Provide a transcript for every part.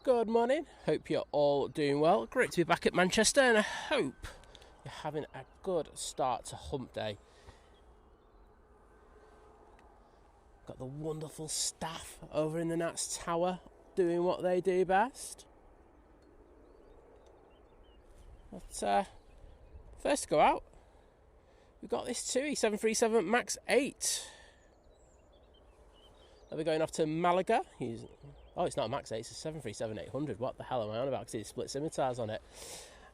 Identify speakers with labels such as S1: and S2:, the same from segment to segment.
S1: Good morning, hope you're all doing well. Great to be back at Manchester, and I hope you're having a good start to hump day. Got the wonderful staff over in the Nats Tower doing what they do best. But first to go out, we've got this TUI 737 MAX 8. They'll be going off to Malaga. Oh, it's not a MAX 8, it's a 737-800. What the hell am I on about? Because it's split scimitars on it.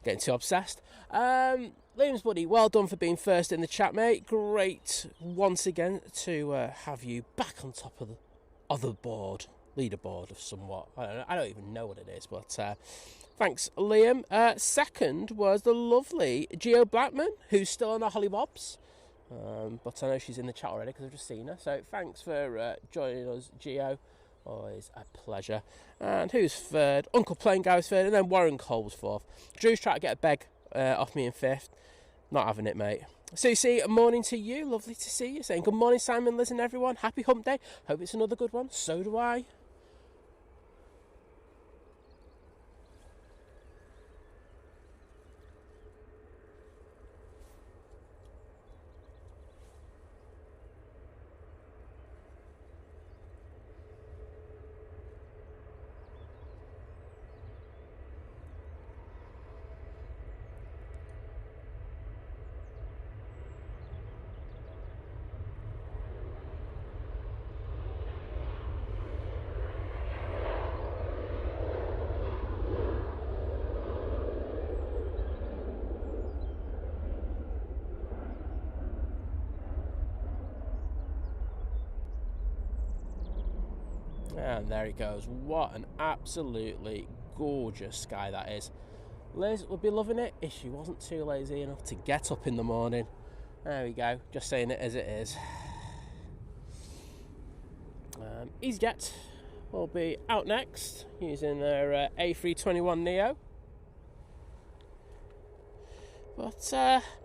S1: Getting too obsessed. Liam's buddy, well done for being first in the chat, mate. Great once again to have you back on top of the other board, leaderboard of somewhat. I don't even know what it is, but thanks, Liam. Second was the lovely Geo Blackman, who's still on the Holly Bobs. But I know she's in the chat already because I've just seen her. So thanks for joining us, Geo. Always a pleasure. And who's third? Uncle Plain Guy was third, and then Warren Cole was fourth. Drew's trying to get a beg off me in fifth. Not having it, mate. Susie, morning to you. Lovely to see you. Saying good morning, Simon, Liz, and everyone. Happy hump day. Hope it's another good one. So do I. And there it goes. What an absolutely gorgeous sky that is. Liz would be loving it if she wasn't too lazy enough to get up in the morning. There we go. Just saying it as it is. EasyJet will be out next using their A321 Neo. But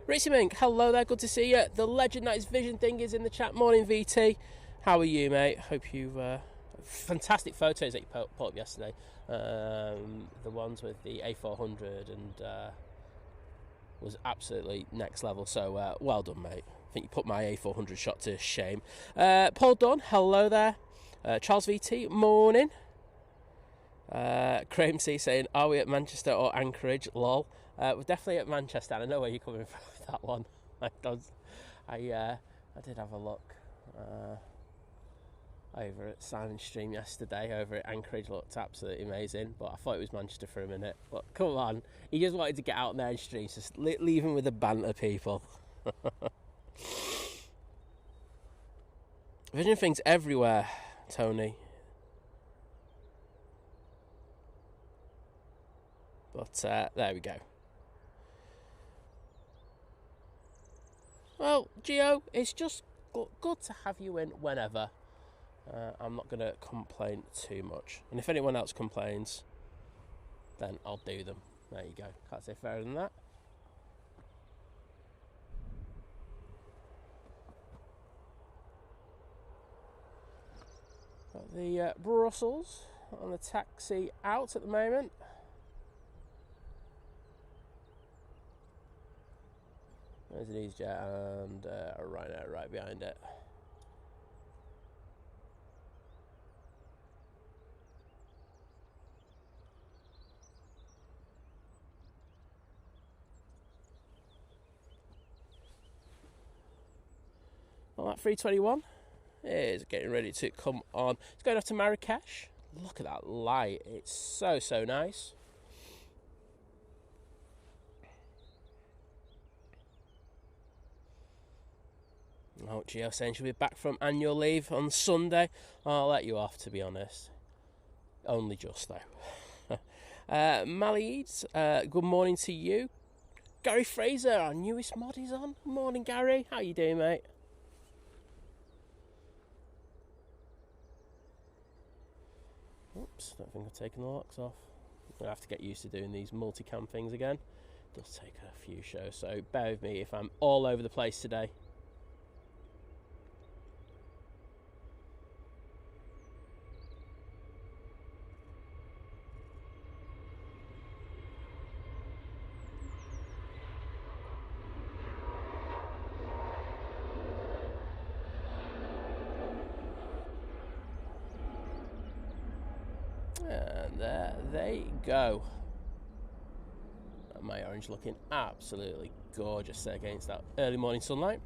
S1: Ritzy Mink, hello there. Good to see you. The legend that is Vision Thing is in the chat. Morning, VT. How are you, mate? Hope you've... fantastic photos that you put up yesterday, the ones with the A400 and was absolutely next level, so well done, mate. I think you put my A400 shot to shame. Paul Dunn, hello there. Charles VT, morning. Graham C saying, are we at Manchester or Anchorage? Lol. We're definitely at Manchester, and I know where you're coming from with that one. I did have a look over at Silent Stream yesterday. Over at Anchorage looked absolutely amazing, but I thought it was Manchester for a minute. But come on, he just wanted to get out there and stream, just leave him with the banter, people. Vision things everywhere, Tony. But there we go. Well, Gio, it's just good to have you in whenever. I'm not going to complain too much. And if anyone else complains, then I'll do them. There you go. Can't say fairer than that. Got the Brussels on the taxi out at the moment. There's an EasyJet and a Ryanair right behind it. Well, that 321 is getting ready to come on. It's going off to Marrakesh. Look at that light. It's so nice. Oh, Gio saying she'll be back from annual leave on Sunday. I'll let you off, to be honest. Only just, though. Malid, good morning to you. Gary Fraser, our newest mod, is on. Morning, Gary. How you doing, mate? Oops, don't think I've taken the locks off. I'm going to have to get used to doing these multicam things again. It does take a few shows, so bear with me if I'm all over the place today. And there they go. My orange looking absolutely gorgeous there against that early morning sunlight.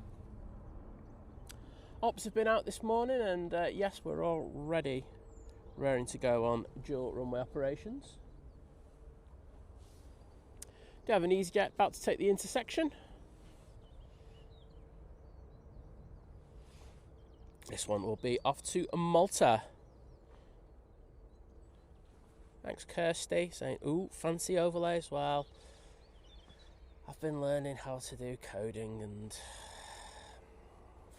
S1: Ops have been out this morning, and yes, we're all ready, raring to go on dual runway operations. Do have an EasyJet about to take the intersection. This one will be off to Malta. Thanks, Kirsty, saying, ooh, fancy overlays. Well, I've been learning how to do coding, and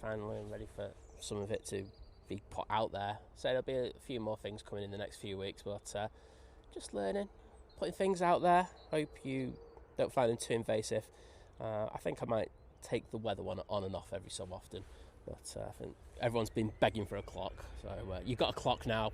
S1: finally I'm ready for some of it to be put out there. So there'll be a few more things coming in the next few weeks, but just learning, putting things out there. Hope you don't find them too invasive. I think I might take the weather one on and off every so often, but I think everyone's been begging for a clock, so you've got a clock now.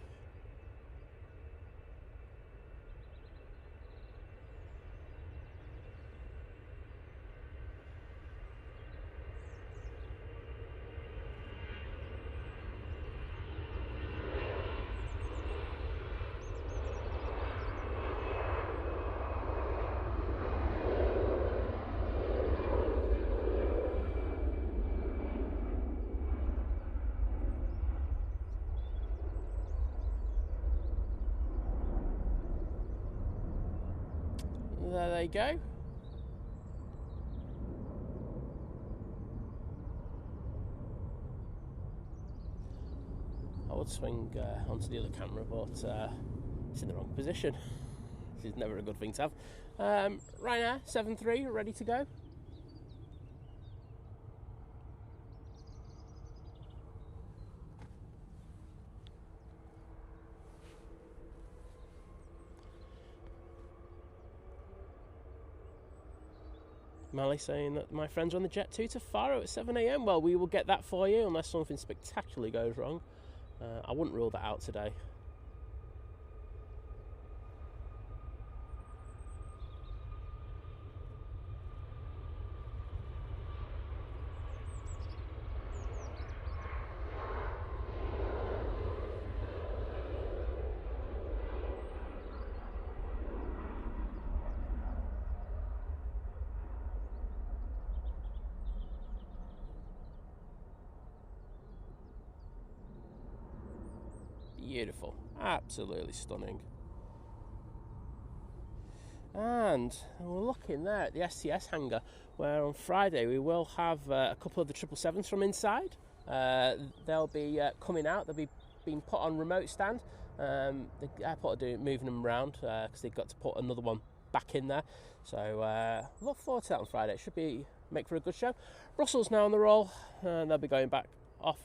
S1: There they go. I would swing onto the other camera, but it's in the wrong position. This is never a good thing to have. Ryanair 7.3 ready to go. Mally saying that my friends are on the jet 2 to Faro at 7 a.m. Well, we will get that for you unless something spectacularly goes wrong. I wouldn't rule that out today. Beautiful, absolutely stunning. And we're looking there at the STS hangar, where on Friday we will have a couple of the 777s from inside. They'll be coming out, they'll be being put on remote stand. The airport are moving them around because they've got to put another one back in there. So look forward to that on Friday. It should make for a good show. Brussels now on the roll, and they'll be going back off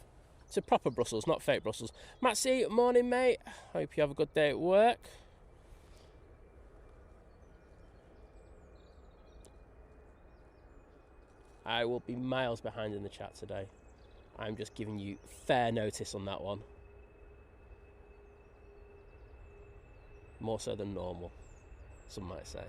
S1: to proper Brussels, not fake Brussels. Matt C, morning mate. Hope you have a good day at work. I will be miles behind in the chat today. I'm just giving you fair notice on that one. More so than normal, some might say.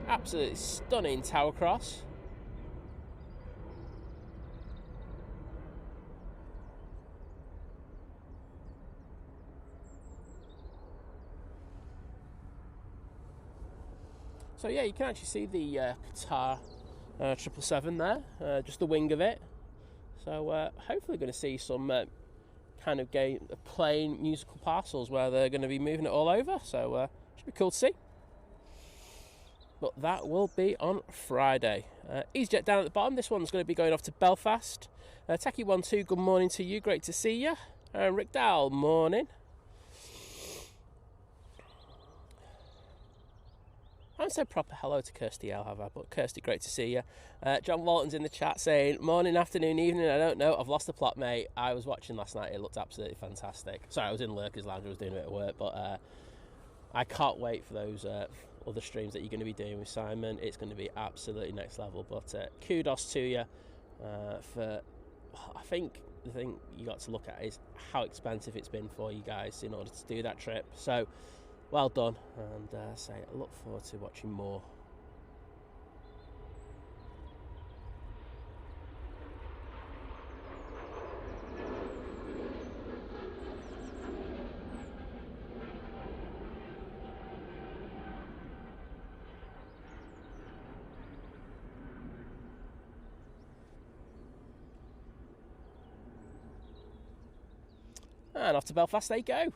S1: Absolutely stunning tower cross. So yeah, you can actually see the Qatar 777 there, just the wing of it. So hopefully going to see some kind of plain musical parcels where they're going to be moving it all over. So should be cool to see. But that will be on Friday. EasyJet down at the bottom. This one's going to be going off to Belfast. Techie12, good morning to you. Great to see you. Rick Dowell, morning. I haven't said proper hello to Kirsty L, have I? But Kirsty, great to see you. John Walton's in the chat saying, morning, afternoon, evening, I don't know. I've lost the plot, mate. I was watching last night. It looked absolutely fantastic. Sorry, I was in Lurker's Lounge. I was doing a bit of work. But I can't wait for those other streams that you're going to be doing with Simon. It's going to be absolutely next level. But kudos to you for... I think the thing you got to look at is how expensive it's been for you guys in order to do that trip. So well done, and say I look forward to watching more. And off to Belfast they go.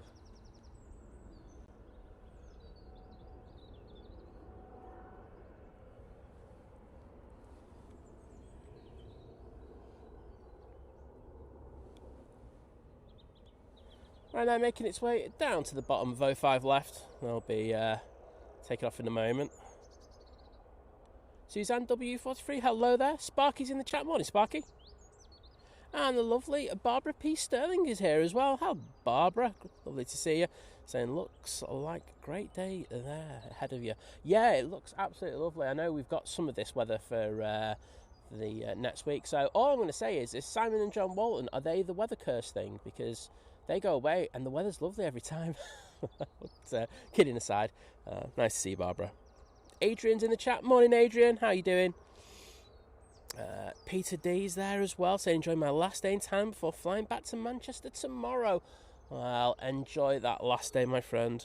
S1: Right now, making its way down to the bottom of 05 left. They'll be taking off in a moment. Suzanne W43, hello there. Sparky's in the chat. Morning, Sparky. And the lovely Barbara P. Sterling is here as well. Hello, Barbara. Lovely to see you. Saying, looks like a great day there ahead of you. Yeah, it looks absolutely lovely. I know we've got some of this weather for the next week. So all I'm going to say is Simon and John Walton, are they the weather curse thing? Because they go away and the weather's lovely every time. But, kidding aside, nice to see you, Barbara. Adrian's in the chat. Morning, Adrian. How you doing? Peter D's there as well, saying enjoy my last day in town before flying back to Manchester tomorrow. Well, enjoy that last day, my friend.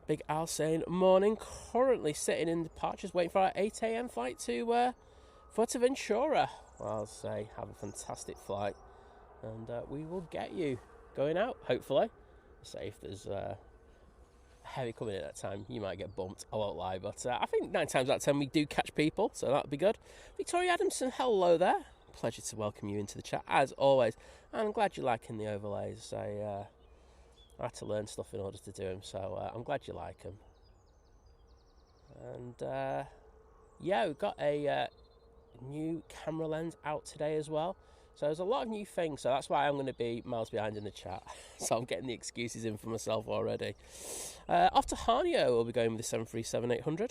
S1: Big Al saying morning, currently sitting in departures waiting for our 8 a.m. flight to Fuerteventura. Well, I'll say have a fantastic flight, and we will get you going out, hopefully. Say if there's heavy coming in at that time, you might get bumped, I won't lie, but I think 9 times out of 10 we do catch people, so that'll be good. Victoria Adamson, hello there. Pleasure to welcome you into the chat as always, and I'm glad you're liking the overlays. I had to learn stuff in order to do them, so I'm glad you like them. And yeah, we've got a new camera lens out today as well. So there's a lot of new things, so that's why I'm going to be miles behind in the chat. So I'm getting the excuses in for myself already. Off to Harnio, we'll be going with the 737-800.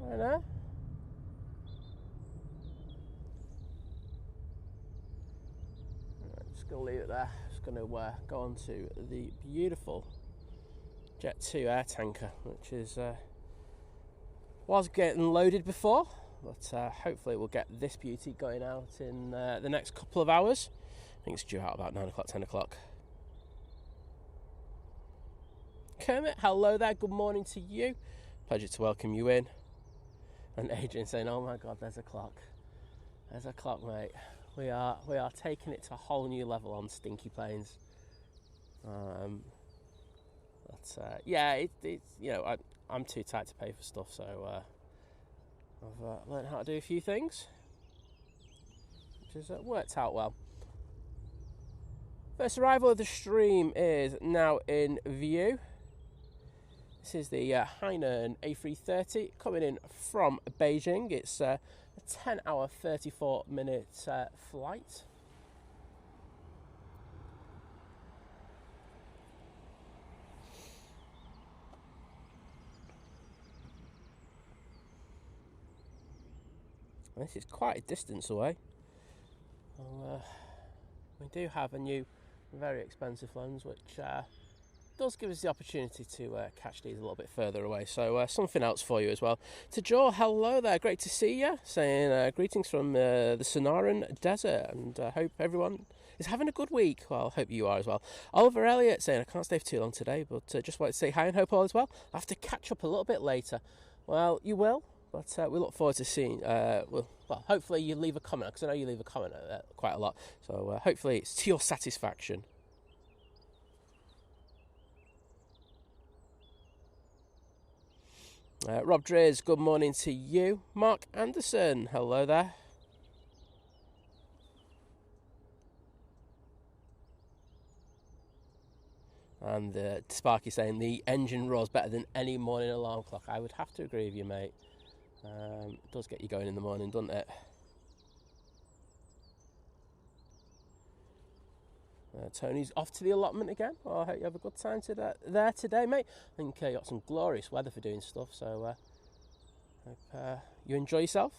S1: I know. Just going to leave it there. Just going to go on to the beautiful Jet 2 air tanker, which is was getting loaded before, but hopefully we'll get this beauty going out in the next couple of hours. I think it's due out about 9 o'clock, 10 o'clock. Kermit, hello there, good morning to you. Pleasure to welcome you in. And Adrian saying, oh my god, there's a clock. There's a clock, mate. We are taking it to a whole new level on stinky planes. Yeah, it's you know, I'm too tight to pay for stuff, so I've learned how to do a few things, which has worked out well. First arrival of the stream is now in view. This is the Hainan A380 coming in from Beijing. It's a 10-hour, 34-minute flight. This is quite a distance away. We do have a new very expensive lens, which does give us the opportunity to catch these a little bit further away. So something else for you as well. To Joe, hello there, great to see you. Saying greetings from the Sonoran Desert, and hope everyone is having a good week. Well, I hope you are as well. Oliver Elliott saying, I can't stay for too long today, but just wanted to say hi and hope all is well. I'll have to catch up a little bit later. Well, you will, but we look forward to seeing, well, hopefully you leave a comment, because I know you leave a comment quite a lot. So hopefully it's to your satisfaction. Rob Dreers, good morning to you. Mark Anderson, hello there. And Sparky saying the engine roars better than any morning alarm clock. I would have to agree with you, mate. It does get you going in the morning, doesn't it? Tony's off to the allotment again. Well, I hope you have a good time there today, mate. I think you got some glorious weather for doing stuff, so hope you enjoy yourself.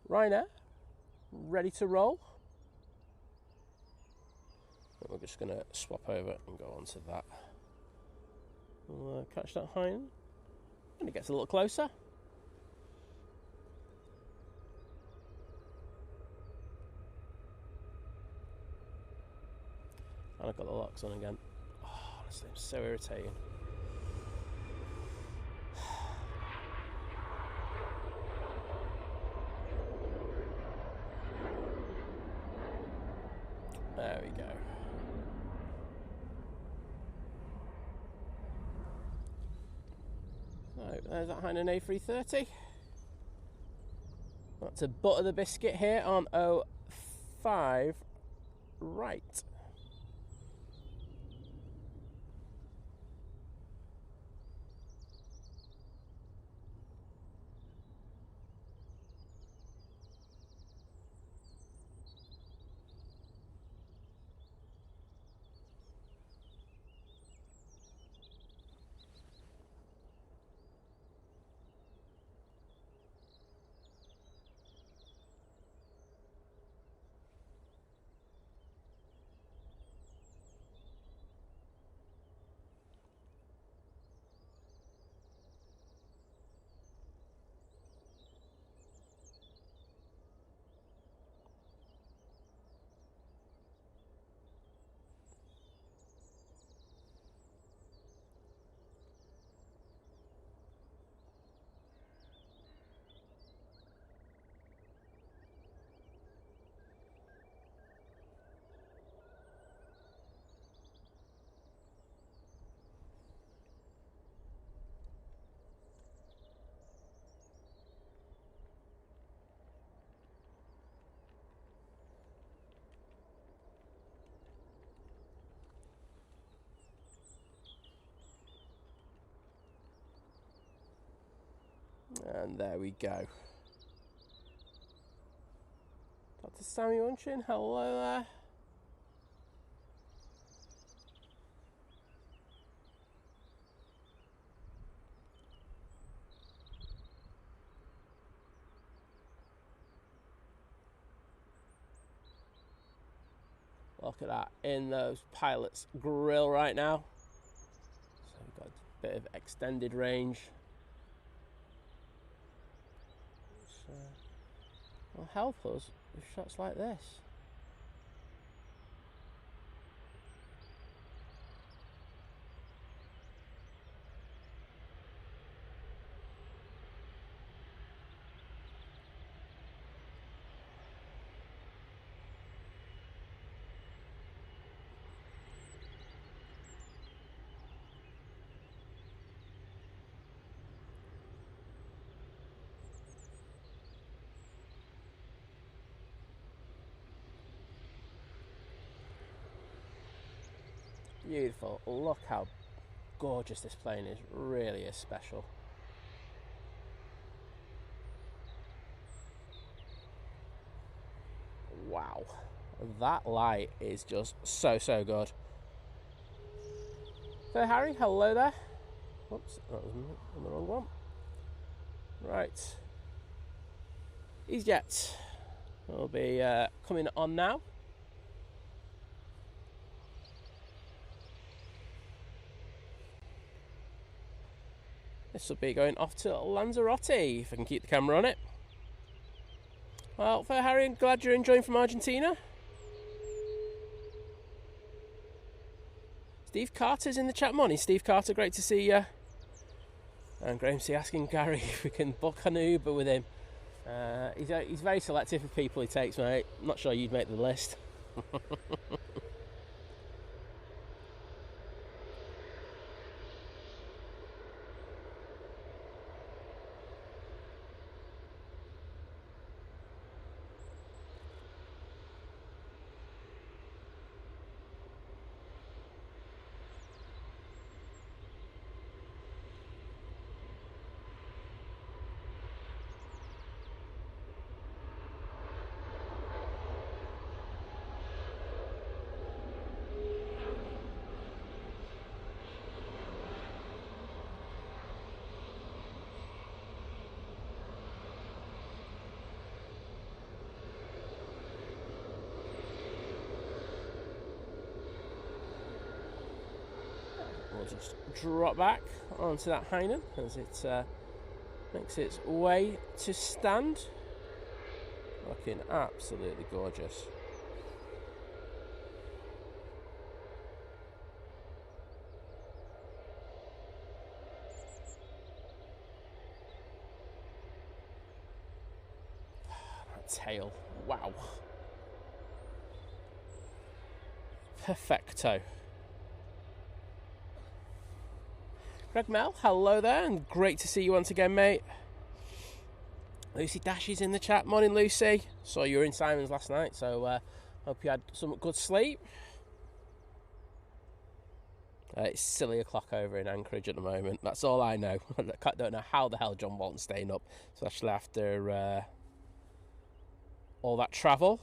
S1: Ryanair, ready to roll. We're just going to swap over and go on to that. We'll catch that high end when it gets a little closer. And I've got the locks on again. Oh, honestly, I'm so irritating. There we go. So there's that Hainan A330. That's a butter the biscuit here on 05 right. And there we go. Dr. Sammy Munchin, hello there. Look at that, in those pilots' grill right now. So we've got a bit of extended range. Will help us with shots like this. Beautiful. Look how gorgeous this plane is. Really is special. Wow. That light is just so good. So Harry, hello there. Oops, that was on the wrong one. Right. EasyJet will be coming on now. This will be going off to Lanzarote, if I can keep the camera on it. Well, fair Harry, I'm glad you're enjoying from Argentina. Steve Carter's in the chat. Morning, Steve Carter, great to see you. And Graham C asking Gary if we can book an Uber with him. He's very selective with people he takes, mate. I'm not sure you'd make the list. We'll just drop back onto that Hainan as it makes its way to stand. Looking absolutely gorgeous. That tail, wow. Perfecto. Greg Mel, hello there, and great to see you once again, mate. Lucy Dash is in the chat. Morning, Lucy. Saw you were in Simon's last night, so hope you had some good sleep. It's silly o'clock over in Anchorage at the moment. That's all I know. I don't know how the hell John Walton's staying up, especially after all that travel.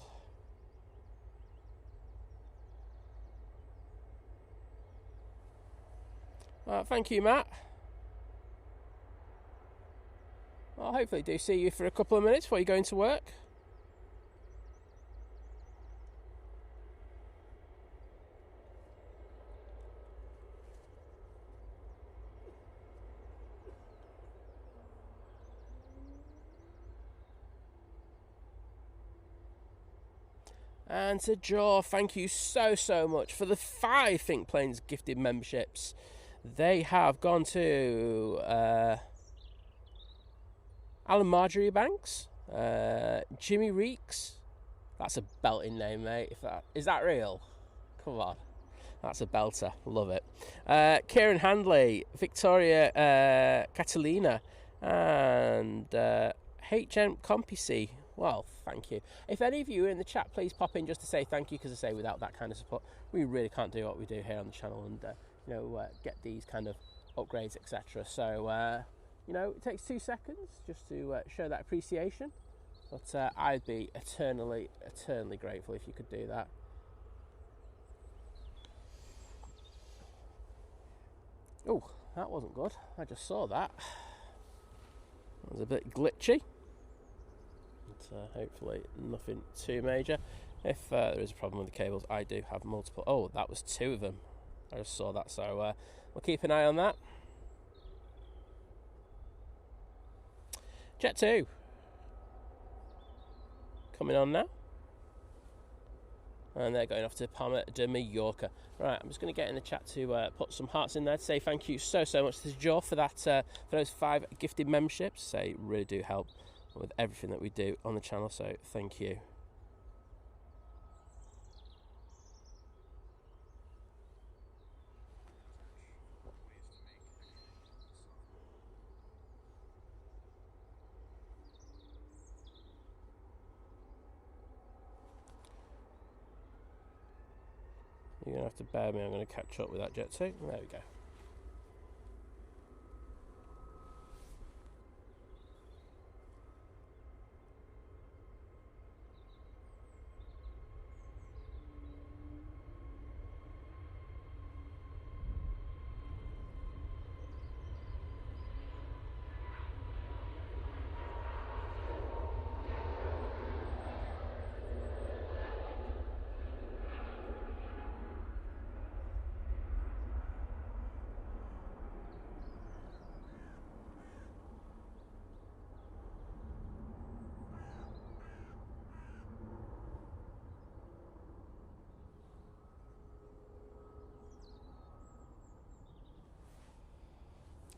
S1: Thank you, Matt. I'll hopefully do see you for a couple of minutes before you go into work. And to Joe, thank you so much for the 5 Think Planes gifted memberships. They have gone to Alan Marjorie Banks, Jimmy Reeks. That's a belting name, mate. Is that real? Come on, that's a belter. Love it. Kieran Handley, Victoria Catalina, and HM Compisi. Well, thank you. If any of you are in the chat, please pop in just to say thank you, because I say without that kind of support, we really can't do what we do here on the channel and get these kind of upgrades, etc. So it takes 2 seconds just to show that appreciation, but I'd be eternally grateful if you could do that. Oh, that wasn't good. I just saw that. It was a bit glitchy. But, hopefully nothing too major. If there is a problem with the cables, I do have multiple. Oh, that was 2 of them. I just saw that, so we'll keep an eye on that. Jet 2 coming on now, and they're going off to Palma de Mallorca. Right, I'm just going to get in the chat to put some hearts in there to say thank you so much to Joe for that, for those 5 gifted memberships. They really do help with everything that we do on the channel, so thank you. You're going to have to bear me, I'm going to catch up with that Jet 2. There we go.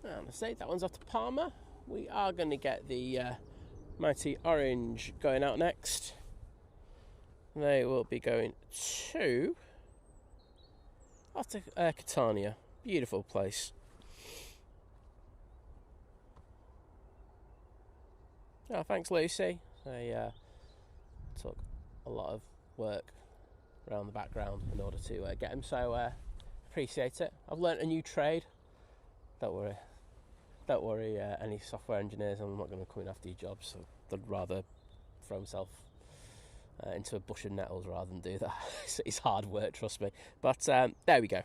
S1: And I say that one's off to Palma. We are going to get the Mighty Orange going out next. They will be going to Catania. Beautiful place. Oh, thanks, Lucy. They took a lot of work around the background in order to get them, so appreciate it. I've learnt a new trade. Don't worry, any software engineers, I'm not going to come in after your jobs. So I'd rather throw myself into a bush of nettles rather than do that. It's hard work, trust me. But there we go.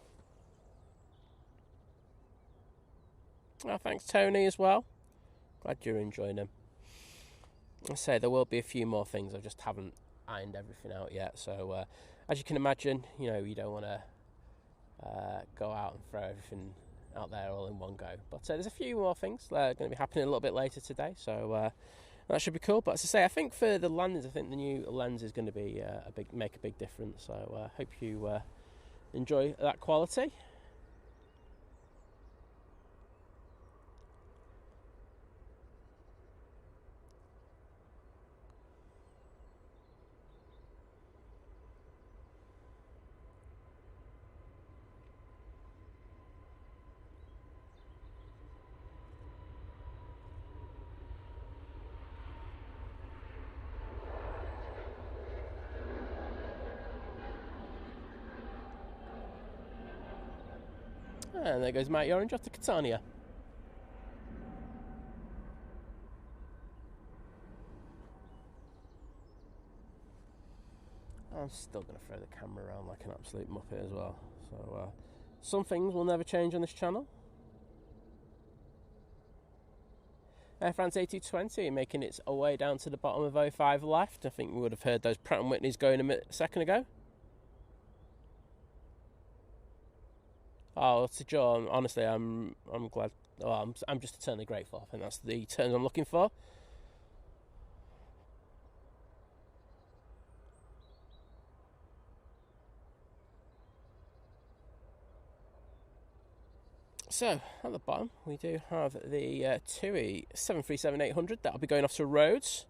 S1: Oh, thanks, Tony, as well. Glad you're enjoying them. I say there will be a few more things. I just haven't ironed everything out yet. So as you can imagine, you don't want to go out and throw everything out there all in one go. But there's a few more things that are going to be happening a little bit later today. So that should be cool. But as I say, I think for the landings, I think the new lens is going to be make a big difference. So hope you enjoy that quality. And there goes Mighty Orange off to Catania. I'm still going to throw the camera around like an absolute muppet as well. So some things will never change on this channel. Air France A380 making its way down to the bottom of 05 left. I think we would have heard those Pratt & Whitneys going a second ago. Oh, to John, honestly, I'm glad. Well, I'm just eternally grateful. I think that's the terms I'm looking for. So, at the bottom, we do have the TUI 737-800. That'll be going off to Rhodes.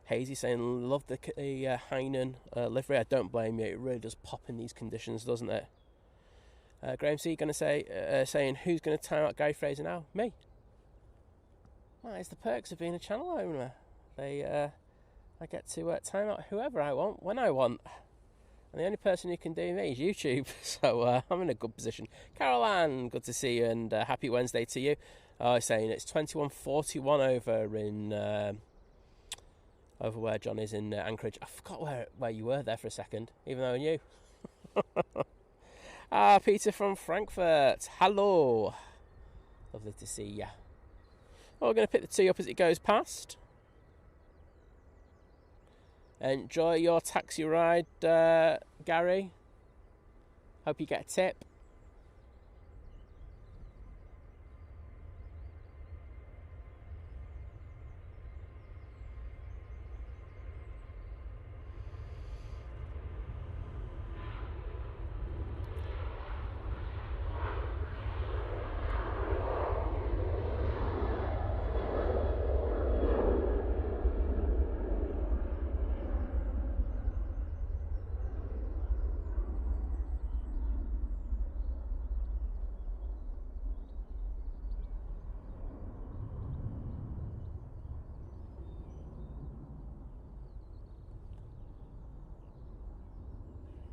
S1: Hazy saying, love the Hainan livery. I don't blame you. It really does pop in these conditions, doesn't it? Graham C. going to say, saying, who's going to time out Gary Fraser now? Me. Well, it's the perks of being a channel owner. I get to time out whoever I want, when I want. And the only person who can do me is YouTube. So I'm in a good position. Carol Ann, good to see you, and happy Wednesday to you. I was saying it's 21:41 over where John is in Anchorage. I forgot where you were there for a second, even though I knew. Peter from Frankfurt. Hello. Lovely to see ya. Well, we're going to pick the tea up as it goes past. Enjoy your taxi ride, Gary. Hope you get a tip.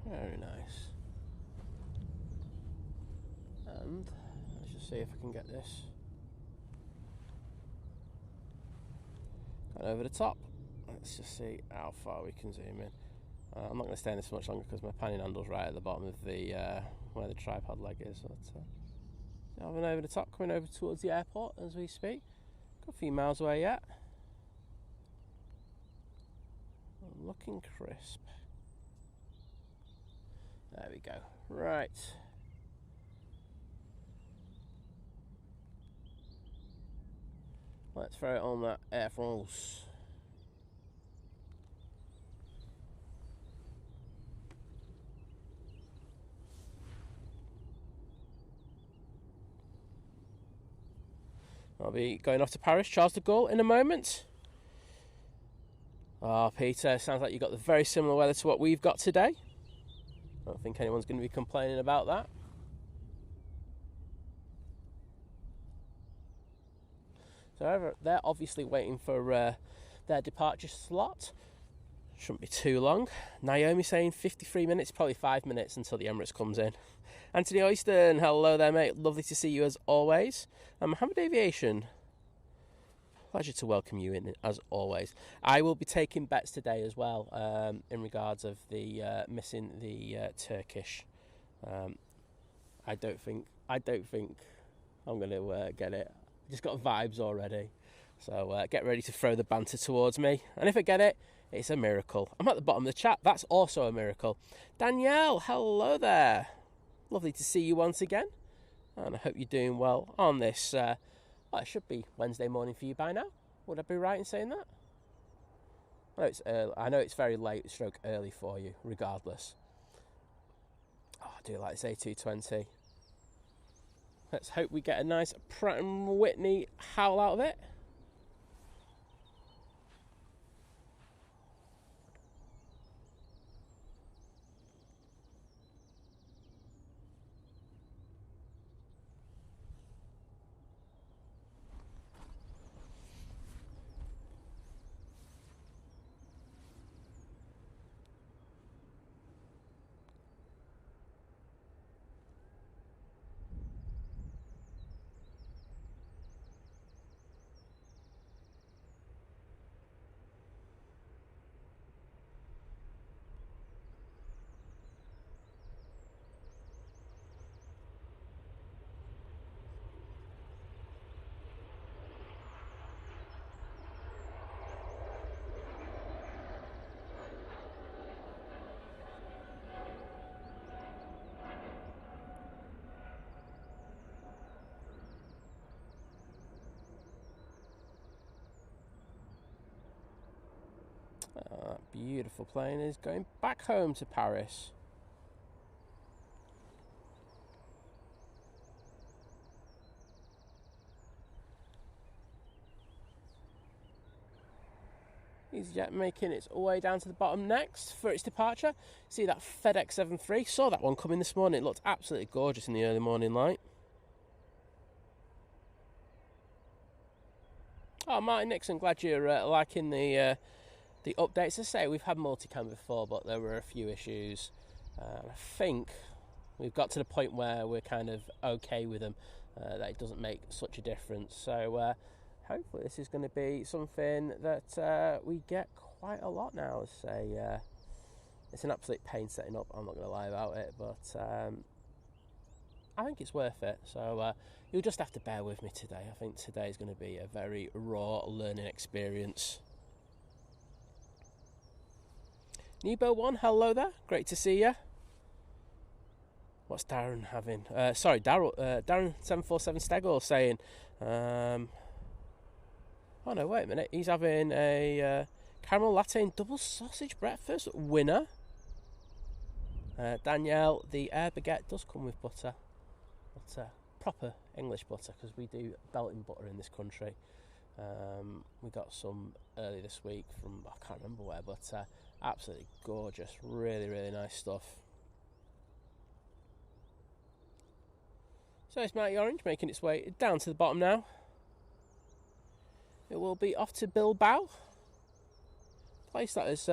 S1: Very nice. And let's just see if I can get this over the top. Let's just see how far we can zoom in. I'm not going to stay in this much longer because my panning handle's right at the bottom of the where the tripod leg is. But having over the top, coming over towards the airport as we speak. Got a few miles away yet. Looking crisp. There we go. Right. Let's throw it on that Air France. I'll be going off to Paris, Charles de Gaulle, in a moment. Oh, Peter, sounds like you've got the very similar weather to what we've got today. I don't think anyone's going to be complaining about that. So they're obviously waiting for their departure slot. Shouldn't be too long. Naomi saying 53 minutes, probably 5 minutes until the Emirates comes in. Anthony Oyston, hello there, mate. Lovely to see you as always. And Mohammed Aviation, pleasure to welcome you in as always. I will be taking bets today as well in regards of the missing the Turkish. I don't think I'm going to get it. I just got vibes already. So get ready to throw the banter towards me. And if I get it, it's a miracle. I'm at the bottom of the chat. That's also a miracle. Danielle, hello there. Lovely to see you once again. And I hope you're doing well on this. Well, it should be Wednesday morning for you by now. Would I be right in saying that? No, it's early. I know it's very late, stroke early for you, regardless. Oh, I do like this A220. Let's hope we get a nice Pratt & Whitney howl out of it. That beautiful plane is going back home to Paris. EasyJet making its way down to the bottom next for its departure. See that FedEx 73? Saw that one coming this morning. It looked absolutely gorgeous in the early morning light. Oh, Martin Nixon, glad you're liking the updates. As I say, we've had multicam before, but there were a few issues. I think we've got to the point where we're kind of okay with them, that it doesn't make such a difference. So hopefully this is going to be something that we get quite a lot now. It's an absolute pain setting up, I'm not going to lie about it, but I think it's worth it. So you'll just have to bear with me today. I think today is going to be a very raw learning experience. Nebo 1, hello there. Great to see you. What's Darren having? Darren 747 Stegall saying, oh no, wait a minute. He's having a caramel latte and double sausage breakfast. Winner. Danielle, the air baguette does come with butter. But proper English butter, because we do Belgian butter in this country. We got some early this week from, I can't remember where, but absolutely gorgeous. Really, really nice stuff. So it's Matty Orange making its way down to the bottom now. It will be off to Bilbao, place that has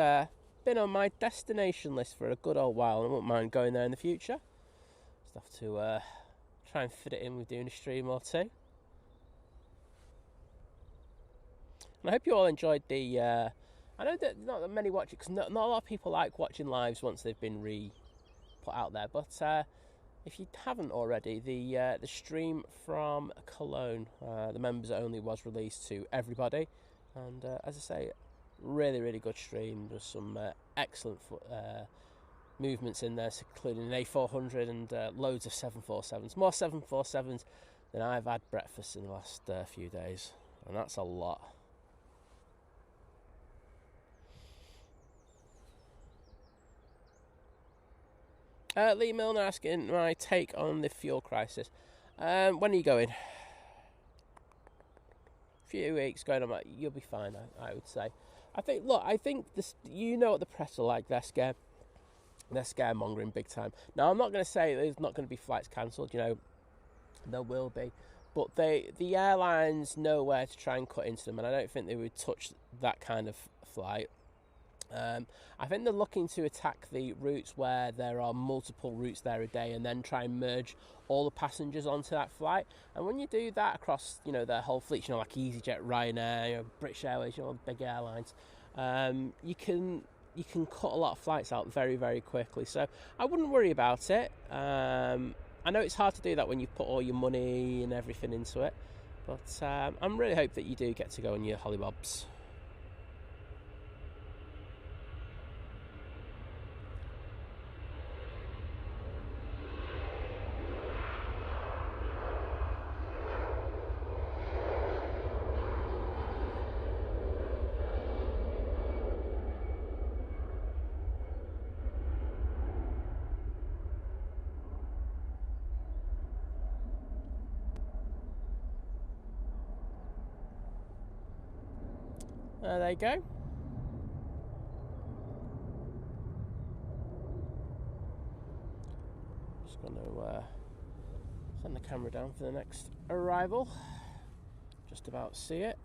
S1: been on my destination list for a good old while, and I wouldn't mind going there in the future. Just have to try and fit it in with doing a stream or two. And I hope you all enjoyed the... I know that not that many watch it, because not a lot of people like watching lives once they've been put out there, but if you haven't already, the stream from Cologne, the members only, was released to everybody, and as I say, really, really good stream. There's some excellent movements in there, including an A400 and loads of 747s. More 747s than I've had breakfast in the last few days, and that's a lot. Lee Milner asking my take on the fuel crisis. When are you going? few weeks going on, you'll be fine. I would say. I think this. You know what the press are like. They're scared. They're scaremongering big time. Now, I'm not going to say there's not going to be flights cancelled. You know, there will be, but the airlines know where to try and cut into them, and I don't think they would touch that kind of flight. I think they're looking to attack the routes where there are multiple routes there a day, and then try and merge all the passengers onto that flight. And when you do that across, you know, their whole fleet, you know, like EasyJet, Ryanair, you know, British Airways, you know, big airlines, you can cut a lot of flights out very, very quickly. So I wouldn't worry about it. I know it's hard to do that when you've put all your money and everything into it, but I'm really hope that you do get to go on your hollybobs. There you go. Just going to send the camera down for the next arrival. Just about see it.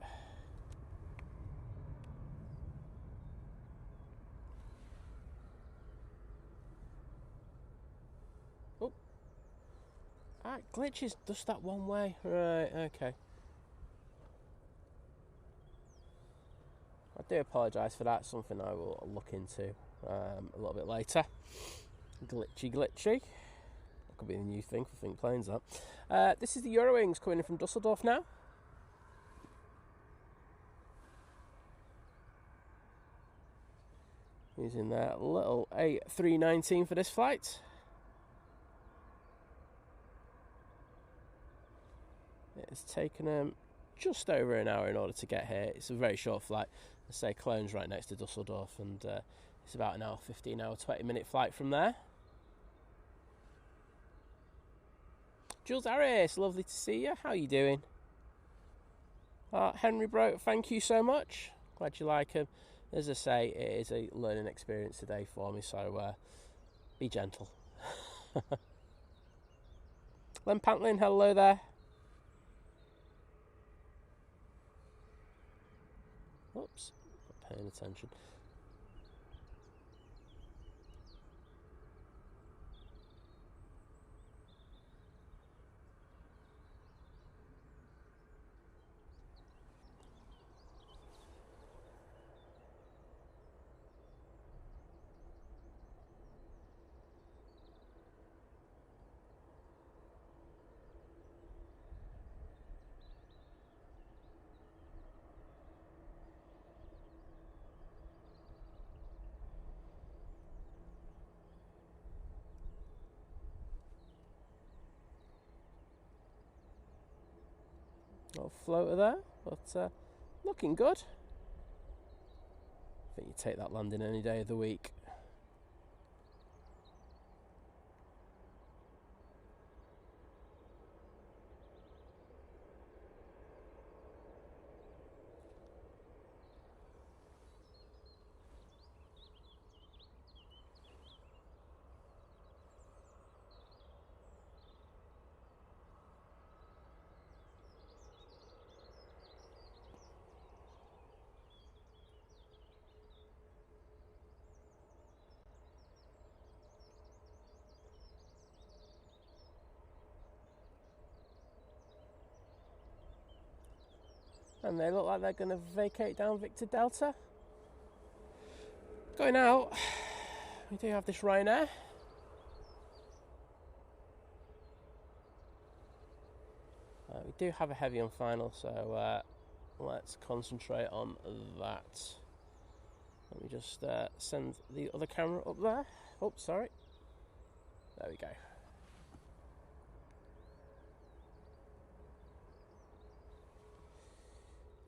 S1: Oh, glitches just that one way. Right, okay. I do apologise for that, something I will look into a little bit later. Glitchy. That could be the new thing for Think Planes, that. This is the Eurowings coming in from Dusseldorf now. Using their little A319 for this flight. It's taken them just over an hour in order to get here. It's a very short flight. I say Cologne's right next to Dusseldorf, and it's about an hour 15, hour 20-minute flight from there. Jules Harris, lovely to see you. How are you doing? Henry Bro, thank you so much. Glad you like him. As I say, it is a learning experience today for me, so be gentle. Len Pantlin, hello there. Oops, not paying attention. Little floater there, but looking good. I think you take that landing any day of the week. And they look like they're going to vacate down Victor Delta. Going out, we do have this Ryanair. We do have a heavy on final, so let's concentrate on that. Let me just send the other camera up there. Oh, sorry. There we go.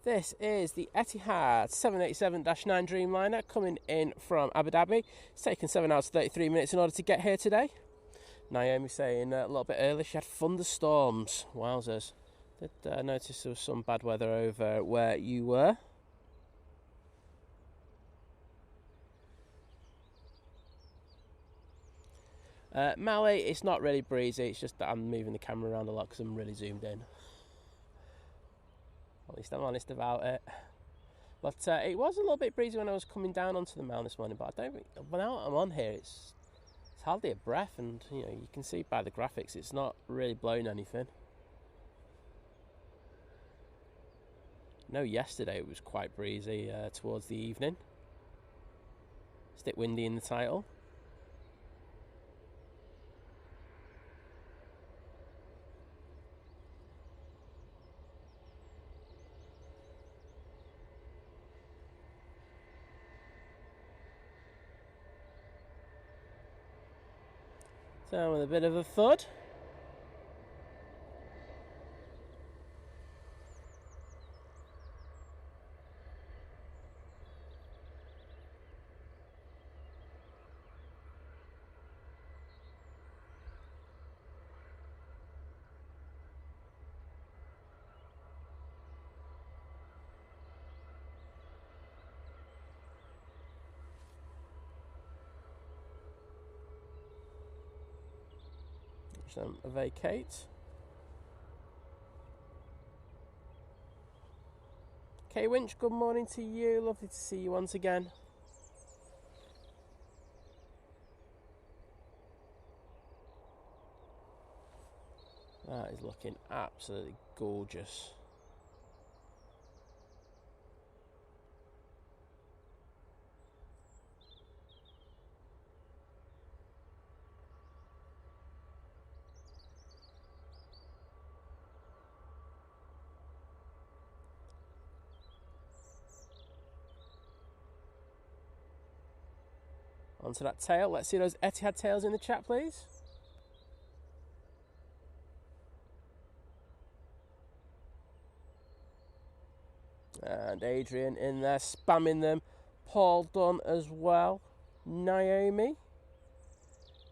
S1: This is the Etihad 787-9 Dreamliner coming in from Abu Dhabi. It's taken 7 hours 33 minutes in order to get here today. Naomi saying a little bit earlier she had thunderstorms. Wowzers. Did notice there was some bad weather over where you were. Mally, it's not really breezy, it's just that I'm moving the camera around a lot because I'm really zoomed in. At least I'm honest about it. But it was a little bit breezy when I was coming down onto the mound this morning, but I don't think, now I'm on here, it's hardly a breath, and you know, you can see by the graphics it's not really blowing anything. No, yesterday it was quite breezy towards the evening. Stick windy in the title. So with a bit of a thud. Some vacate. Okay, Winch, good morning to you. Lovely to see you once again. That is looking absolutely gorgeous. Onto that tail. Let's see those Etihad tails in the chat, please. And Adrian in there spamming them. Paul done as well. Naomi.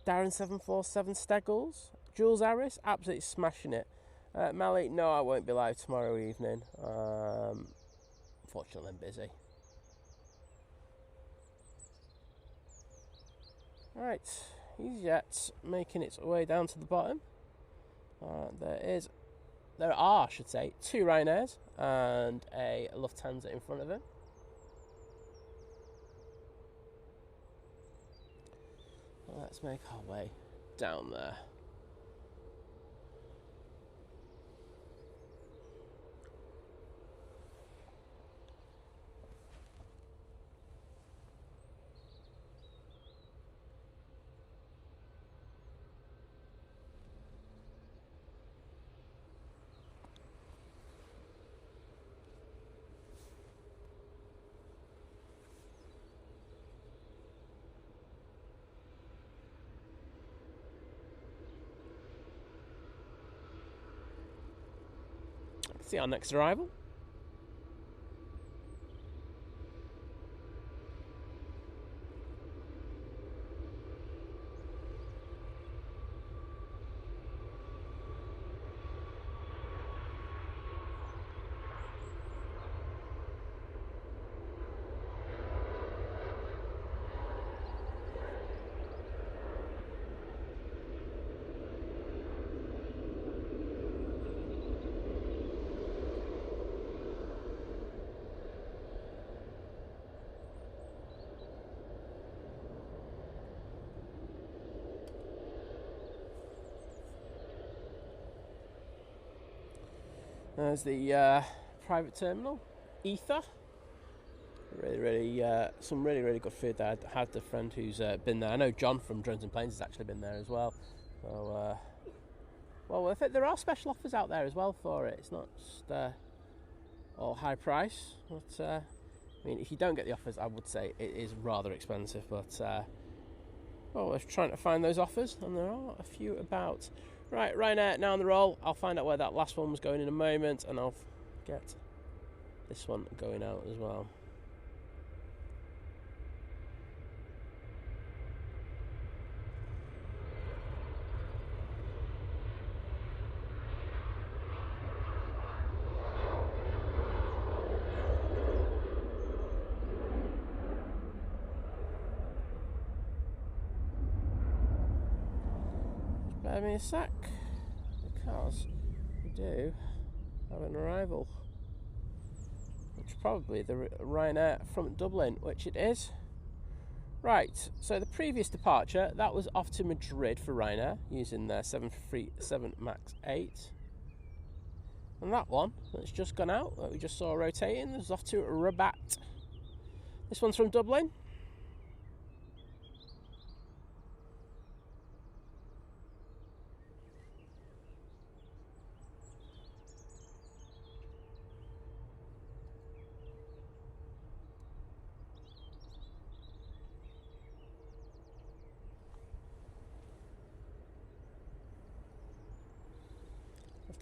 S1: Darren 747 Steggles. Jules Harris absolutely smashing it. Mally, no, I won't be live tomorrow evening. Unfortunately, I'm busy. Right, EasyJet making its way down to the bottom. There are, I should say, 2 Ryanairs and a Lufthansa in front of him. Let's make our way down there. See our next arrival. There's the private terminal, Etihad. Some really good food there. I had a friend who's been there. I know John from Drones and Planes has actually been there as well. So, well, I think there are special offers out there as well for it. It's not just all high price. But I mean, if you don't get the offers, I would say it is rather expensive. But well, we're trying to find those offers, and there are a few about. Right, Ryanair now on the roll. I'll find out where that last one was going in a moment, and I'll get this one going out as well. Bear me a sec, because we do have an arrival. Which is probably the Ryanair from Dublin, which it is. Right, so the previous departure, that was off to Madrid for Ryanair, using their 737 MAX 8. And that one that's just gone out, that we just saw rotating, is off to Rabat. This one's from Dublin.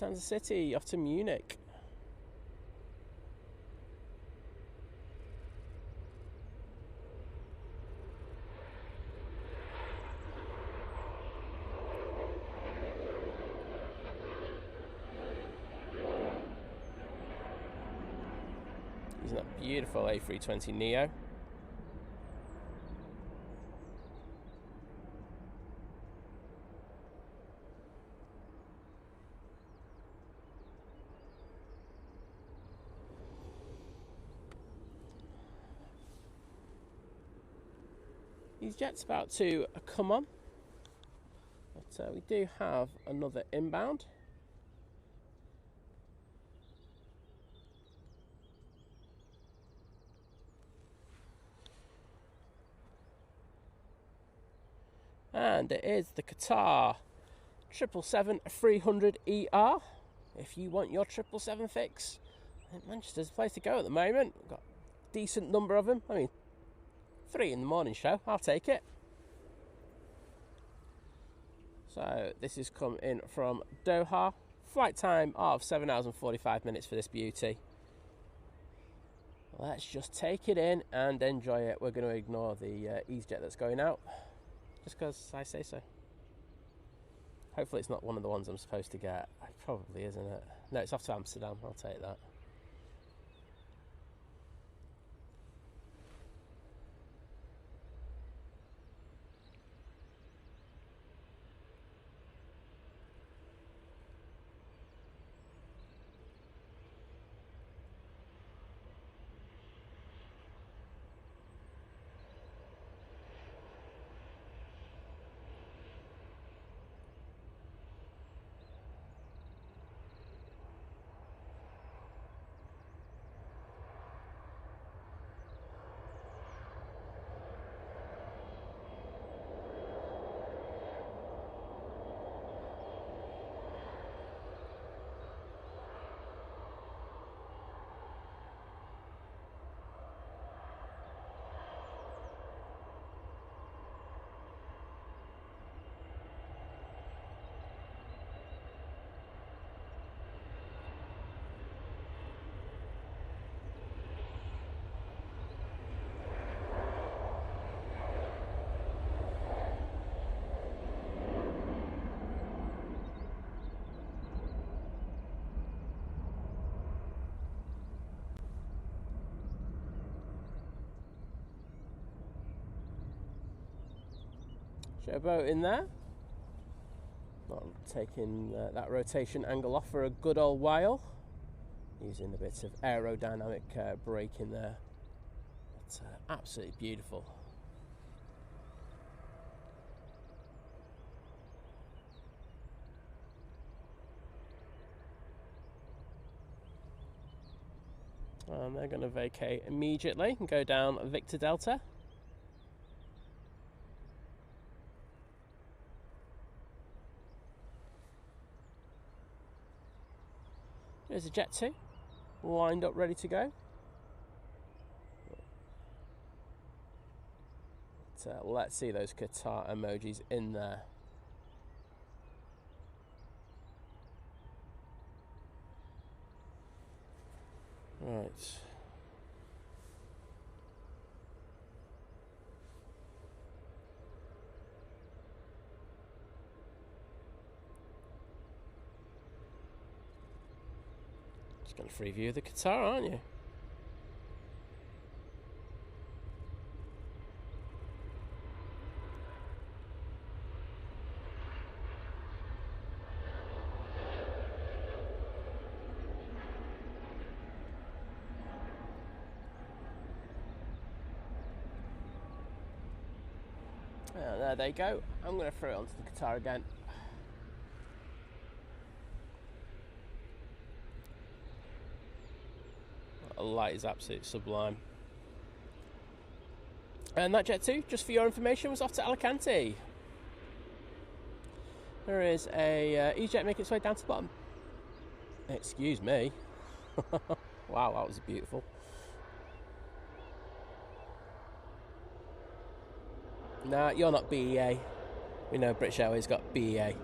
S1: Lufthansa City, off to Munich. Using that beautiful A320neo. These jets about to come on, but we do have another inbound. And it is the Qatar 777-300ER. If you want your 777 fix, I think Manchester's the place to go at the moment. We've got a decent number of them. I mean, 3 in the morning show, I'll take it. So this has come in from Doha. Flight time of 7 hours and 45 minutes for this beauty. Let's just take it in and enjoy it. We're going to ignore the EasyJet that's going out, just because I say so. Hopefully it's not one of the ones I'm supposed to get. It probably isn't it? No, it's off to Amsterdam. I'll take that. Showboat in there. Not taking that rotation angle off for a good old while. Using a bit of aerodynamic braking there. It's absolutely beautiful. And they're going to vacate immediately and go down Victor Delta. There's a Jet 2 lined up ready to go. But, let's see those Qatar emojis in there. Right. Just got a free view of the Qatar, aren't you? There they go. I'm going to throw it onto the Qatar again. The light is absolutely sublime. And that Jet 2, just for your information, was off to Alicante. There is a EasyJet making its way down to the bottom. Excuse me. Wow, that was beautiful. Nah, you're not BEA. We know British Airways got BEA.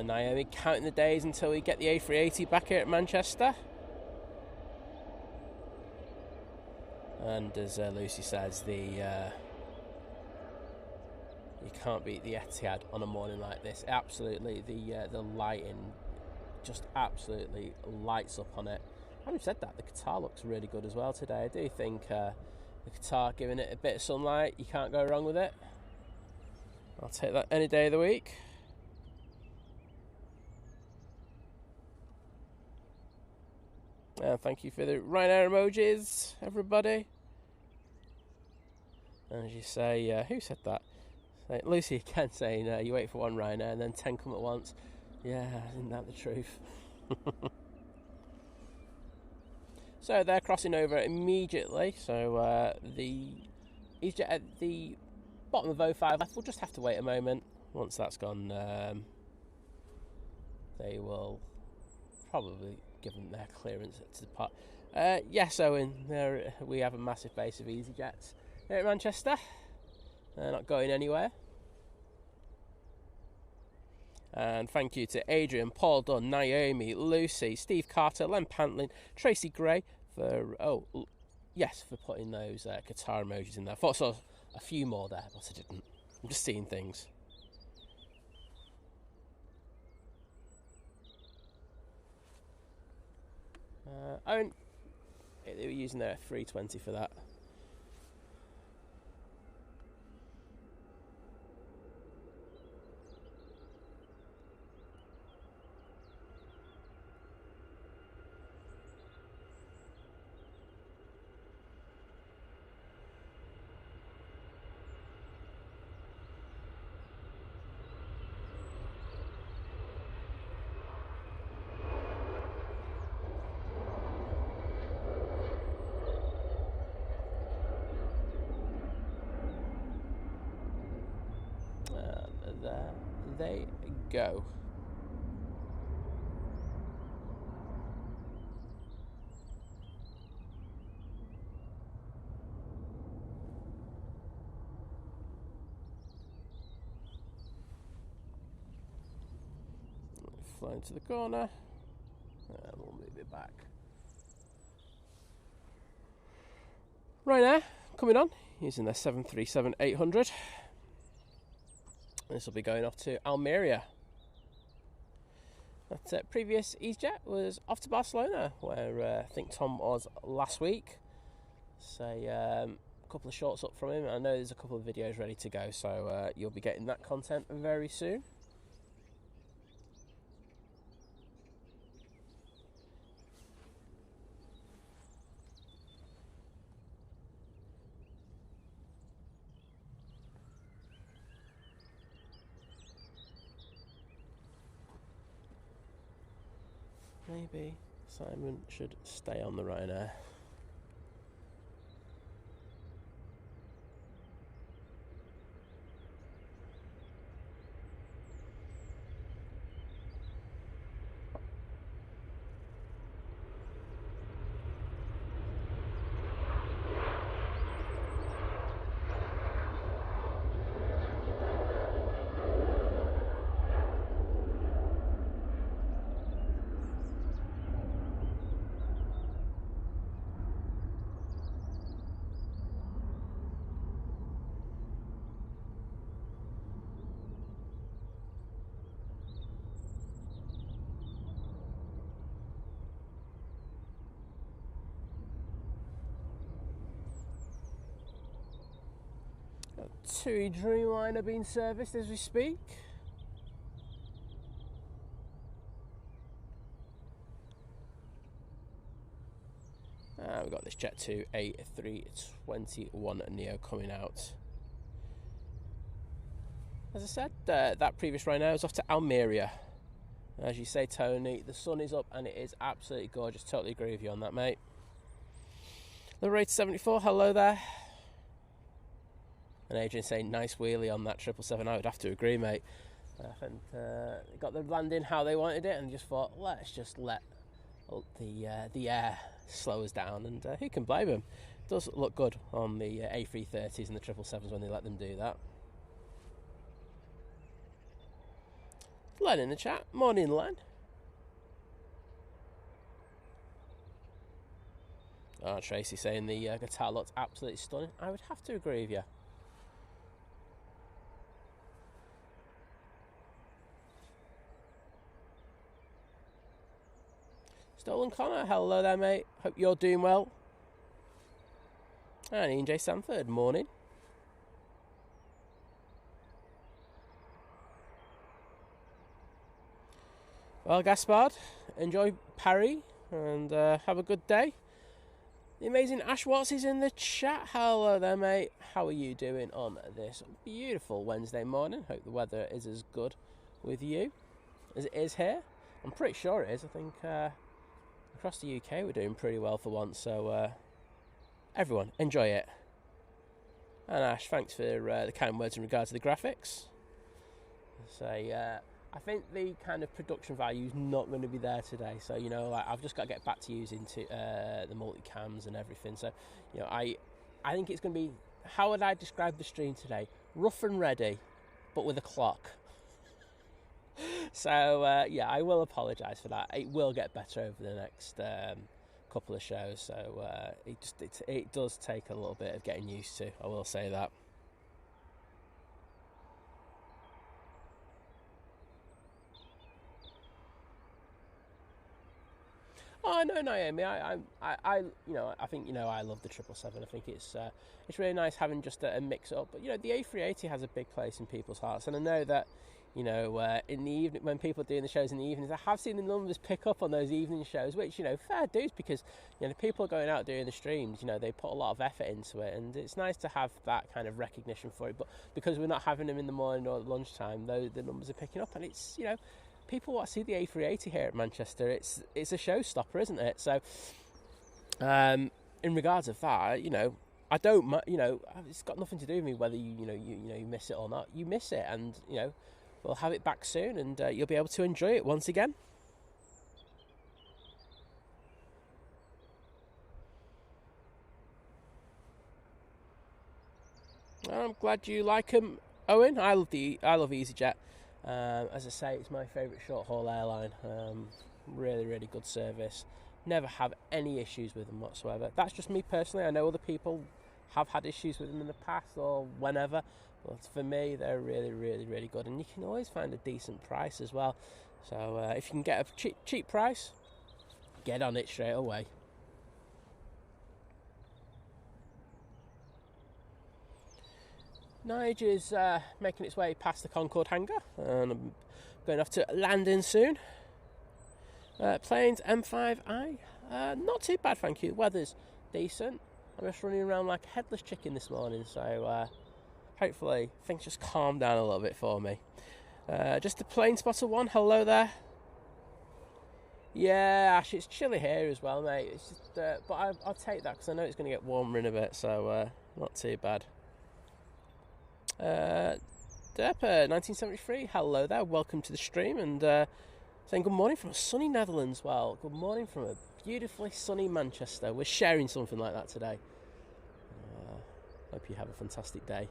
S1: Naomi counting the days until we get the A380 back here at Manchester. And as Lucy says, you can't beat the Etihad on a morning like this. Absolutely, the lighting just absolutely lights up on it. Having said that, the Qatar looks really good as well today. I do think the Qatar, giving it a bit of sunlight, you can't go wrong with it. I'll take that any day of the week. Thank you for the Ryanair emojis, everybody. And as you say, who said that? Lucy again saying, you wait for one Ryanair and then 10 come at once. Yeah, isn't that the truth? So they're crossing over immediately. So the EasyJet at the bottom of 05 left. We'll just have to wait a moment. Once that's gone, they will probably give them their clearance to depart. Yes, Owen, there we have a massive base of EasyJets here at Manchester. They're not going anywhere. And thank you to Adrian, Paul Dunn, Naomi, Lucy, Steve Carter, Len Pantlin, Tracy Gray for for putting those Qatar emojis in there. I thought I saw a few more there, but I didn't. I'm just seeing things. They were using their 320 for that. There they go. Flying to the corner, and we'll move it back. Ryanair coming on using their 737-800. This will be going off to Almeria. That previous EasyJet was off to Barcelona, where I think Tom was last week. So a couple of shorts up from him. I know there's a couple of videos ready to go, so you'll be getting that content very soon. Maybe Simon should stay on the Ryanair. TUI Dreamliner being serviced as we speak. We've got this Jet 2 A321 Neo coming out. As I said, that previous Ryanair was off to Almeria. As you say, Tony, the sun is up and it is absolutely gorgeous. Totally agree with you on that, mate. Liberator 74, hello there. And Adrian saying, nice wheelie on that 777. I would have to agree, mate. And got the landing how they wanted it, and just thought, let's just let the air slow us down, and who can blame them? It does look good on the A330s and the 777s when they let them do that. Len in the chat. Morning, Len. Tracy saying the guitar looks absolutely stunning. I would have to agree with you. Stolen Connor, hello there, mate. Hope you're doing well. And Ian J. Sanford, morning. Well, Gaspard, enjoy Paris and have a good day. The amazing Ash Watts is in the chat. Hello there, mate. How are you doing on this beautiful Wednesday morning? Hope the weather is as good with you as it is here. I'm pretty sure it is. I think across the UK we're doing pretty well for once. So everyone, enjoy it. And Ash, thanks for the kind words in regards to the graphics. I think the kind of production value is not going to be there today. So, you know, like, I've just got to get back to using the multicams and everything. So, you know, I think it's going to be, how would I describe the stream today? Rough and ready, but with a clock. So, yeah, I will apologise for that. It will get better over the next couple of shows. So, it does take a little bit of getting used to, I will say that. Oh no, Naomi. I think I love the 777. I think it's really nice having just a mix up. But you know, the A380 has a big place in people's hearts, and I know that in the evening when people are doing the shows in the evenings, I have seen the numbers pick up on those evening shows, which fair dues, because the people going out doing the streams, they put a lot of effort into it, and it's nice to have that kind of recognition for it. But because we're not having them in the morning or at lunchtime, though, the numbers are picking up, and it's people want to see the A380 here at Manchester. It's a showstopper, isn't it? So, in regards of that, I don't, it's got nothing to do with me whether you miss it or not. You miss it, and we'll have it back soon, and you'll be able to enjoy it once again. I'm glad you like them, Owen. I love EasyJet. As I say, it's my favourite short-haul airline. Really, really good service. Never have any issues with them whatsoever. That's just me personally. I know other people have had issues with them in the past or whenever. But for me, they're really, really, really good. And you can always find a decent price as well. So if you can get a cheap price, get on it straight away. Nige is making its way past the Concorde hangar, and I'm going off to landing soon. Planes M5i, not too bad, thank you. The weather's decent. I'm just running around like a headless chicken this morning, so hopefully things just calm down a little bit for me. Just the plane spotter one, hello there. Yeah, Ash, it's chilly here as well, mate. It's just, but I'll take that because I know it's going to get warmer in a bit, so not too bad. Derper 1973, hello there, welcome to the stream, and saying good morning from a sunny Netherlands. Well, good morning from a beautifully sunny Manchester. We're sharing something like that today. Hope you have a fantastic day.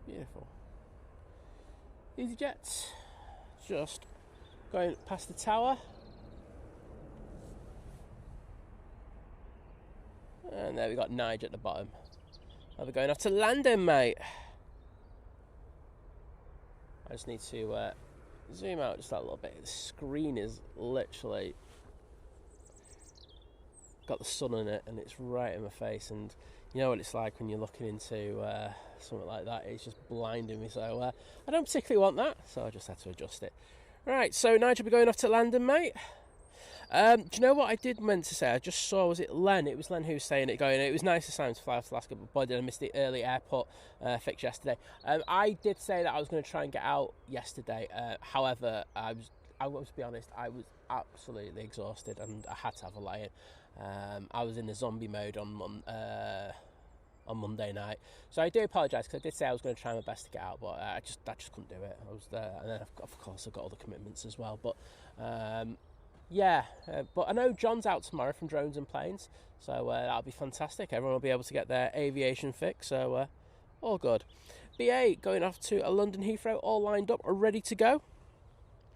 S1: Beautiful. EasyJet, just going past the tower. And there we got Nige at the bottom. Now we're going off to London, mate. I just need to zoom out just a little bit. The screen is literally got the sun on it and it's right in my face, and you know what it's like when you're looking into something like that. It's just blinding me, so I don't particularly want that, so I just had to adjust it. Right, so Nigel will be going off to London, mate. Do you know what I did meant to say? I just saw, was it Len? It was Len who was saying it, going, it was nice to sign to fly off to Alaska, but boy did I miss the early airport fix yesterday. I did say that I was going to try and get out yesterday. However, I was to be honest, I was absolutely exhausted and I had to have a lie-in. I was in the zombie mode on Monday night, so I do apologise, because I did say I was going to try my best to get out, but I just couldn't do it. I was there, and then of course I've got other commitments as well. But but I know John's out tomorrow from Drones and Planes, so that'll be fantastic. Everyone will be able to get their aviation fix, so all good. BA going off to a London Heathrow, all lined up, ready to go.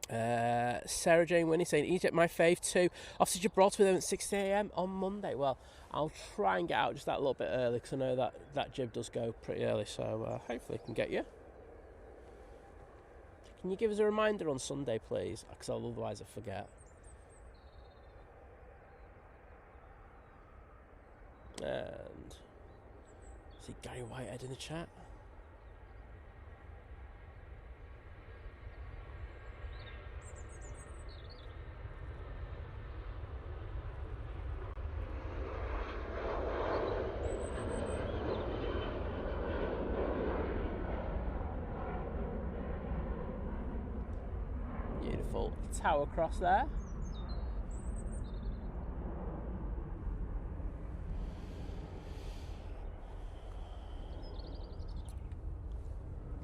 S1: Sarah Jane Winnie saying Egypt my fave too. Off to Gibraltar with them at 6 a.m. on Monday. Well, I'll try and get out just that little bit early, because I know that jib does go pretty early, so hopefully I can get you. Can you give us a reminder on Sunday, please? Because otherwise I forget. And see Gary Whitehead in the chat. Beautiful tower cross there.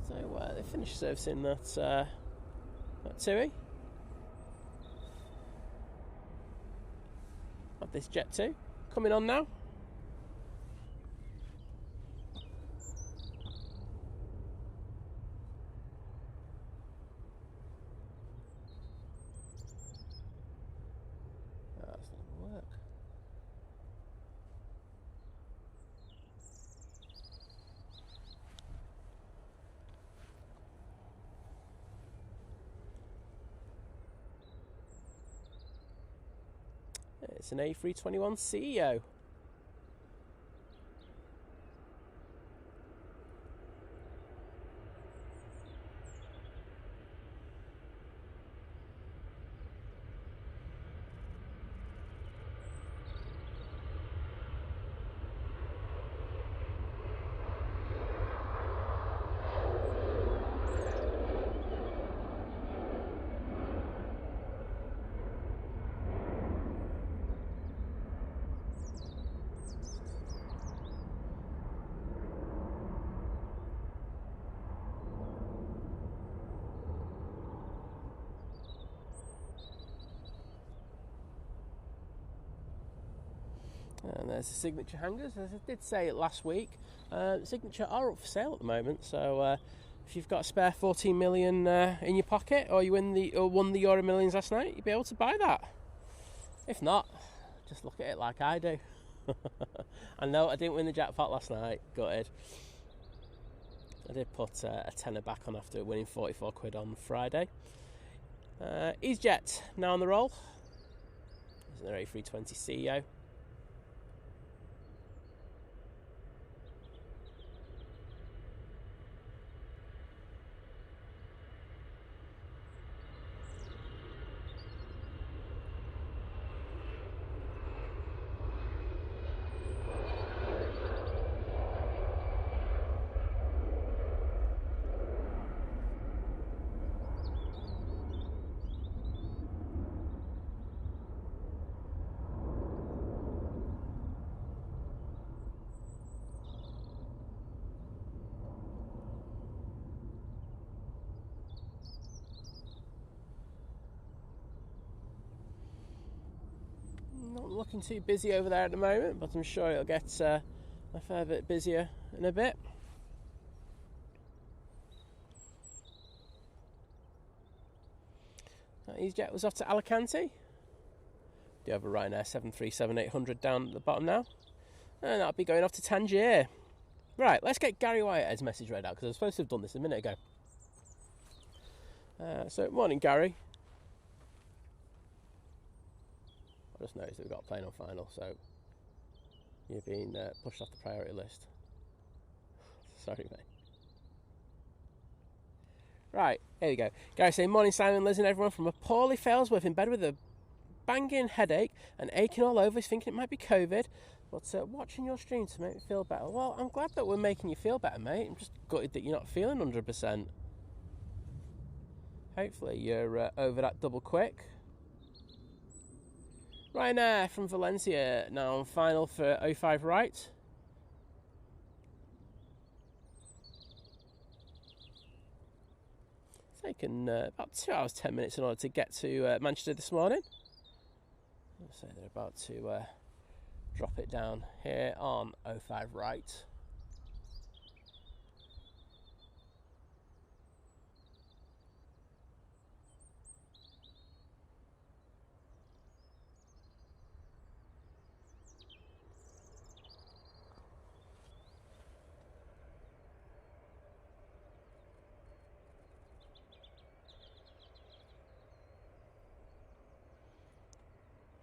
S1: So they finished servicing that TUI. Have this Jet 2 coming on now. It's an A321 CEO. And there's the Signature hangers. As I did say it last week, Signature are up for sale at the moment. So if you've got a spare 14 million in your pocket, or you won the Euro Millions last night, you'll be able to buy that. If not, just look at it like I do. I know I didn't win the jackpot last night. Gutted. I did put a tenner back on after winning 44 quid on Friday. EasyJet now on the roll. There's their A320 CEO. Not looking too busy over there at the moment, but I'm sure it'll get a fair bit busier in a bit. EasyJet was off to Alicante. Do have a Ryanair 737-800 down at the bottom now. And that'll be going off to Tangier. Right, let's get Gary Whitehead's message read out, because I was supposed to have done this a minute ago. So, morning, Gary. I just noticed that we've got a plane on final, so you're being pushed off the priority list. Sorry, mate. Right, here we go. Gary saying, morning, Simon, Liz and everyone from a poorly Failsworth in bed with a banging headache and aching all over. He's thinking it might be COVID, but watching your stream to make me feel better. Well, I'm glad that we're making you feel better, mate. I'm just gutted that you're not feeling 100%. Hopefully you're over that double quick. Ryanair from Valencia now on final for 05 right. Taken about 2 hours 10 minutes in order to get to Manchester this morning. So they're about to drop it down here on 05 right.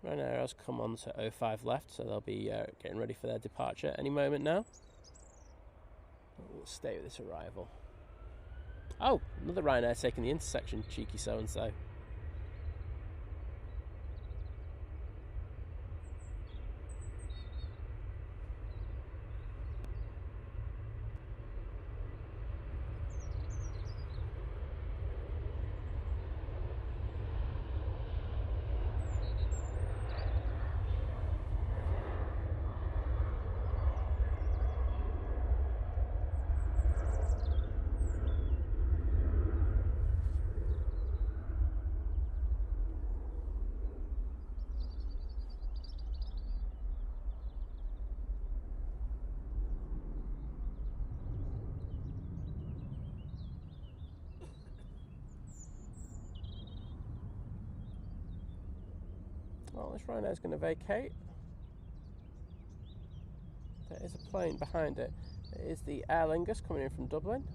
S1: Ryanair has come on to 05 left, so they'll be getting ready for their departure any moment now. We'll stay with this arrival. Oh, another Ryanair taking the intersection, cheeky so-and-so. Well, this Ryanair's going to vacate. There is a plane behind it. It is the Aer Lingus coming in from Dublin.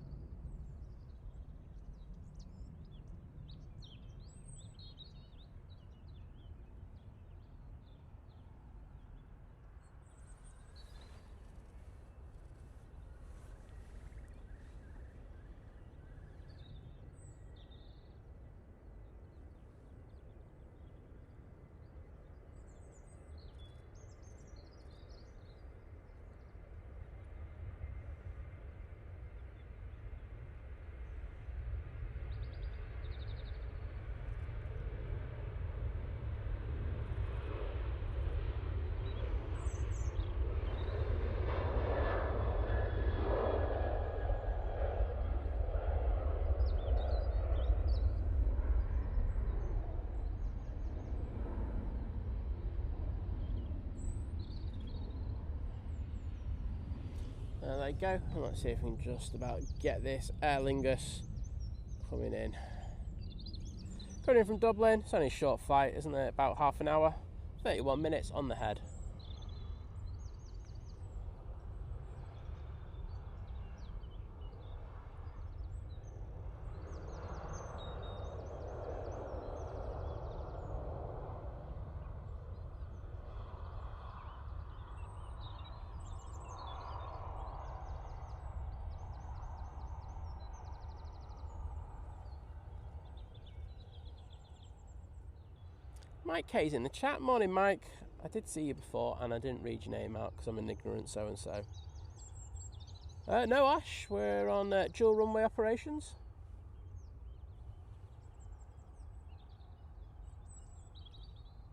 S1: There you go. Let's see if we can just about get this Aer Lingus coming in. Coming in from Dublin. It's only a short flight, isn't it? About half an hour. 31 minutes on the head. Mike K's in the chat. Morning, Mike. I did see you before and I didn't read your name out because I'm an ignorant so-and-so. No, Ash. We're on dual runway operations.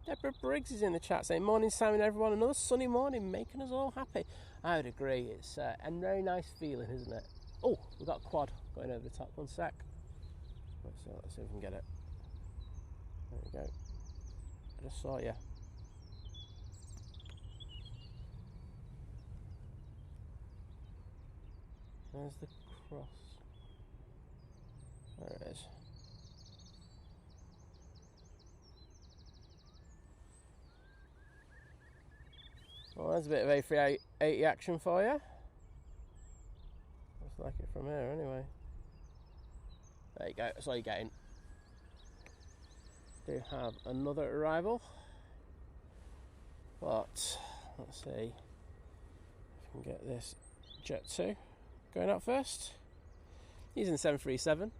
S1: Deborah Briggs is in the chat saying, morning, Simon, everyone. Another sunny morning, making us all happy. I would agree. It's a very nice feeling, isn't it? Oh, we've got a quad going over the top. One sec. Let's see if we can get it. There we go. I just saw you. There's the cross. There it is. Well, there's a bit of A380 action for you. Looks like it from here anyway. There you go, that's all you're getting. Do have another arrival. But, let's see if I can get this Jet 2 going out first. Using the 737.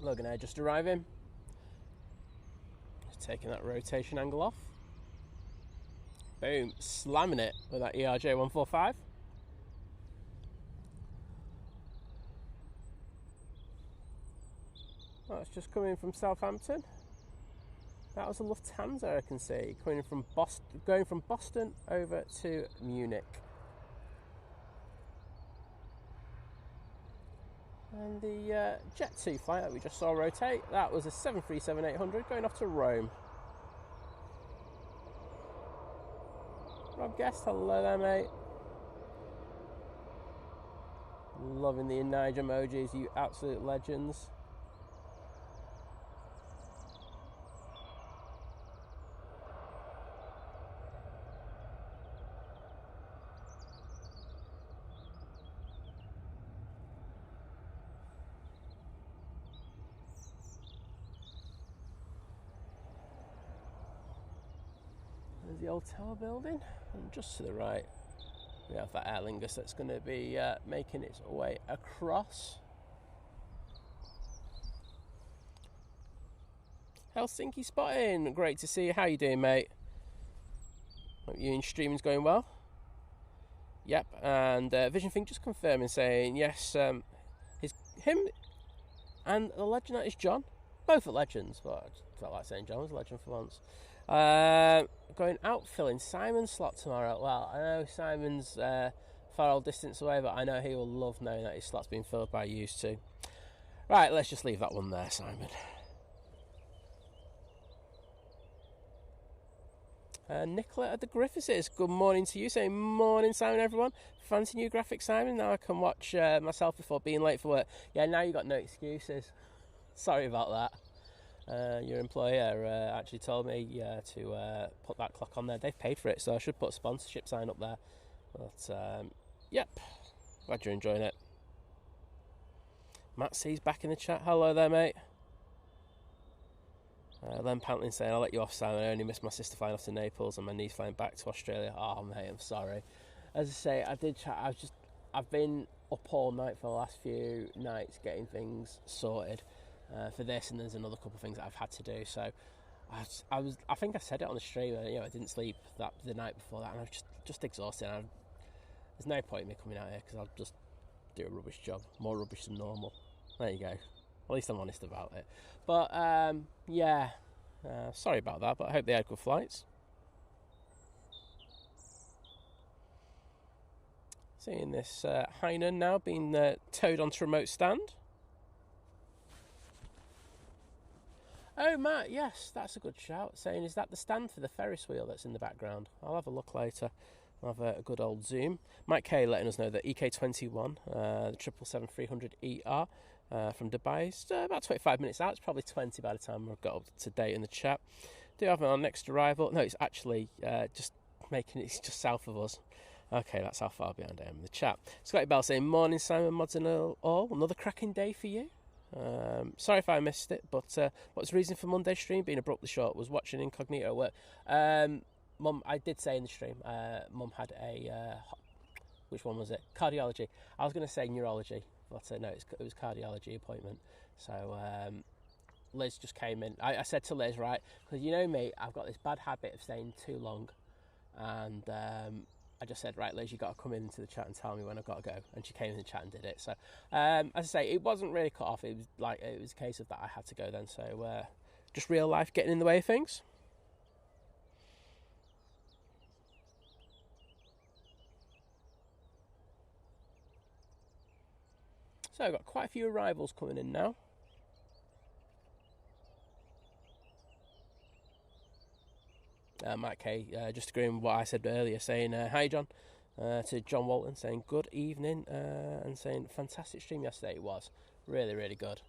S1: Logan Air just arriving. Just taking that rotation angle off. Boom, slamming it with that ERJ 145. That's just coming from Southampton. That was a Lufthansa, I can see, coming from Boston, going from Boston over to Munich. And the Jet 2 flight that we just saw rotate, that was a 737-800 going off to Rome. Rob Guest, hello there, mate. Loving the Nigel emojis, you absolute legends. The old tower building, and just to the right we have that Aer Lingus that's going to be making its way across. Helsinki spotting, great to see you. How you doing, mate? Hope you and streaming's going well. Yep, and Vision Thing just confirming, saying yes, him and the legend that is John, both are legends, but I felt like saying John was a legend for once. Going out filling Simon's slot tomorrow. Well, I know Simon's far old distance away, but I know he will love knowing that his slot's been filled by used to. Right, let's just leave that one there, Simon. Nicola at the Griffiths, good morning to you. Saying morning, Simon, everyone. Fancy new graphics, Simon. Now I can watch myself before being late for work. Yeah, now you got no excuses. Sorry about that. Your employer actually told me to put that clock on there. They've paid for it, so I should put a sponsorship sign up there. But yep, glad you're enjoying it. Matt C's back in the chat. Hello there, mate. Len Pantlin saying, I'll let you off, Simon. I only missed my sister flying off to Naples and my niece flying back to Australia. Oh, mate, I'm sorry. As I say, I did chat. I've been up all night for the last few nights getting things sorted. For this, and there's another couple of things that I've had to do. So I think I said it on the stream. I didn't sleep the night before that, and I was just exhausted. There's no point in me coming out here because I'll just do a rubbish job, more rubbish than normal. There you go. At least I'm honest about it. But yeah, sorry about that. But I hope they had good flights. Seeing this Hainan now being towed onto remote stand. Oh, Matt, yes, that's a good shout. Saying, is that the stand for the Ferris wheel that's in the background? I'll have a look later. I'll have a good old zoom. Mike K letting us know that EK21, the 777-300ER from Dubai, is about 25 minutes out. It's probably 20 by the time we've got up to date in the chat. Do have our next arrival. No, it's actually it's just south of us. Okay, that's how far behind I am in the chat. Scotty Bell saying, morning, Simon, mods and all. Another cracking day for you. Sorry if I missed it, but what's the reason for Monday's stream being abruptly short? Was watching incognito at work. Mum, I did say in the stream, Mum had a which one was it? Cardiology. I was going to say neurology, but no, it was cardiology appointment. So Liz just came in. I said to Liz, right, because you know me, I've got this bad habit of staying too long, and I just said, right, Liz, you've got to come into the chat and tell me when I've got to go. And she came in the chat and did it. So, as I say, it wasn't really cut off. It was a case of that I had to go then. So, just real life getting in the way of things. So, I've got quite a few arrivals coming in now. Matt K, just agreeing with what I said earlier, saying, hi John, to John Walton, saying good evening, and saying fantastic stream yesterday. It was really, really good.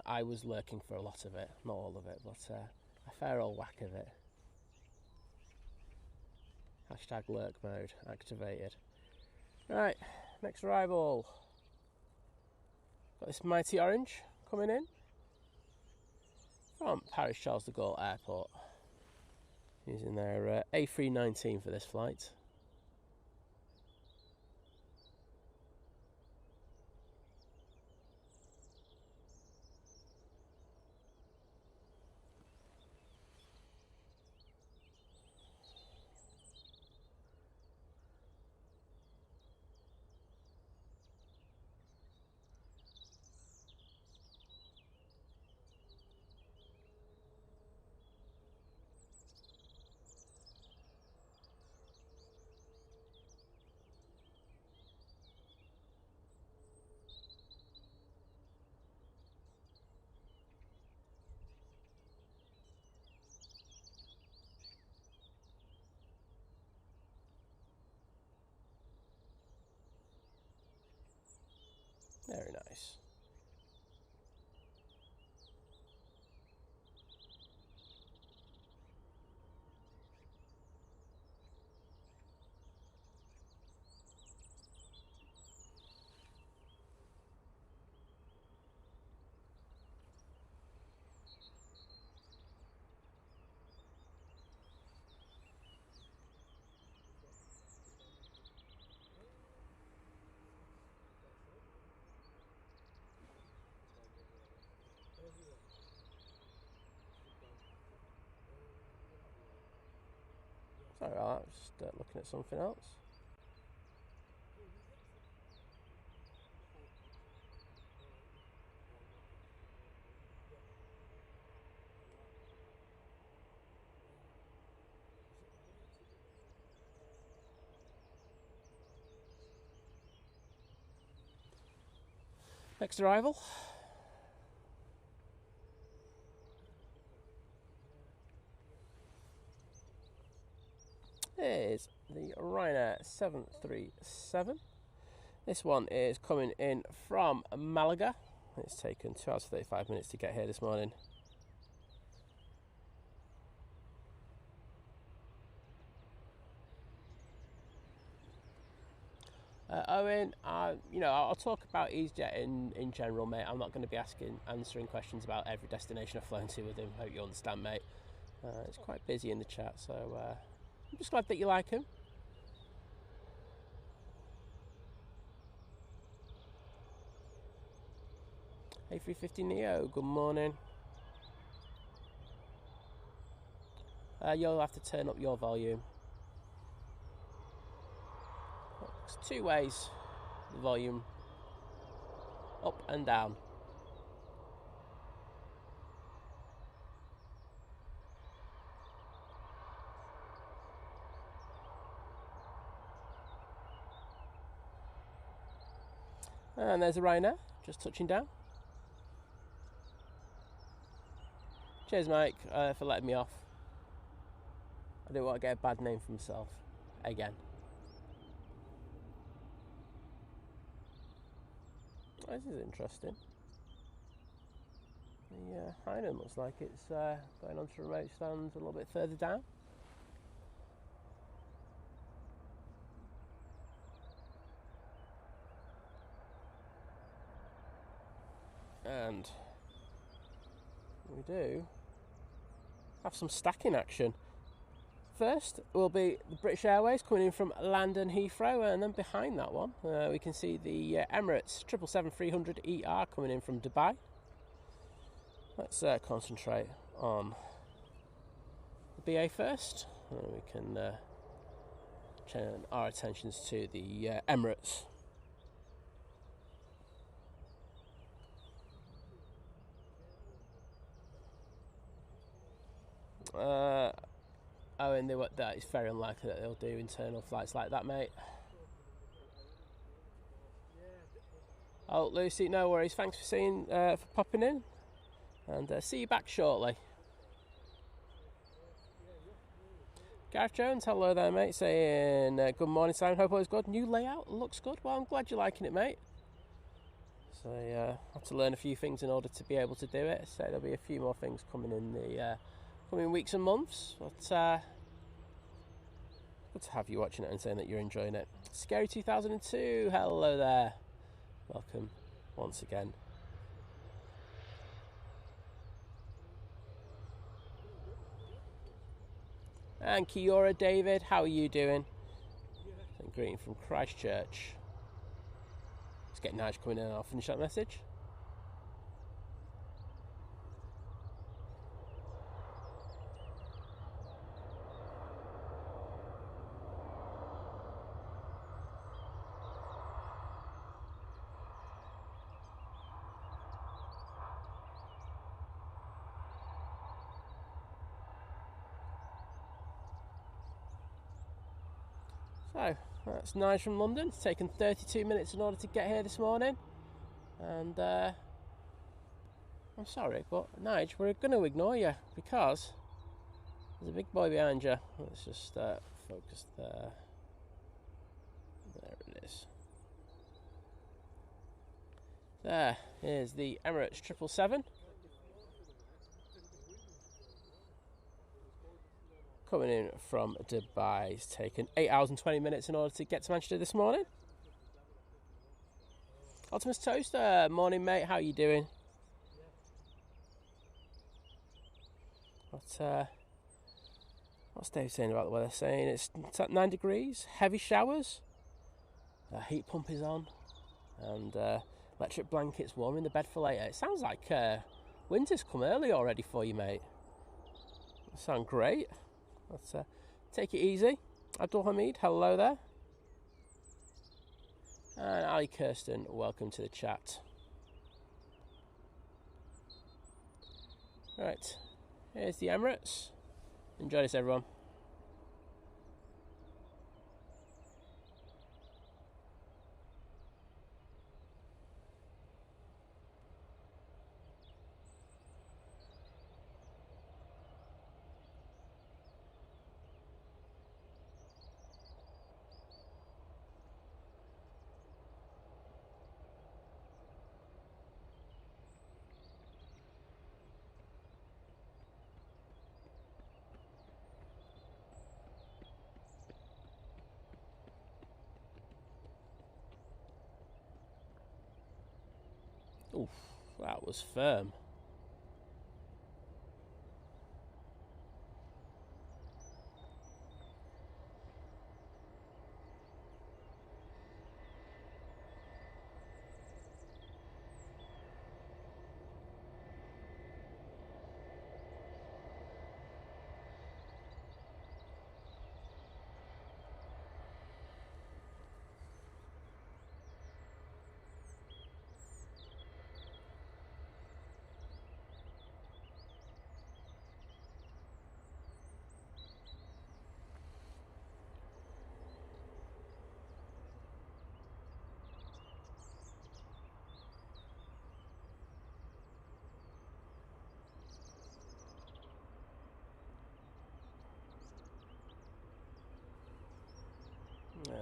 S1: I was lurking for a lot of it, not all of it, but a fair old whack of it. Hashtag lurk mode activated. Right, next arrival. Got this mighty orange coming in from Paris Charles de Gaulle Airport. Using their A319 for this flight. Very nice. Sorry about that, just looking at something else. Next arrival. Is the Ryanair 737. This one is coming in from Malaga. It's taken 2 hours 35 minutes to get here this morning. Owen, I'll talk about EasyJet in general, mate. I'm not going to be answering questions about every destination I've flown to with him. Hope you understand, mate. It's quite busy in the chat, so I'm just glad that you like him. A350neo, good morning. You'll have to turn up your volume. It's 2 ways, the volume, up and down. And there's a Ryanair, just touching down. Cheers, Mike, for letting me off. I didn't want to get a bad name for myself again. Oh, this is interesting. The Hainan looks like it's going on to remote stands a little bit further down. And we do have some stacking action. First will be the British Airways coming in from London Heathrow, and then behind that one we can see the Emirates 777-300ER coming in from Dubai. Let's concentrate on the BA first. We can Turn our attentions to the Emirates. And that it's very unlikely that they'll do internal flights like that, mate. Oh, Lucy, no worries. Thanks for popping in, and see you back shortly. Gareth Jones, hello there, mate. Saying good morning, Simon. Hope all is good. New layout looks good. Well, I'm glad you're liking it, mate. So I have to learn a few things in order to be able to do it. So there'll be a few more things coming in the coming weeks and months. But good to have you watching it and saying that you're enjoying it. Scary 2002, hello there. Welcome once again. And Kiora David, how are you doing? And greeting from Christchurch. Let's get Nige coming in and I'll finish that message. So, that's Nige from London. It's taken 32 minutes in order to get here this morning. And I'm sorry, but Nige, we're going to ignore you because there's a big boy behind you. Let's just focus there. There it is. There is the Emirates 777. Coming in from Dubai. It's taken 8 hours and 20 minutes in order to get to Manchester this morning. Optimus Toaster, morning mate, how are you doing? What's Dave saying about the weather? Saying it's at 9 degrees, heavy showers, heat pump is on, and electric blankets warming the bed for later. It sounds like winter's come early already for you, mate. That sounds great. Let's take it easy. Abdul Hamid, hello there. And Ali Kirsten, welcome to the chat. Right, here's the Emirates. Enjoy this, everyone. Oof, that was firm.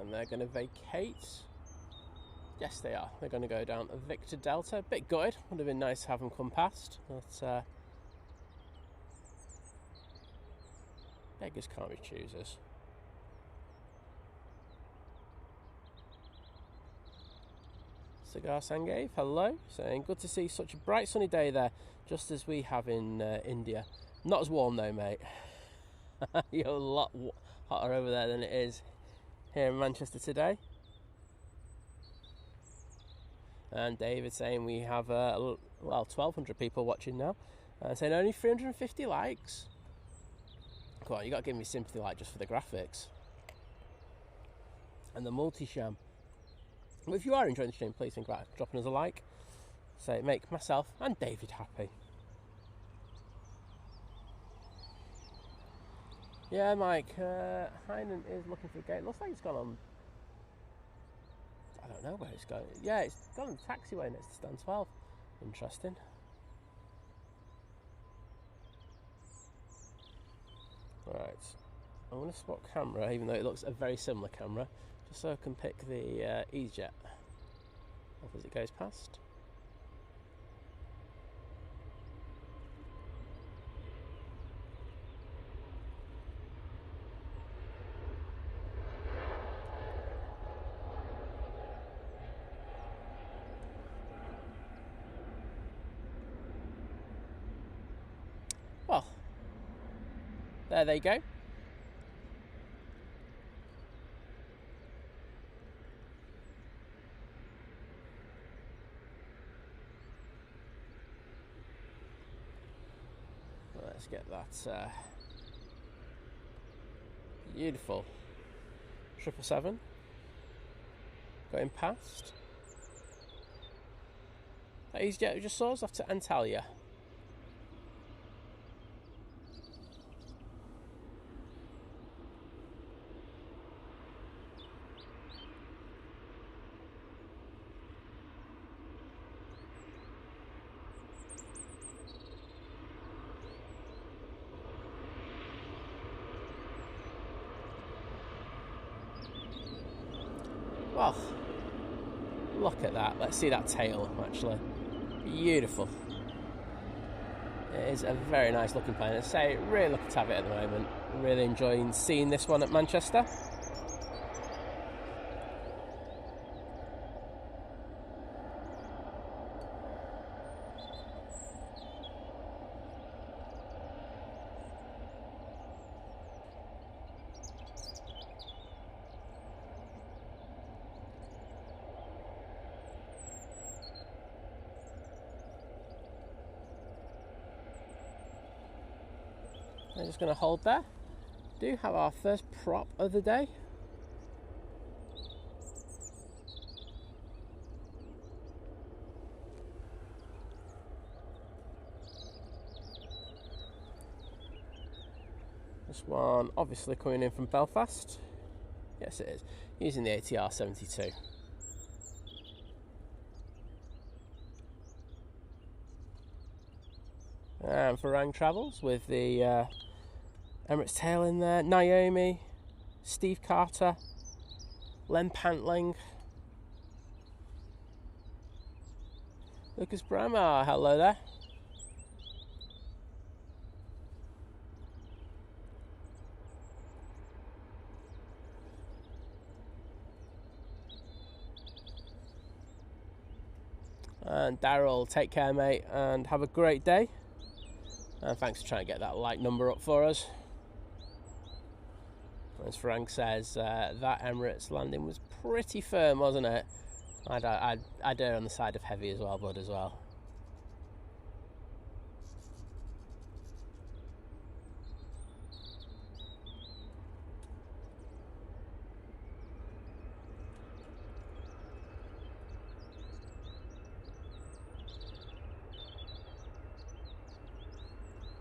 S1: And they're going to vacate. Yes, they are. They're going to go down Victor Delta. A bit gutted. Would have been nice to have them come past. But beggars can't be choosers. Cigar Sangave, hello. Saying, good to see such a bright sunny day there, just as we have in India. Not as warm though, mate. You're a lot hotter over there than it is here in Manchester today. And David saying we have, well, 1,200 people watching now. Saying only 350 likes. Come on, you got to give me sympathy like just for the graphics. and the multi-sham. But if you are enjoying the stream, please think about dropping us a like. So it make myself and David happy. Yeah, Mike, Heinen is looking for the gate. Looks like it's gone on... I don't know where it's going. Yeah, it's gone on the taxiway next to stand 12. Interesting. Right, I'm going to swap camera, even though it looks a very similar camera, just so I can pick the EasyJet up as it goes past. Well, there they go. Let's get that beautiful 777 going past. That EasyJet we just saw is off to Antalya. Well, look at that. Let's see that tail, actually. Beautiful. It is a very nice looking plane. I say, really lucky to have it at the moment. Really enjoying seeing this one at Manchester. I'm just going to hold there. Do have our first prop of the day. This one obviously coming in from Belfast. Yes, it is. Using the Etihad 72. And Farang Travels with the Emirates tail in there. Naomi, Steve Carter, Len Pantling, Lucas Brammer, hello there. And Daryl, take care mate and have a great day. And thanks for trying to get that like number up for us. As Frank says, that Emirates landing was pretty firm, wasn't it? I'd err on the side of heavy as well, bud, as well.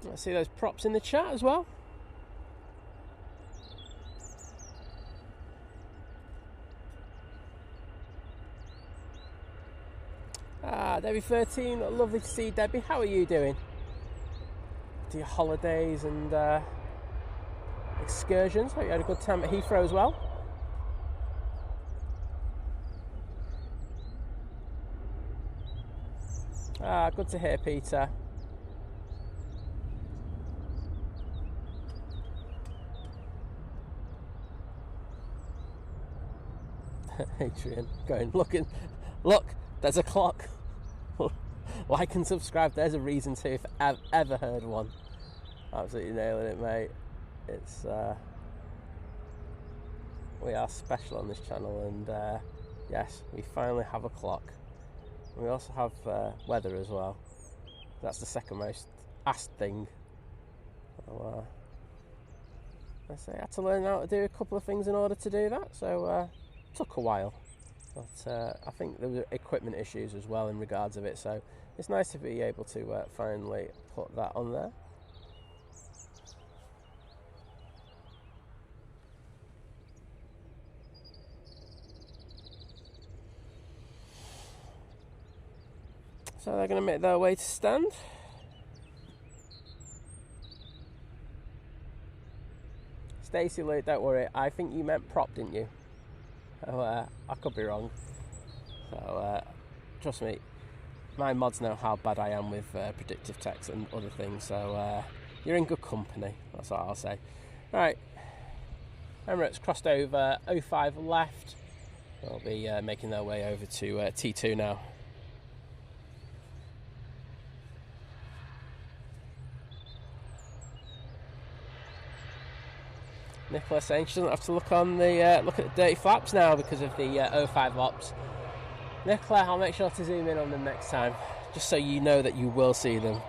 S1: I see those props in the chat as well. Debbie 13, lovely to see you, Debbie. How are you doing? To your holidays and excursions. Hope you had a good time at Heathrow as well. Good to hear, Peter. Adrian going, look, there's a clock. Like and subscribe, there's a reason to if I've ever heard one. Absolutely nailing it, mate. It's we are special on this channel, and yes, we finally have a clock. We also have weather as well. That's the second most asked thing. So, I say I had to learn how to do a couple of things in order to do that, so took a while, but I think there were equipment issues as well in regards of it, so it's nice to be able to finally put that on there. So they're going to make their way to stand. Stacey Lou, don't worry, I think you meant prop, didn't you? Oh, I could be wrong. So trust me, my mods know how bad I am with predictive text and other things, so you're in good company, that's what I'll say. Right, Emirates crossed over 05 left. They'll be making their way over to T2 now. Nicola saying she doesn't have to look on the look at the dirty flaps now because of the 05 ops. Nicola, I'll make sure to zoom in on them next time, just so you know that you will see them.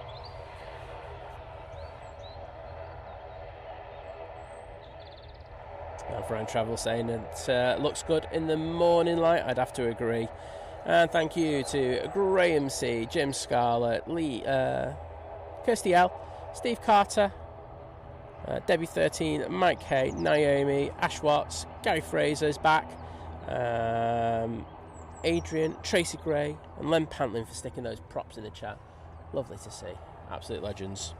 S1: And Friend Travel saying it looks good in the morning light. I'd have to agree. And thank you to Graham C, Jim Scarlett, Lee, Kirsty L, Steve Carter, Debbie 13, Mike K, Naomi, Ash Watts, Gary Fraser's back, Adrian, Tracy Gray, and Len Pantlin for sticking those props in the chat. Lovely to see. Absolute legends.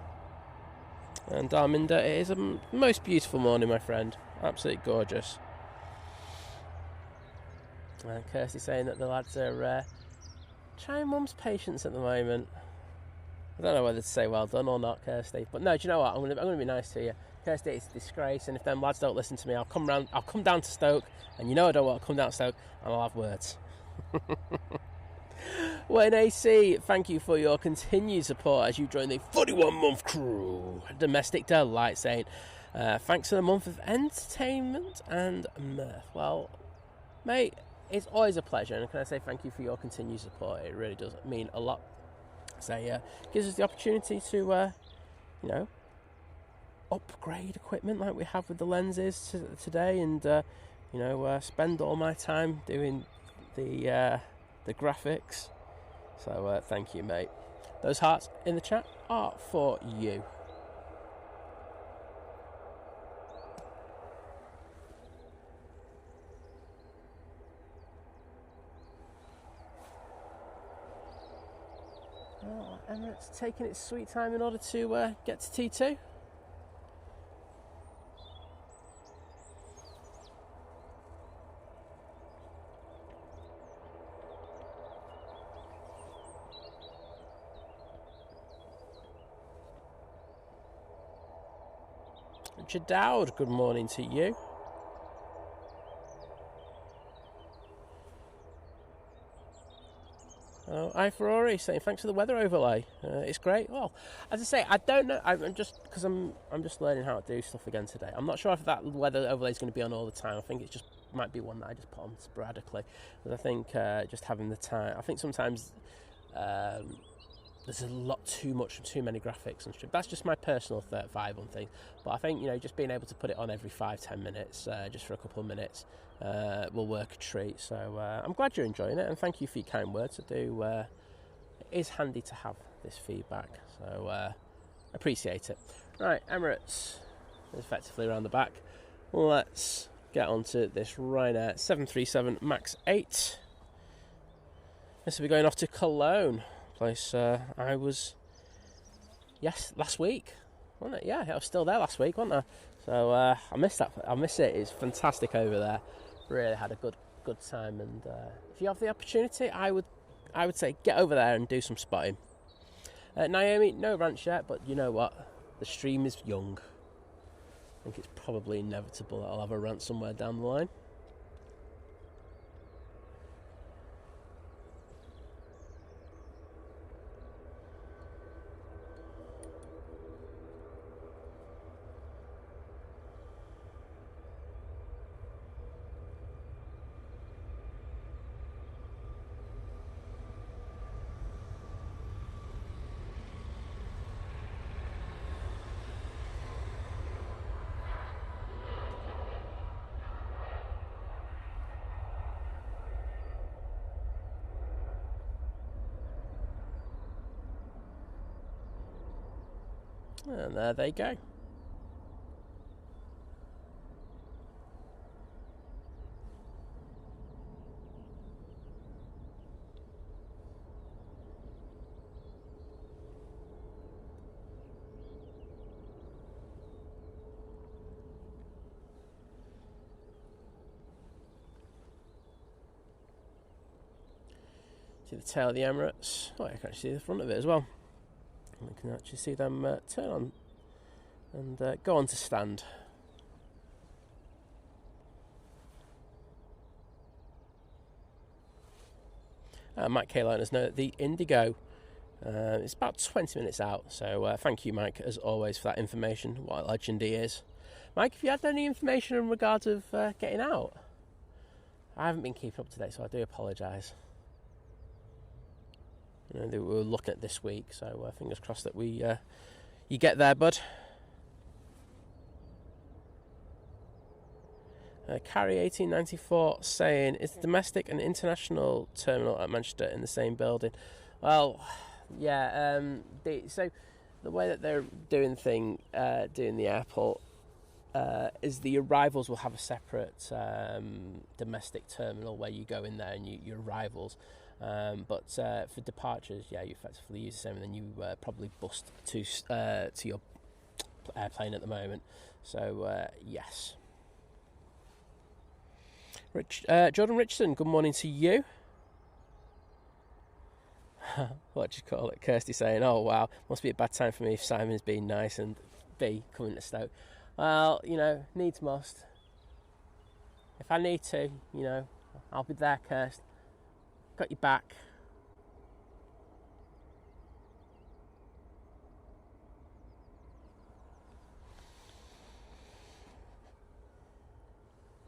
S1: And Darminda, it is a most beautiful morning, my friend. Absolutely gorgeous. And Kirsty saying that the lads are trying mum's patience at the moment. I don't know whether to say well done or not, Kirsty. But no, do you know what? I'm gonna be nice to you. Kirsty, it's a disgrace, and if them lads don't listen to me, I'll come down to Stoke, and you know I don't want to come down to Stoke, and I'll have words. Wayne AC, thank you for your continued support as you join the 41-month crew. Domestic Delight saying, thanks for the month of entertainment and mirth. Well, mate, it's always a pleasure, and can I say thank you for your continued support? It really does mean a lot. So gives us the opportunity to, upgrade equipment like we have with the lenses today, and spend all my time doing the graphics. So thank you, mate. Those hearts in the chat are for you. Emirates taking its sweet time in order to get to T2. Jadowd, good morning to you. Ferrari saying thanks for the weather overlay. It's great. Well, as I say, I don't know. I'm just learning how to do stuff again today. I'm not sure if that weather overlay is going to be on all the time. I think it just might be one that I just put on sporadically. But I think just having the time. I think sometimes there's a lot too many graphics and stuff. That's just my personal vibe on things. But I think just being able to put it on every 5-10 minutes, just for a couple of minutes, will work a treat. So I'm glad you're enjoying it, and thank you for your kind words. It is handy to have this feedback, so appreciate it. Right, Emirates is effectively around the back. Let's get onto this Ryanair 737 MAX 8. This will be going off to Cologne, place I was last week, wasn't it? Yeah, I was still there last week, wasn't I? So I missed that. I miss it. It's fantastic over there. Really had a good time, and if you have the opportunity, I would say get over there and do some spotting. Naomi, no rants yet, but you know what? The stream is young. I think it's probably inevitable that I'll have a rant somewhere down the line. And there they go. See the tail of the Emirates. Oh, I can actually see the front of it as well. And we can actually see them turn on and go on to stand. Mike K. let us know that the Indigo is about 20 minutes out. So thank you, Mike, as always, for that information. What a legend he is. Mike, have you had any information in regards of getting out? I haven't been keeping up to date, so I do apologise. You know, we were looking at this week, so fingers crossed that you get there, bud. Carry 1894 saying, is the domestic and international terminal at Manchester in the same building? Well, yeah. So the way that they're doing the airport is the arrivals will have a separate domestic terminal where you go in there and your arrivals. But for departures, yeah, you effectively use the same, and then you probably bus to your airplane at the moment. So yes. Jordan Richardson, good morning to you. What do you call it? Kirsty saying, oh wow, must be a bad time for me if Simon's being nice and B coming to Stoke. Well, you know, needs must. If I need to, you know, I'll be there, Kirsty. Got your back.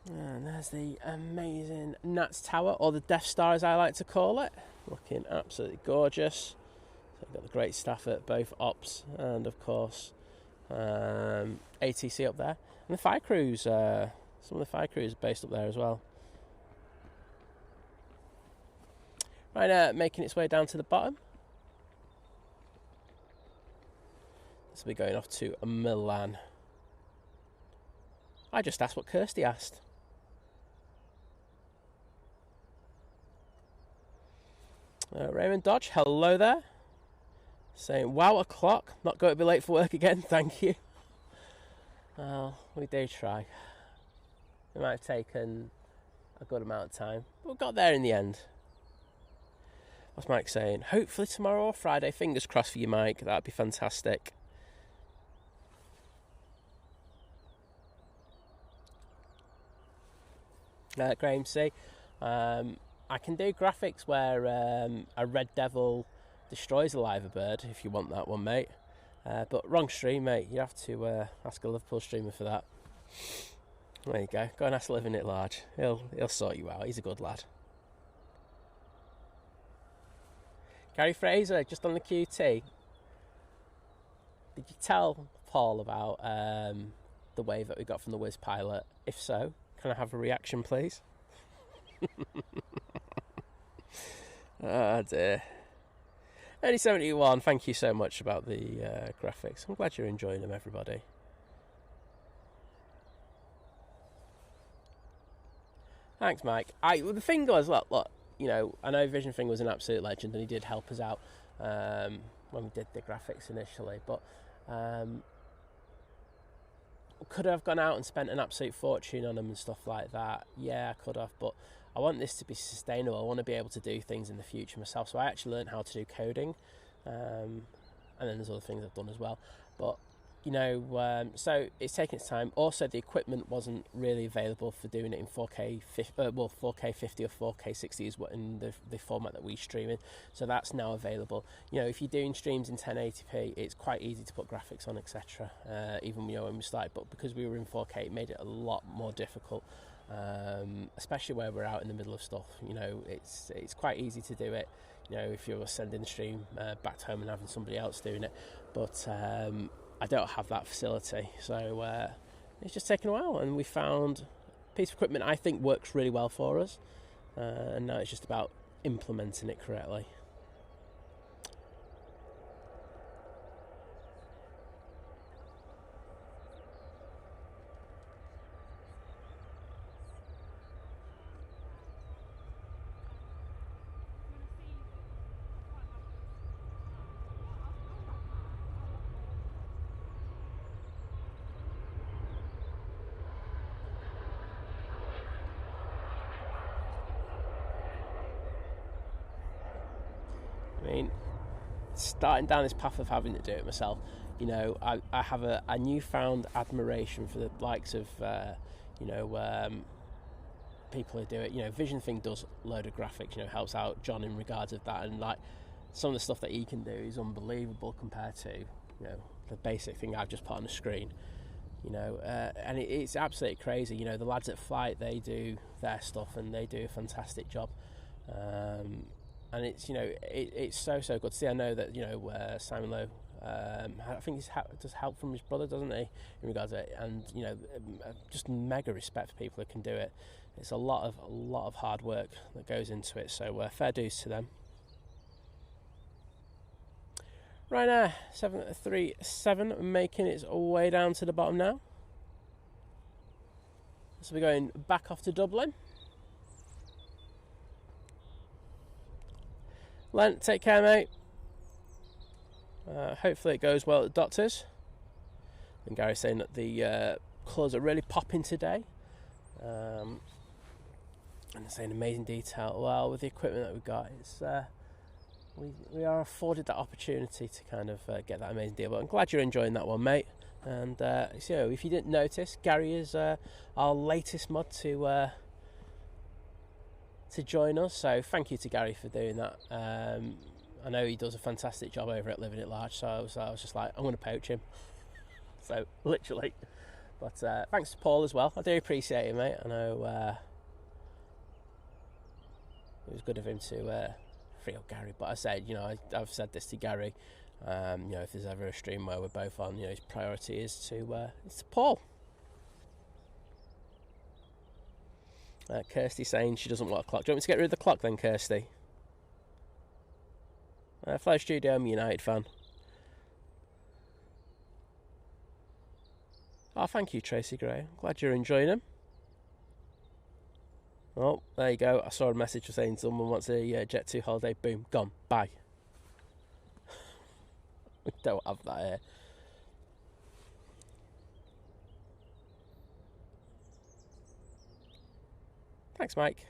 S1: And there's the amazing Nats Tower, or the Death Star as I like to call it. Looking absolutely gorgeous. So we've got the great staff at both ops and of course ATC up there. And the fire crews, some of the fire crews are based up there as well. Ryanair making its way down to the bottom. This will be going off to Milan. I just asked what Kirsty asked. Raymond Dodge, hello there. Saying, wow, o'clock. Not going to be late for work again, thank you. Well, we do try. It might have taken a good amount of time, but we got there in the end. What's Mike saying? Hopefully tomorrow or Friday. Fingers crossed for you, Mike. That'd be fantastic. Graham C. I can do graphics where a red devil destroys a live bird, if you want that one, mate. But wrong stream, mate. You have to ask a Liverpool streamer for that. There you go. Go and ask Living It Large. He'll sort you out. He's a good lad. Gary Fraser, just on the QT. Did you tell Paul about the wave that we got from the Wiz pilot? If so, can I have a reaction, please? Oh dear. Only 71, thank you so much about the graphics. I'm glad you're enjoying them, everybody. Thanks, Mike. The thing was, look, you know, I know Vision Thing was an absolute legend and he did help us out when we did the graphics initially, but could I have gone out and spent an absolute fortune on them and stuff like that? Yeah, I could have, but I want this to be sustainable. I want to be able to do things in the future myself, so I actually learned how to do coding, and then there's other things I've done as well, but you know, so it's taking its time. Also, the equipment wasn't really available for doing it in 4K 50 or 4K 60 is what in the format that we stream in. So that's now available. You know, if you're doing streams in 1080p, it's quite easy to put graphics on, etc. Even when we started, but because we were in 4K, it made it a lot more difficult. Especially where we're out in the middle of stuff. You know, it's quite easy to do it. You know, if you're sending the stream back home and having somebody else doing it, but I don't have that facility, so it's just taken a while, and we found a piece of equipment I think works really well for us, and now it's just about implementing it correctly. I mean, starting down this path of having to do it myself, you know, I have a newfound admiration for the likes of, you know, people who do it. You know, Vision Thing does a load of graphics, you know, helps out John in regards of that, and like some of the stuff that he can do is unbelievable compared to, you know, the basic thing I've just put on the screen. You know, and it's absolutely crazy. You know, the lads at Flight, they do their stuff and they do a fantastic job. And it's, you know, it's so good to see. I know that, you know, Simon Lowe, I think he does help from his brother, doesn't he, in regards to it. And, you know, just mega respect for people who can do it. It's a lot of hard work that goes into it. So fair dues to them. Ryanair 737 making its way down to the bottom now. So we're going back off to Dublin. Len, take care, mate. Hopefully it goes well at the doctors. And Gary's saying that the colours are really popping today. And they're saying amazing detail. Well, with the equipment that we've got, it's... We are afforded that opportunity to kind of get that amazing deal. But I'm glad you're enjoying that one, mate. And so, if you didn't notice, Gary is our latest mod to join us. So thank you to Gary for doing that. I know he does a fantastic job over at Living It Large. So I was just like, I'm going to poach him. So literally. But thanks to Paul as well. I do appreciate it, mate. I know it was good of him to... free up Gary, but I said, you know, I've said this to Gary, you know, if there's ever a stream where we're both on, you know, his priority is to Paul. Kirsty saying she doesn't want a clock. Do you want me to get rid of the clock then, Kirsty? Fly Studio, I'm a United fan. Oh, thank you, Tracy Gray. Glad you're enjoying them. Oh, there you go. I saw a message saying someone wants a Jet 2 holiday. Boom, gone. Bye. We don't have that here. Thanks, Mike.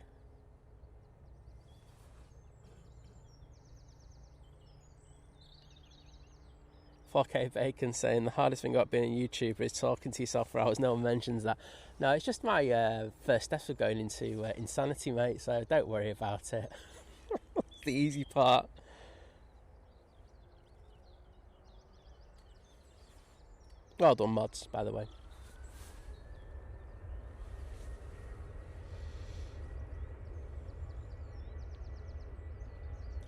S1: "4K Bacon" saying the hardest thing about being a YouTuber is talking to yourself for hours. No one mentions that. No, it's just my first steps of going into insanity, mate, so don't worry about it. It's the easy part. Well done, mods, by the way.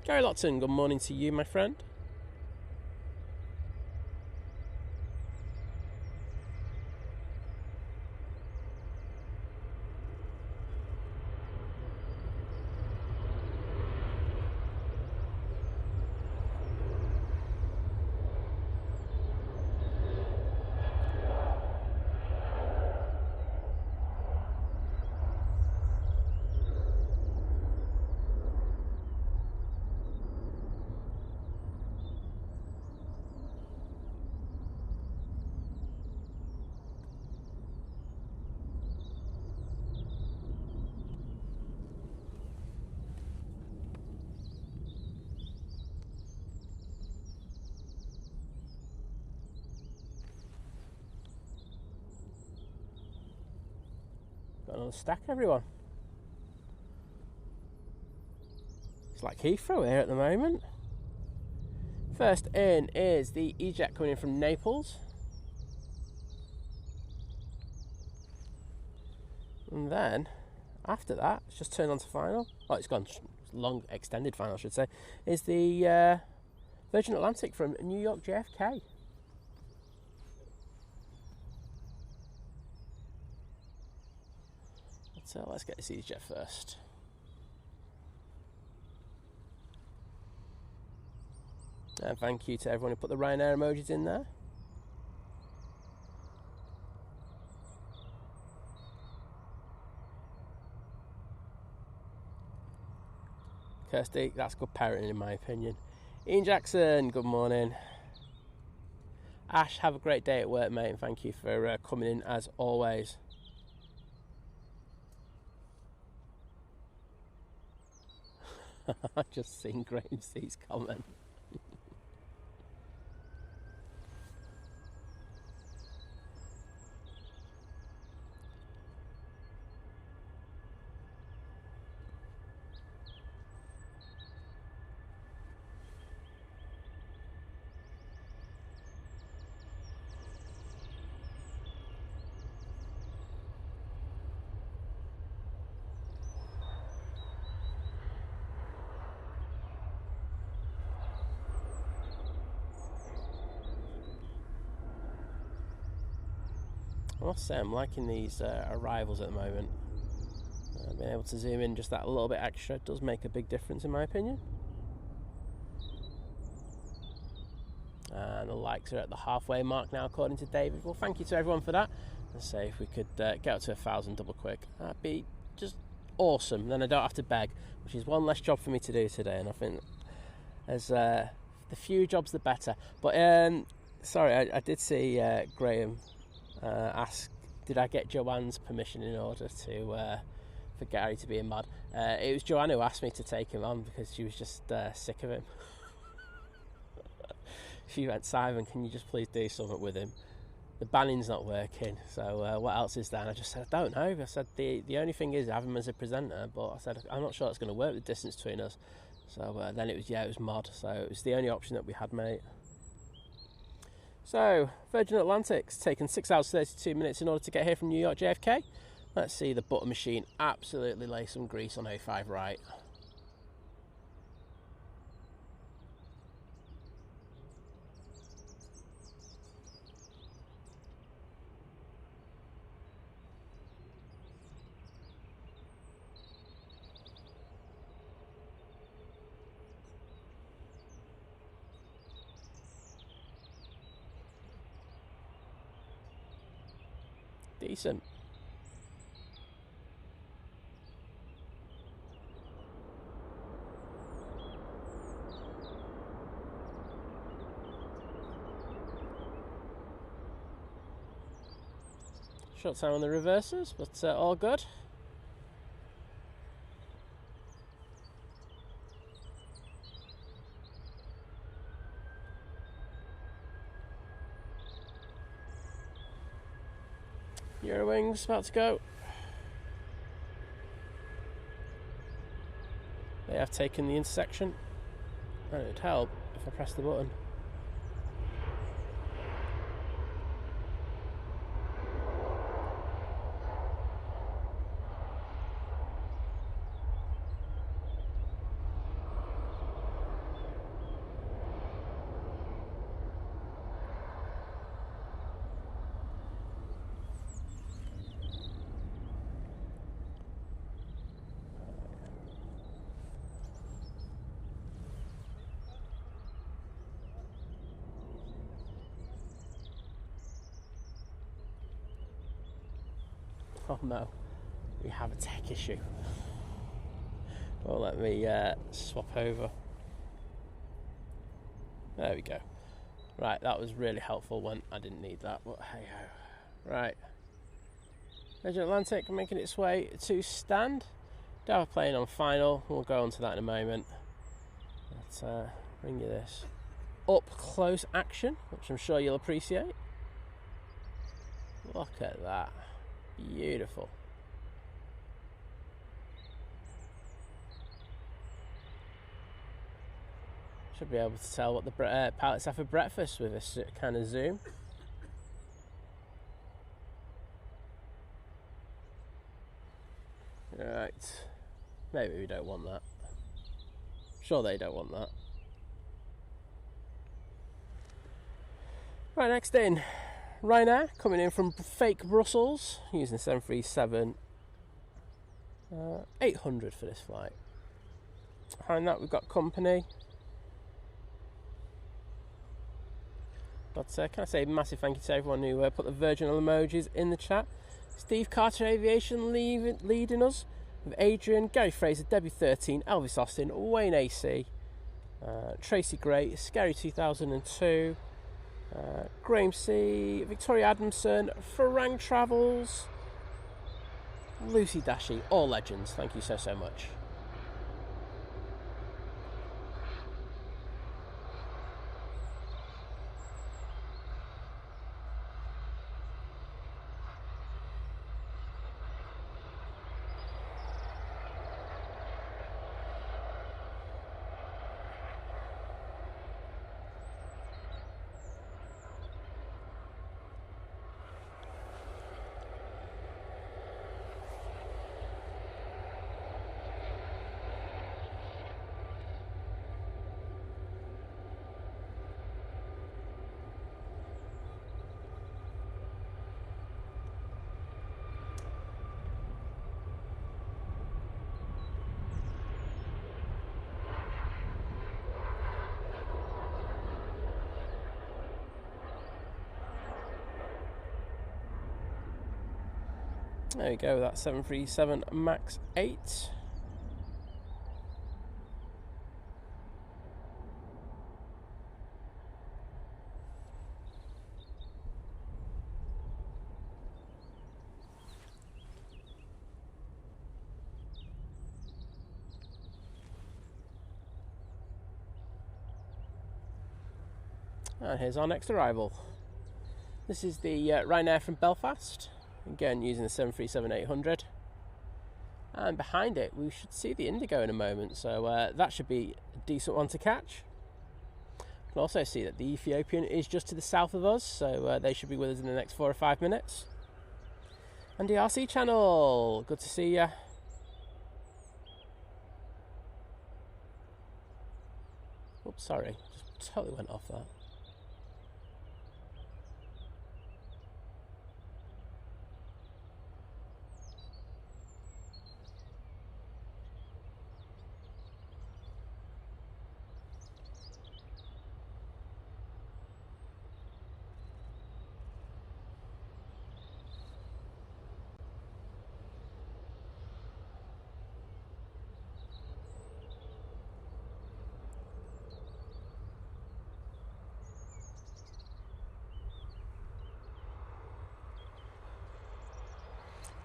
S1: Gary Lotton, good morning to you, my friend. Got another stack, everyone. It's like Heathrow here at the moment. First in is the E-Jet coming in from Naples. And then, after that, it's just turned on to final. Oh, it's gone long, extended final, I should say. Is the Virgin Atlantic from New York JFK. So let's get this E-Jet first. And thank you to everyone who put the Ryanair emojis in there. Kirsty, that's good parenting in my opinion. Ian Jackson, good morning. Ash, have a great day at work, mate, and thank you for coming in as always. I've just seen Graham C's comment. I must say I'm liking these arrivals at the moment. Being able to zoom in just that little bit extra does make a big difference in my opinion. And the likes are at the halfway mark now according to David. Well, thank you to everyone for that. Let's say if we could get up to 1,000 double quick, that'd be just awesome. Then I don't have to beg, which is one less job for me to do today, and I think as the fewer jobs the better. But sorry, I did see Graham ask, did I get Joanne's permission in order to for Gary to be in mod? It was Joanne who asked me to take him on because she was just sick of him. She went, Simon, can you just please do something with him? The banning's not working, so what else is there? And I just said, I don't know. I said, the only thing is I have him as a presenter, but I said, I'm not sure it's going to work, the distance between us. So then it was mod, so it was the only option that we had, mate. So, Virgin Atlantic's taken 6 hours 32 minutes in order to get here from New York JFK. Let's see the butter machine absolutely lay some grease on A5 right. Decent. Short time on the reversers, but all good. Eurowings about to go. They have taken the intersection, and it'd help if I press the button. Oh no, we have a tech issue. Well, let me swap over. There we go. Right, that was really helpful when I didn't need that, but hey ho. Right. Virgin Atlantic making its way to stand. Do have a plane on final, we'll go on to that in a moment. Let's bring you this up close action, which I'm sure you'll appreciate. Look at that. Beautiful. Should be able to tell what the pilots have for breakfast with this kind of zoom. Right. Maybe we don't want that. Sure they don't want that. Right, next in. Ryanair coming in from fake Brussels using the 737 800 for this flight. Behind that we've got company. But can I say a massive thank you to everyone who put the Virgin emojis in the chat. Steve Carter Aviation leading us with Adrian, Gary Fraser, Debbie 13, Elvis Austin, Wayne AC, Tracy Gray, Scary 2002, Graham C, Victoria Adamson, Farang Travels, Lucy Dashi, all legends. Thank you so much. There we go, that's 737 MAX 8. And here's our next arrival. This is the Ryanair from Belfast, again using the 737-800. And behind it we should see the Indigo in a moment, so that should be a decent one to catch. You can also see that the Ethiopian is just to the south of us, so they should be with us in the next 4 or 5 minutes. And the RC channel, good to see you. Oops, sorry, just totally went off that.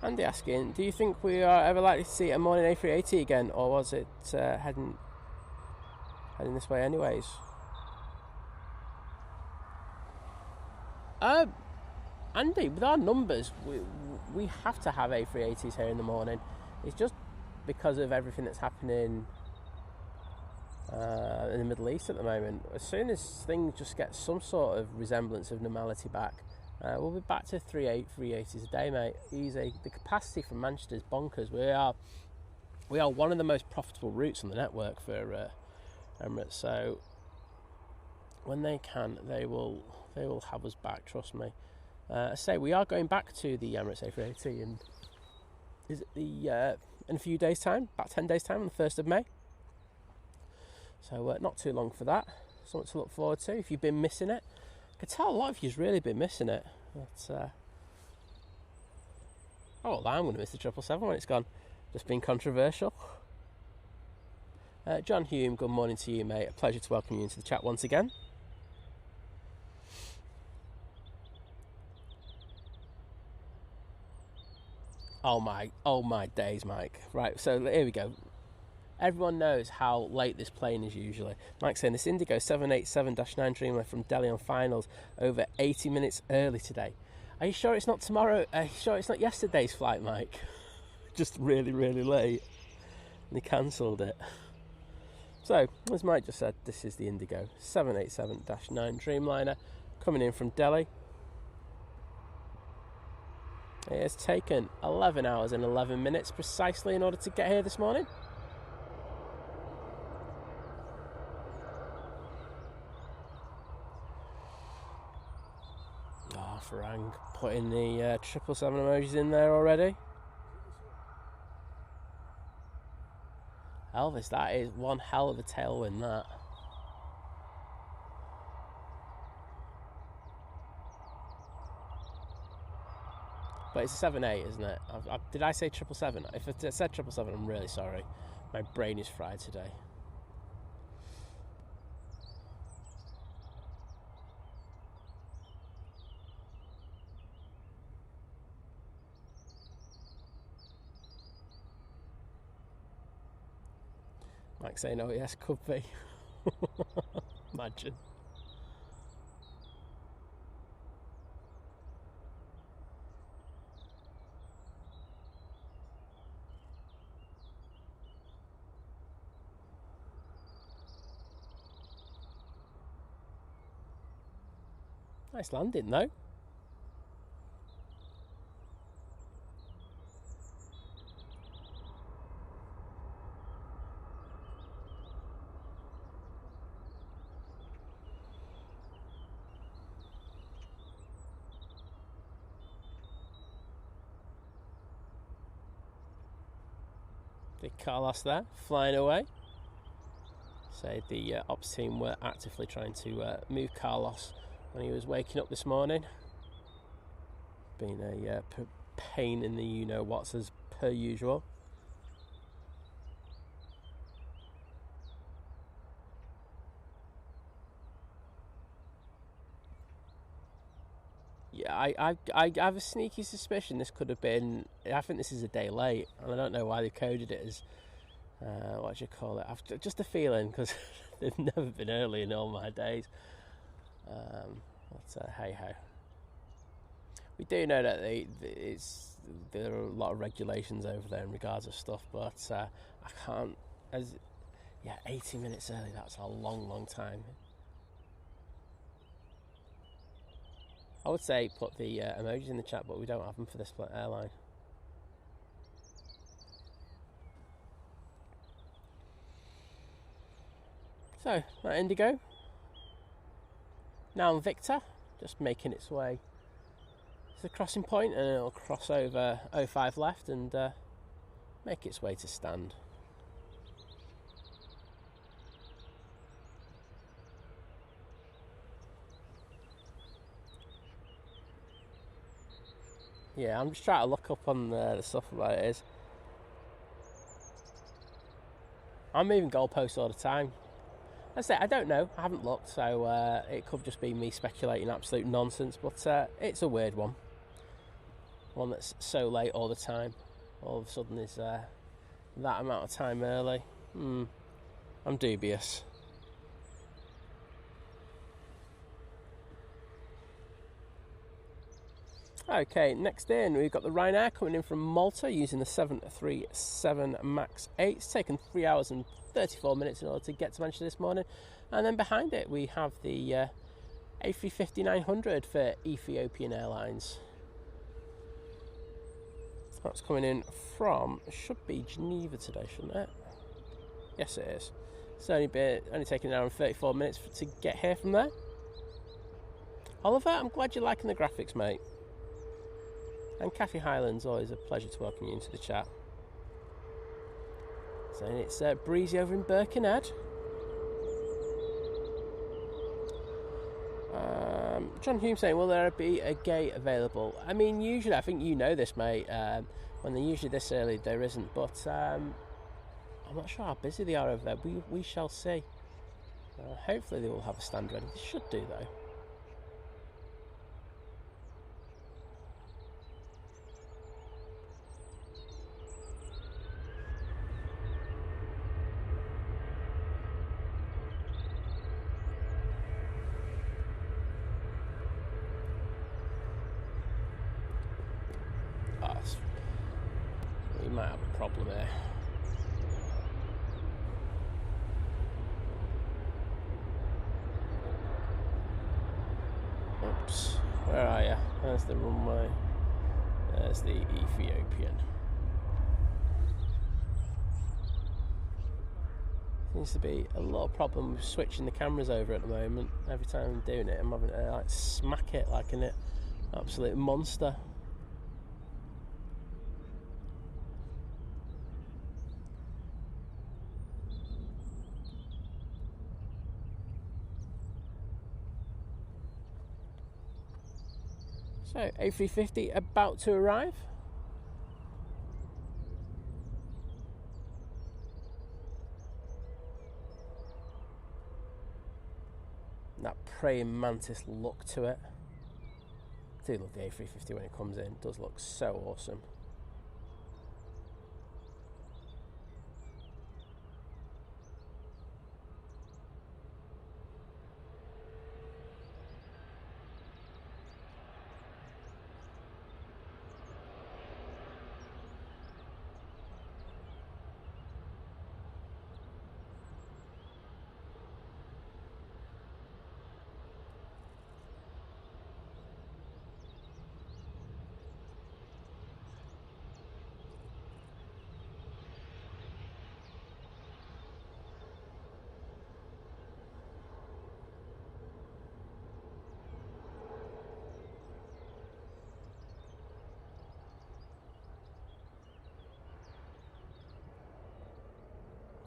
S1: Andy asking, do you think we are ever likely to see a morning A380 again, or was it heading this way anyways? Andy, with our numbers, we have to have A380s here in the morning. It's just because of everything that's happening in the Middle East at the moment. As soon as things just get some sort of resemblance of normality back, we'll be back to 380s a day, mate. Easy. The capacity from Manchester is bonkers. We are one of the most profitable routes on the network for Emirates. So when they can, they will have us back. Trust me. I say we are going back to the Emirates A380, and is it in a few days' time? About 10 days' time, on the 1st of May. So not too long for that. Something to look forward to. If you've been missing it. I can tell a lot of you've really been missing it. But, oh, well, I'm going to miss the 777 when it's gone. Just being controversial. John Hume, good morning to you, mate. A pleasure to welcome you into the chat once again. Oh my days, Mike. Right, so here we go. Everyone knows how late this plane is usually. Mike's saying this Indigo 787-9 Dreamliner from Delhi on finals over 80 minutes early today. Are you sure it's not tomorrow? Are you sure it's not yesterday's flight, Mike? Just really, really late. And they cancelled it. So, as Mike just said, this is the Indigo 787-9 Dreamliner coming in from Delhi. It has taken 11 hours and 11 minutes precisely in order to get here this morning. Farang putting the 777 emojis in there already. Elvis, that is one hell of a tailwind, that. But it's a 7.8, isn't it? Did I say 777? If I said 777, I'm really sorry. My brain is fried today. Mike saying, oh yes, could be. Imagine. Nice landing though. Big Carlos there, flying away. So the ops team were actively trying to move Carlos when he was waking up this morning. Been a pain in the you-know-whats as per usual. Yeah, I have a sneaky suspicion this could have been. I think this is a day late, and I don't know why they coded it as what do you call it? I've just a feeling, because they've never been early in all my days. But hey ho. We do know that there are a lot of regulations over there in regards of stuff, but I can't. 80 minutes early. That's a long time. I would say put the emojis in the chat, but we don't have them for this airline. So, that Indigo. Now Victor, just making its way to the crossing point, and it'll cross over 05 left and make its way to stand. Yeah, I'm just trying to look up on the stuff about it is. I'm moving goalposts all the time. That's it, I don't know, I haven't looked, so it could just be me speculating absolute nonsense, but it's a weird one. One that's so late all the time. All of a sudden is that amount of time early. I'm dubious. Okay, next in we've got the Ryanair coming in from Malta using the 737 MAX 8. It's taken 3 hours and 34 minutes in order to get to Manchester this morning. And then behind it we have the A350-900 for Ethiopian Airlines. That's coming in from, should be Geneva today, shouldn't it? Yes, it is. It's only taken an hour and 34 minutes to get here from there. Oliver, I'm glad you're liking the graphics, mate. And Kathy Highlands, always a pleasure to welcome you into the chat. So it's breezy over in Birkenhead. John Hume saying, will there be a gate available? I mean, usually, I think you know this, mate, when they're usually this early, there isn't, but I'm not sure how busy they are over there. We shall see. Hopefully they will have a stand ready. They should do, though. We might have a problem here. Oops. Where are you? There's the runway. There's the Ethiopian. Seems to be a lot of problem with switching the cameras over at the moment. Every time I'm doing it, I'm having to like smack it like an absolute monster. So, A350 about to arrive. That praying mantis look to it. I do love the A350 when it comes in. It does look so awesome.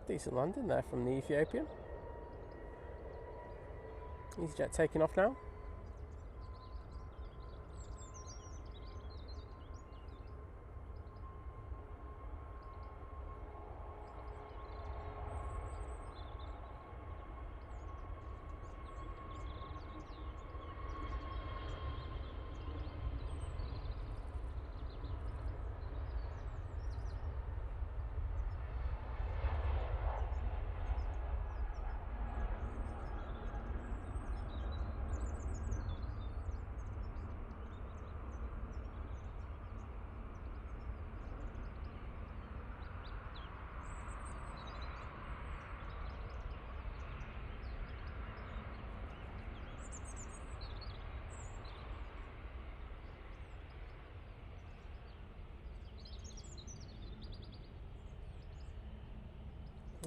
S1: Decent landing there from the Ethiopian. EasyJet taking off now.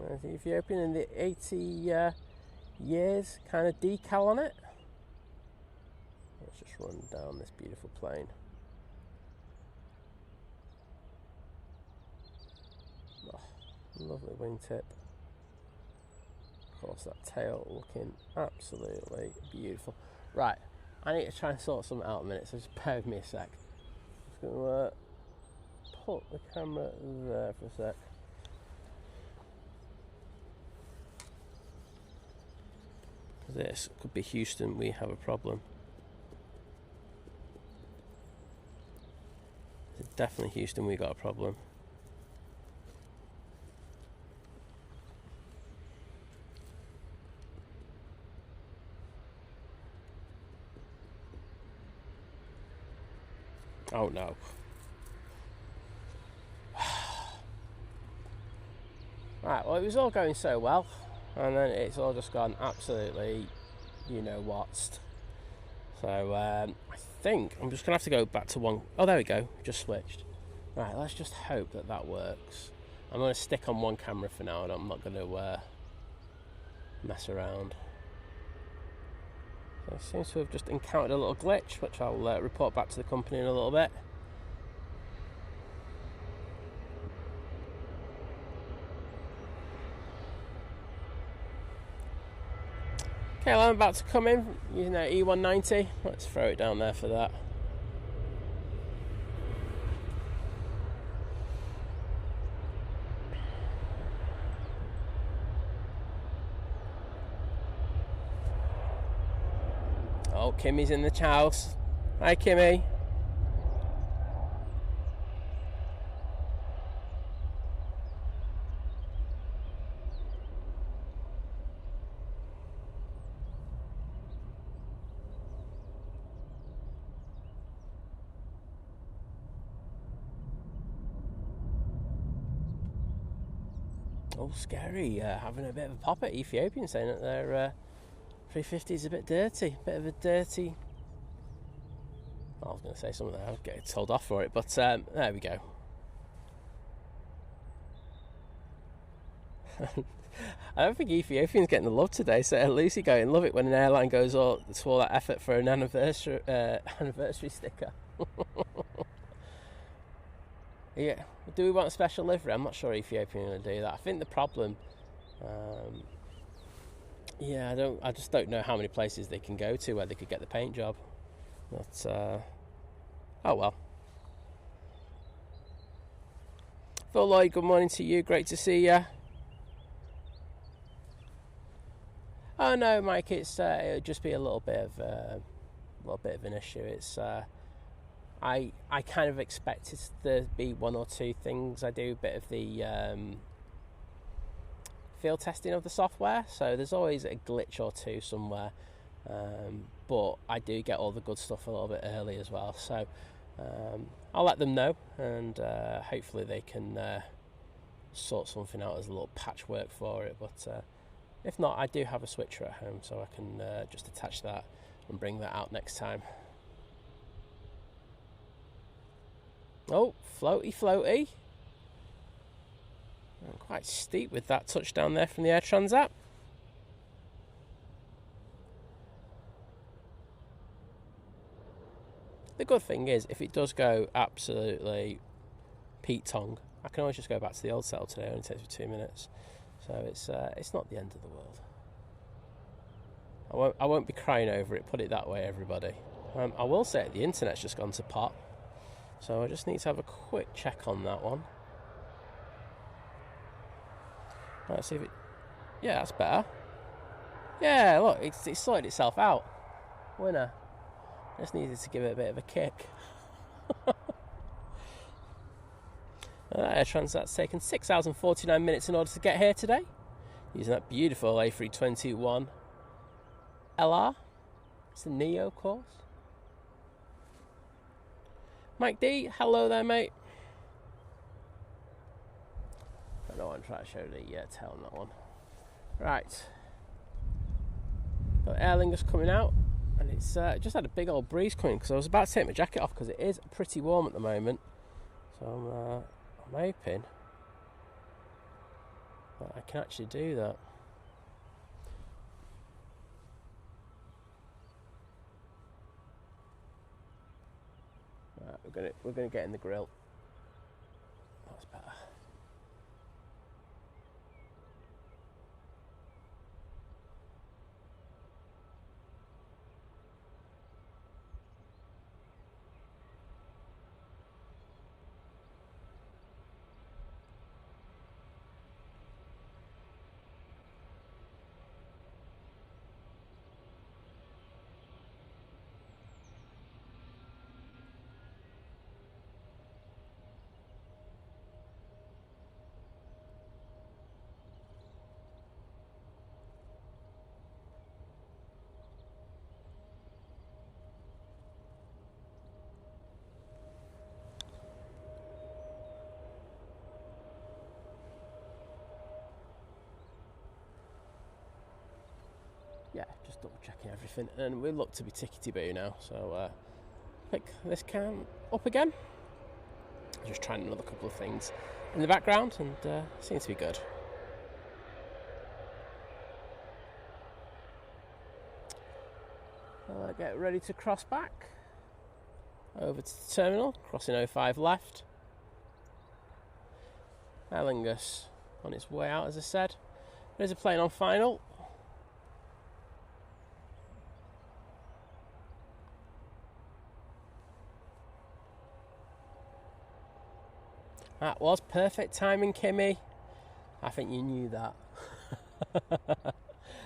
S1: There's the Ethiopian and the 80 years kind of decal on it. Let's just run down this beautiful plane. Oh, lovely wingtip. Of course, that tail looking absolutely beautiful. Right, I need to try and sort something out in a minute, so just bear with me a sec. Just going to put the camera there for a sec. This could be Houston, we have a problem. It's definitely Houston, we got a problem. Oh no. Right, well, it was all going so well, and then it's all just gone absolutely, you know what. So I think I'm just gonna have to go back to one. Oh, there we go, just switched. Right, let's just hope that that works. I'm gonna stick on one camera for now, and I'm not gonna mess around. So it seems to have just encountered a little glitch, which I'll report back to the company in a little bit. Okay, well, I'm about to come in using our E190. Let's throw it down there for that. Oh, Kimmy's in the house. Hi, Kimmy. Oh, scary. Having a bit of a pop at Ethiopian, saying that their 350 is a bit dirty. Bit of a dirty... I was going to say something there. I'll get told off for it, but there we go. I don't think Ethiopian's getting the love today, so Lucy going, love it when an airline goes all to all that effort for an anniversary sticker. Yeah, do we want a special livery? I'm not sure Ethiopian are going to do that. I think the problem, yeah, I just don't know how many places they can go to where they could get the paint job. But oh well. Phil Lloyd, good morning to you. Great to see you. Oh no, Mike, it's it'll just be a little bit of an issue. It's I kind of expected there to be one or two things. I do a bit of the field testing of the software, so there's always a glitch or two somewhere. But I do get all the good stuff a little bit early as well. So I'll let them know, and hopefully they can sort something out as a little patchwork for it. But if not, I do have a switcher at home, so I can just attach that and bring that out next time. Oh, floaty, floaty. Quite steep with that touchdown there from the Air Transat. The good thing is, if it does go absolutely Pete Tong, I can always just go back to the old cell today. It only takes me 2 minutes, so it's not the end of the world. I won't be crying over it. Put it that way, everybody. I will say the internet's just gone to pot. So I just need to have a quick check on that one. Let's see if it... Yeah, that's better. Yeah, look, it's sorted itself out. Winner. Just needed to give it a bit of a kick. Air Transat's taken 6 hours and 49 minutes in order to get here today. Using that beautiful A321 LR. It's the Neo course. Mike D, hello there, mate. I don't want to try to show the tail on that one. Right. Got Aer Lingus coming out, and it's just had a big old breeze coming because I was about to take my jacket off because it is pretty warm at the moment. So I'm hoping But I can actually do that. Right, we're gonna get in the grill. That's better. Yeah, just double checking everything, and we look to be tickety-boo now, so pick this can up again. Just trying another couple of things in the background, and seems to be good. Get ready to cross back over to the terminal, crossing 05 left. Aer Lingus on its way out, as I said. There's a plane on final. That was perfect timing, Kimmy. I think you knew that.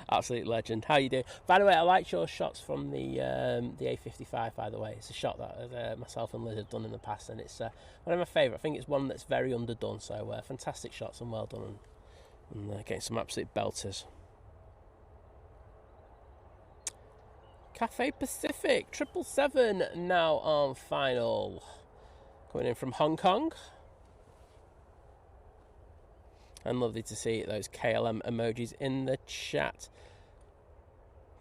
S1: Absolute legend. How you doing? By the way, I liked your shots from the A55, by the way. It's a shot that myself and Liz have done in the past, and it's one of my favourite. I think it's one that's very underdone, so fantastic shots and well done, and getting some absolute belters. Cathay Pacific 777 now on final. Coming in from Hong Kong. And lovely to see those KLM emojis in the chat.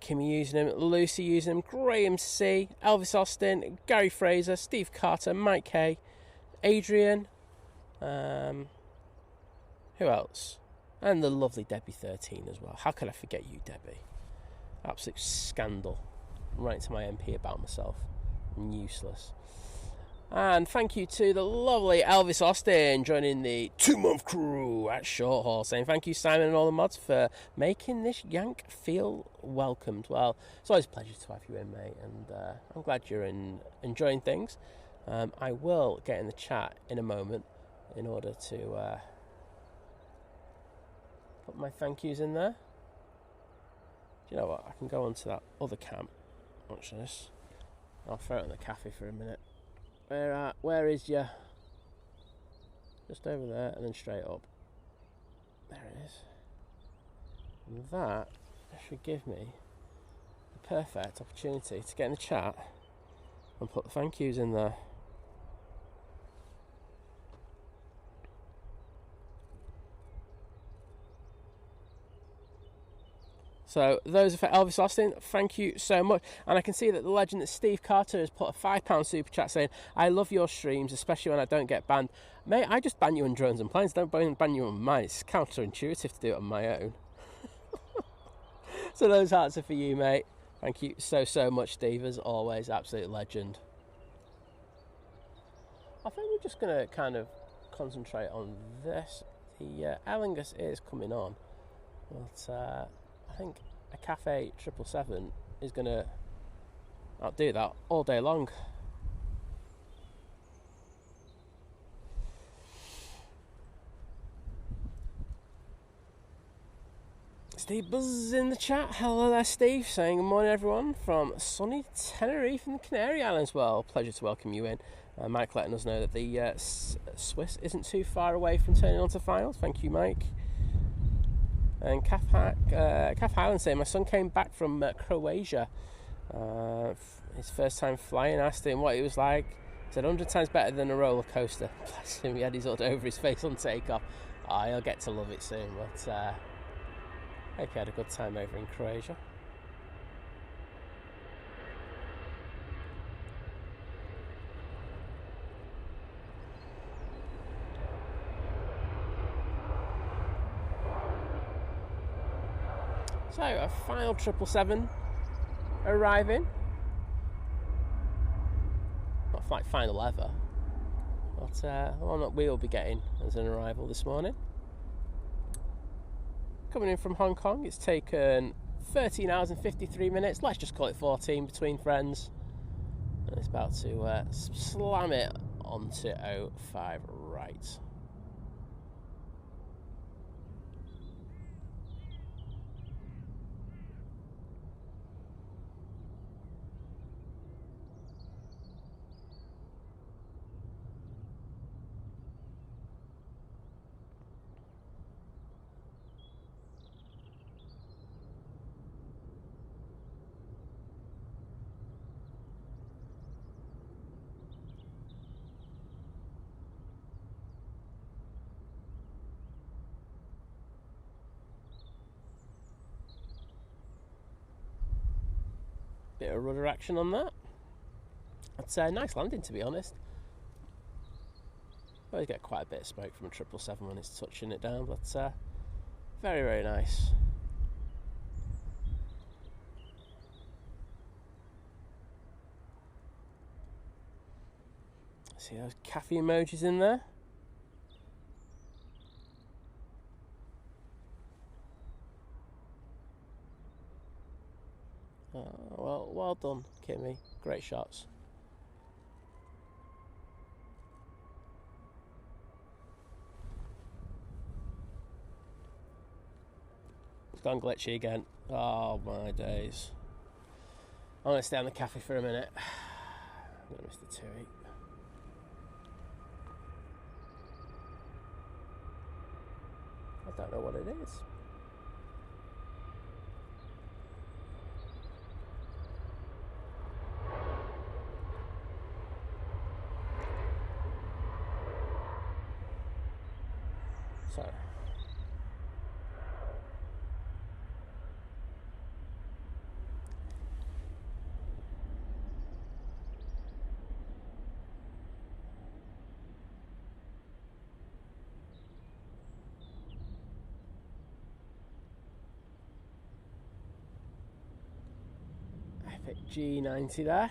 S1: Kimmy using them, Lucy using them, Graham C, Elvis Austin, Gary Fraser, Steve Carter, Mike K, Adrian, who else? And the lovely Debbie 13 as well. How could I forget you, Debbie? Absolute scandal. Right to my MP about myself. I'm useless. And thank you to the lovely Elvis Austin joining the 2-month crew at Short Haul, saying thank you, Simon and all the mods, for making this yank feel welcomed. Well, it's always a pleasure to have you in, mate, and I'm glad you're enjoying things. I will get in the chat in a moment in order to put my thank yous in there. Do you know what? I can go on to that other cam. Watch this. I'll throw it on the cafe for a minute. Where is you? Just over there and then straight up. There it is. And that should give me the perfect opportunity to get in the chat and put the thank yous in there. So those are for Elvis Austin, thank you so much. And I can see that the legend that Steve Carter has put a £5 super chat saying, I love your streams, especially when I don't get banned. Mate, I just ban you on drones and planes, don't ban you on mine. It's counterintuitive to do it on my own. So those hearts are for you, mate. Thank you so much, Steve, as always, absolute legend. I think we're just going to kind of concentrate on this. The Aer Lingus is coming on, but I think a Cathay 777 is going to outdo that all day long. Steve Buzz in the chat. Hello there, Steve. Saying good morning, everyone, from sunny Tenerife in the Canary Islands. Well, pleasure to welcome you in. Mike letting us know that the Swiss isn't too far away from turning on to finals. Thank you, Mike. And Kath Highland saying, my son came back from Croatia. His first time flying. Asked him what it was like. He said 100 times better than a roller coaster. Bless him, he had his hood over his face on takeoff. Oh, he'll get to love it soon, but I hope he had a good time over in Croatia. So a final 777 arriving. Not like final ever, but the one that we will be getting as an arrival this morning. Coming in from Hong Kong, it's taken 13 hours and 53 minutes. Let's just call it 14 between friends. And it's about to slam it onto 05 right. Bit of rudder action on that. It's a nice landing, to be honest. Always get quite a bit of smoke from a 777 when it's touching it down, but very, very nice. See those cafe emojis in there? Well done, Kimmy. Great shots. It's gone glitchy again. Oh my days. I'm going to stay on the cafe for a minute. I'm going to miss the 28. I don't know what it is. So epic G90 there.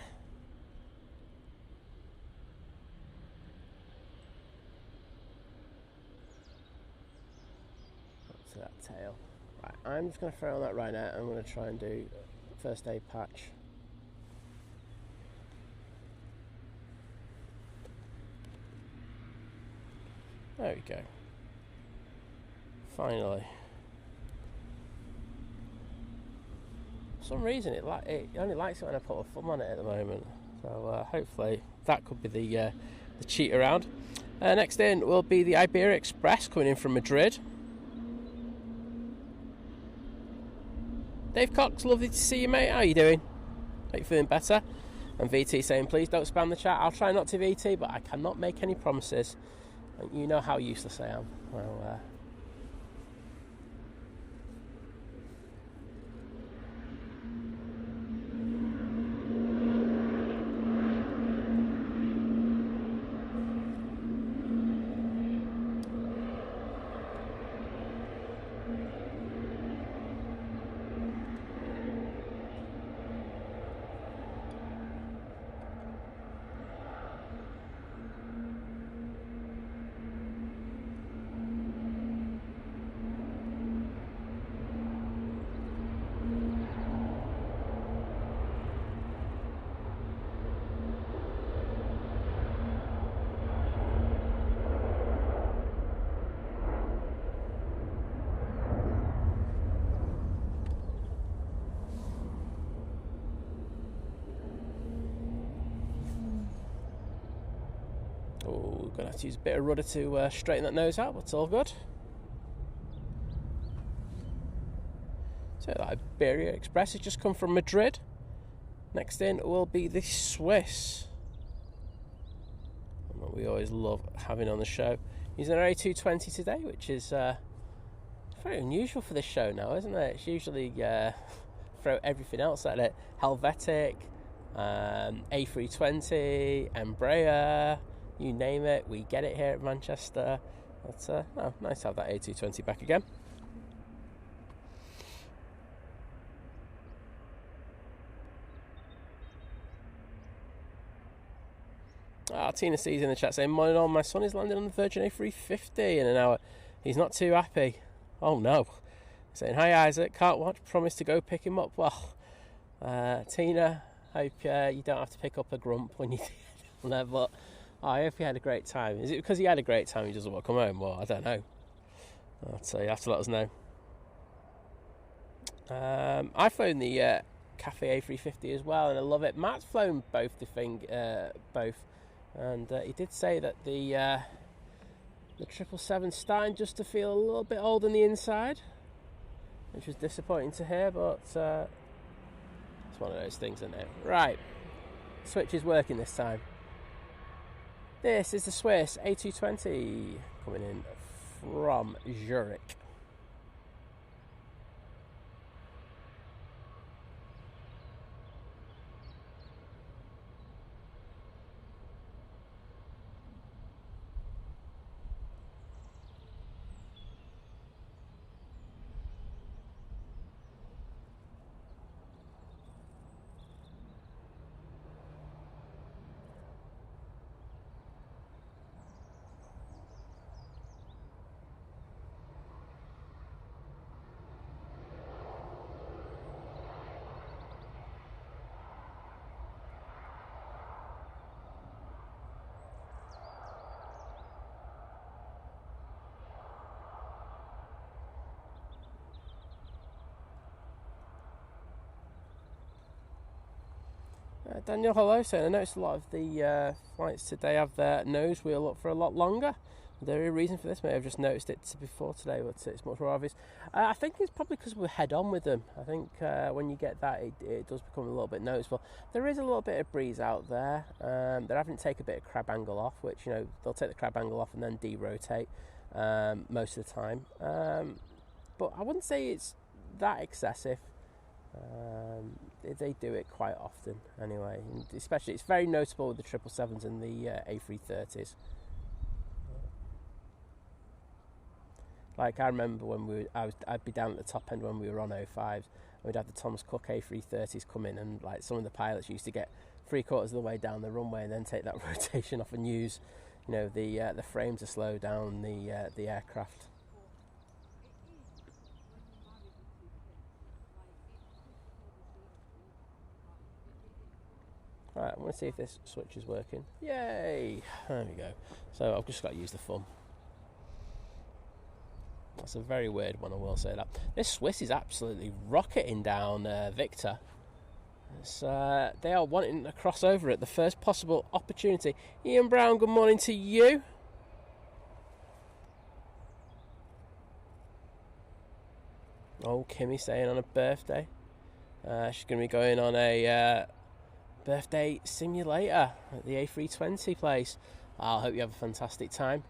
S1: To that tail. Right, I'm just going to throw on that Ryanair. I'm going to try and do first aid patch. There we go. Finally. For some reason it only likes it when I put a thumb on it at the moment. So hopefully that could be the cheat around. Next in will be the Iberia Express coming in from Madrid. Dave Cox, lovely to see you, mate. How are you doing? Hope you're feeling better. And VT saying, please don't spam the chat. I'll try not to, VT, but I cannot make any promises. And you know how useless I am. Well, oh, we're going to have to use a bit of rudder to straighten that nose out, but it's all good. So that Iberia Express has just come from Madrid. Next in will be the Swiss. And what we always love having on the show. Using our A220 today, which is very unusual for this show now, isn't it? It's usually throw everything else at it. Helvetic, A320, Embraer, you name it, we get it here at Manchester. But nice to have that A220 back again. Martina sees in the chat saying, morning all, my son is landing on the Virgin A350 in an hour. He's not too happy. Oh no. Saying, hi Isaac, can't watch, promise to go pick him up. Well, Tina, hope you don't have to pick up a grump when you on there, but I hope you had a great time. Is it because he had a great time he doesn't want to come home? Well, I don't know. So you have to let us know. I've flown the Cathay A350 as well, and I love it. Matt's flown both and he did say that the 777's starting just to feel a little bit old on the inside, which was disappointing to hear, but it's one of those things, isn't it? Right, switch is working this time. This is the Swiss A220 coming in from Zurich. Daniel, hello. So I noticed a lot of the flights today have their nose wheel up for a lot longer. Is there a reason for this? Maybe I've just noticed it before today, but it's much more obvious. I think it's probably because we're head on with them. I think when you get that, it does become a little bit noticeable. There is a little bit of breeze out there. They're having to take a bit of crab angle off, which, you know, they'll take the crab angle off and then de-rotate most of the time. But I wouldn't say it's that excessive. They do it quite often anyway, and especially it's very notable with the 777s and the A330s. Like I remember when I'd be down at the top end when we were on 05s, and we'd have the Thomas Cook A330s come in, and like some of the pilots used to get 3/4 of the way down the runway and then take that rotation off and use, you know, the frame to slow down the aircraft. Right, I'm going to see if this switch is working. Yay! There we go. So I've just got to use the thumb. That's a very weird one, I will say that. This Swiss is absolutely rocketing down Victor. They are wanting to cross over at the first possible opportunity. Ian Brown, good morning to you. Oh, Kimmy's staying on a birthday. She's going to be going on a birthday simulator at the A320 place. I hope you have a fantastic time.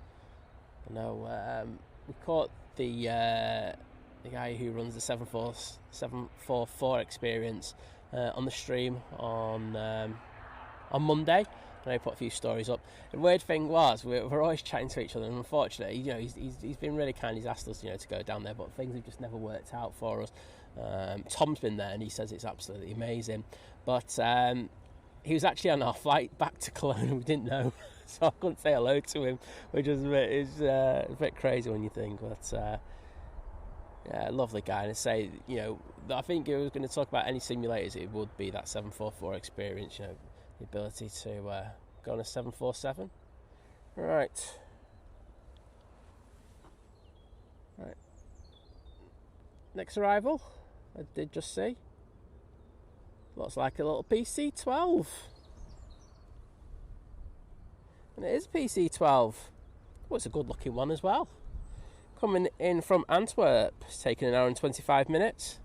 S1: I know we caught the guy who runs the 744 experience on the stream on Monday, and I put a few stories up. The weird thing was we're always chatting to each other, and unfortunately, you know, he's been really kind. He's asked us, you know, to go down there, but things have just never worked out for us. Tom's been there, and he says it's absolutely amazing, but he was actually on our flight back to Cologne, and we didn't know, so I couldn't say hello to him, which is a bit crazy when you think. But yeah, lovely guy. And I say, you know, I think if I was going to talk about any simulators, it would be that 744 experience. You know, the ability to go on a 747. Right. Next arrival, I did just see. Looks like a little PC-12. And it is PC-12. Oh, it's a good looking one as well. Coming in from Antwerp. It's taken an hour and 25 minutes.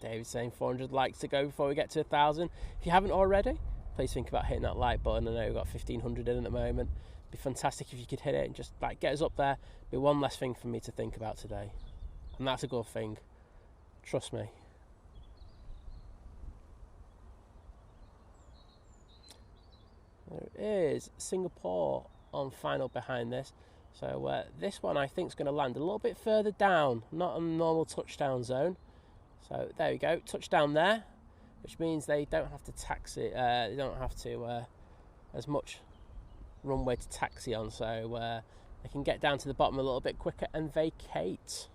S1: David's saying 400 likes to go before we get to 1,000. If you haven't already, please think about hitting that like button. I know we've got 1,500 in at the moment. It'd be fantastic if you could hit it and just like get us up there. Be one less thing for me to think about today, and that's a good thing. Trust me. There is Singapore on final behind this. So this one I think is going to land a little bit further down, not on the normal touchdown zone. So there we go, touchdown there, which means they don't have to taxi. They don't have to as much runway to taxi on, so they can get down to the bottom a little bit quicker and vacate,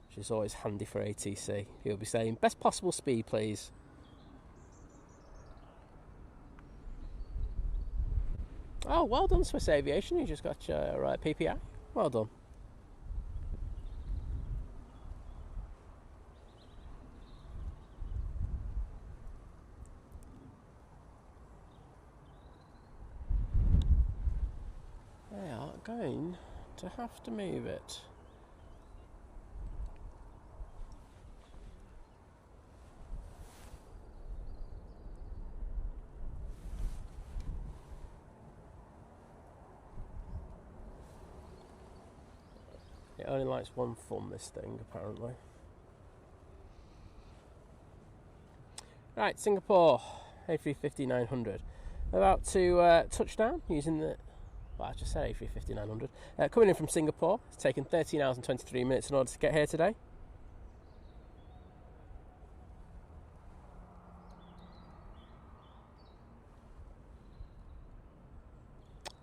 S1: which is always handy for ATC. He'll be saying, best possible speed, please. Oh, well done, Swiss Aviation. You just got your PPI. Well done. They are going to have to move it. It only likes one thumb, this thing, apparently. Right, Singapore, A350-900. About to touch down using the... Well, I just said A350-900. Coming in from Singapore. It's taken 13 hours and 23 minutes in order to get here today.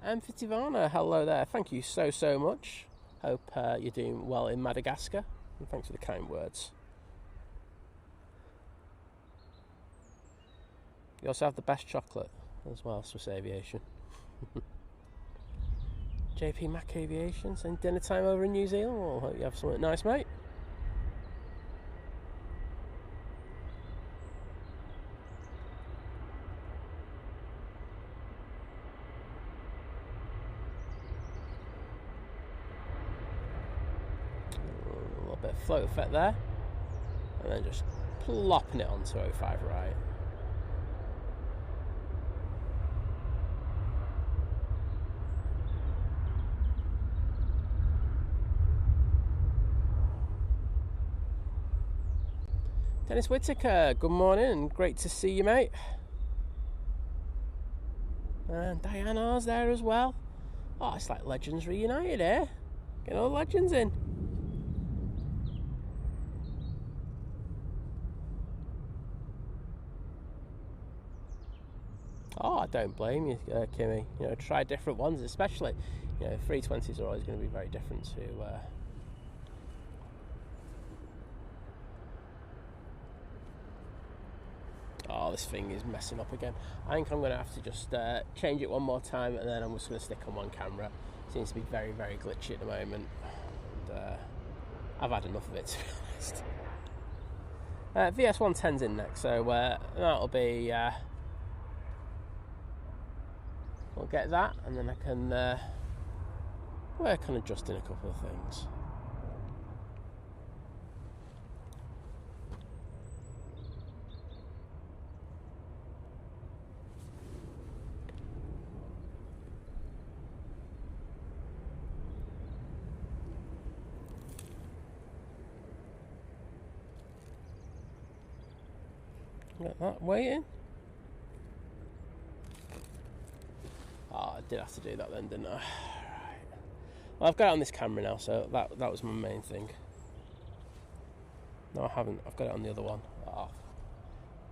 S1: And for Tivana, hello there. Thank you so much. Hope you're doing well in Madagascar, and thanks for the kind words. You also have the best chocolate as well, Swiss Aviation. JP Mac Aviation, saying dinner time over in New Zealand. Well, hope you have something nice, mate. Float effect there, and then just plopping it onto 05 right. Dennis Whittaker, good morning and great to see you, mate. And Diana's there as well. Oh, it's like Legends reunited here. Getting all the legends in. Oh, I don't blame you, Kimmy. You know, try different ones, especially, you know, 320s are always going to be very different to. Oh, this thing is messing up again. I think I'm going to have to just change it one more time, and then I'm just going to stick on one camera. Seems to be very, very glitchy at the moment, and I've had enough of it, to be honest. VS110's in next, so that'll be. We'll get that, and then I can work on adjusting a couple of things. Get that waiting. Oh, I did have to do that then, didn't I? Right. Well, I've got it on this camera now, so that was my main thing. No, I haven't. I've got it on the other one. Oh.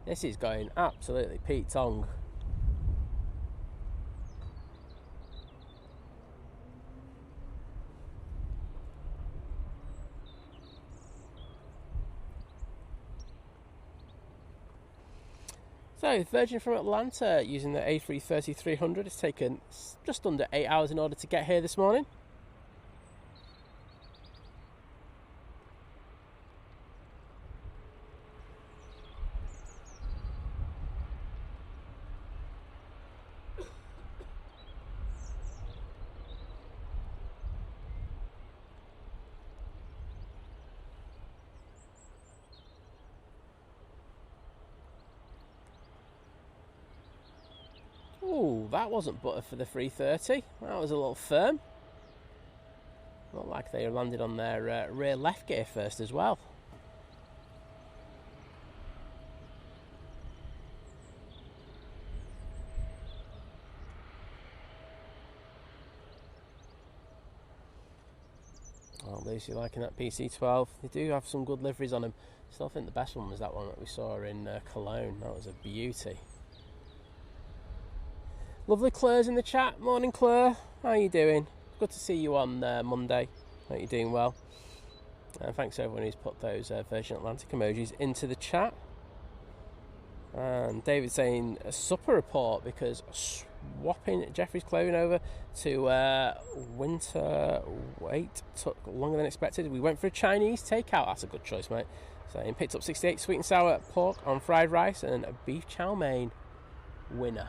S1: This is going absolutely Pete Tong. So, Virgin from Atlanta using the A330-300. It's taken just under 8 hours in order to get here this morning. Ooh, that wasn't butter for the 330. That was a little firm. Looked like they landed on their rear left gear first as well. Lucy liking that PC12. They do have some good liveries on them. Still think the best one was that one that we saw in Cologne. That was a beauty. Lovely Claire's in the chat. Morning, Claire. How are you doing? Good to see you on Monday. Hope you're doing well. Thanks to everyone who's put those Virgin Atlantic emojis into the chat. And David saying a supper report because swapping Jeffrey's clothing over to winter weight took longer than expected. We went for a Chinese takeout. That's a good choice, mate. So he picked up 68 sweet and sour pork on fried rice and a beef chow mein. Winner.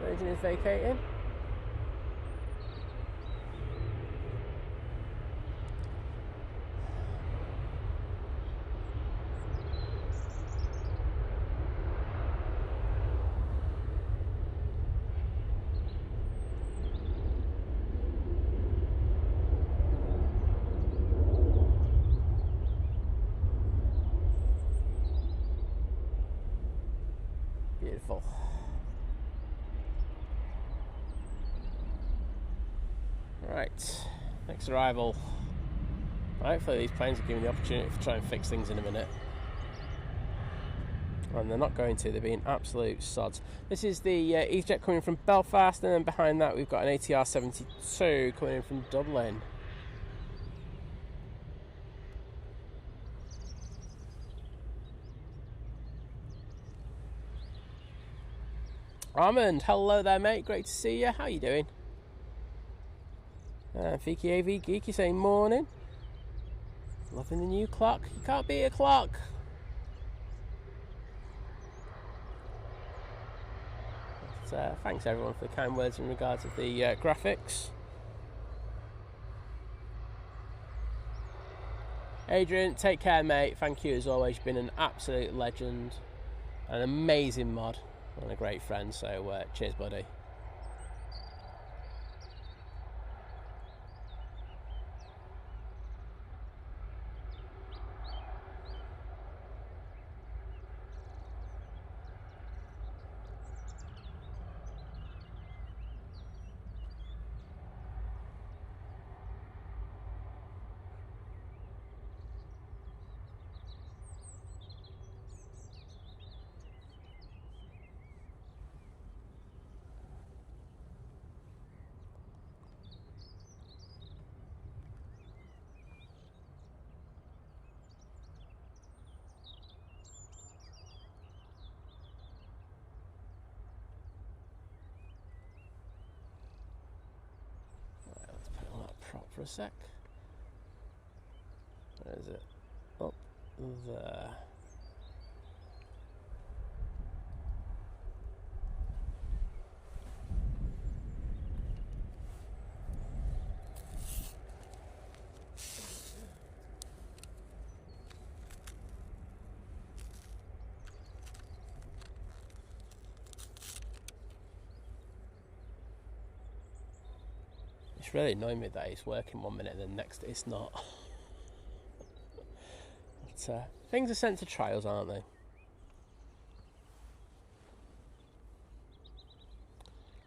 S1: Virgin is vacating. Beautiful. Right, next arrival. Hopefully these planes are giving the opportunity to try and fix things in a minute. And they're not going to, they're being absolute sods. This is the EasyJet coming from Belfast, and then behind that we've got an ATR 72 coming in from Dublin. Armand, hello there mate, great to see you, how you doing? Fiki avgeek, you're saying morning. Loving the new clock, you can't beat a clock. But, thanks everyone for the kind words in regards of the graphics. Adrian, take care mate, thank you as always, you've been an absolute legend, an amazing mod and a great friend, so cheers buddy. For a sec. Where is it? Up there. It's really annoying me that it's working 1 minute and then next it's not. But, things are sent to trials, aren't they?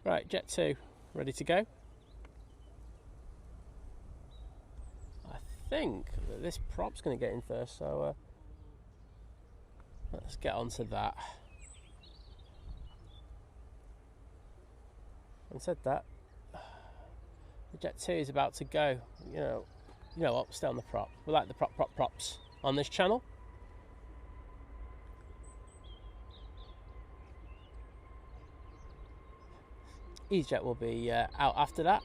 S1: Right, Jet 2, ready to go? I think that this prop's going to get in first, so let's get on to that. And said that, the Jet 2 is about to go. You know what? Stay on the prop. We like the props on this channel. EasyJet will be out after that.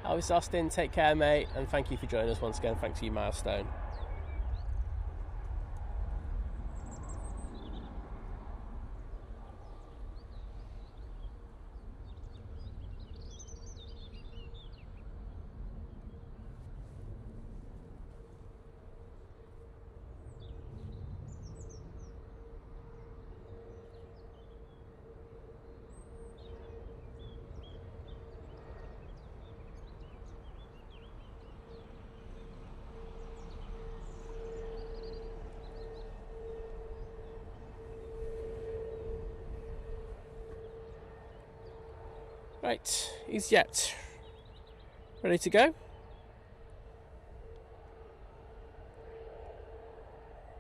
S1: Elvis Austin, take care mate, and thank you for joining us once again. Thanks for your milestone. Right, EasyJet ready to go.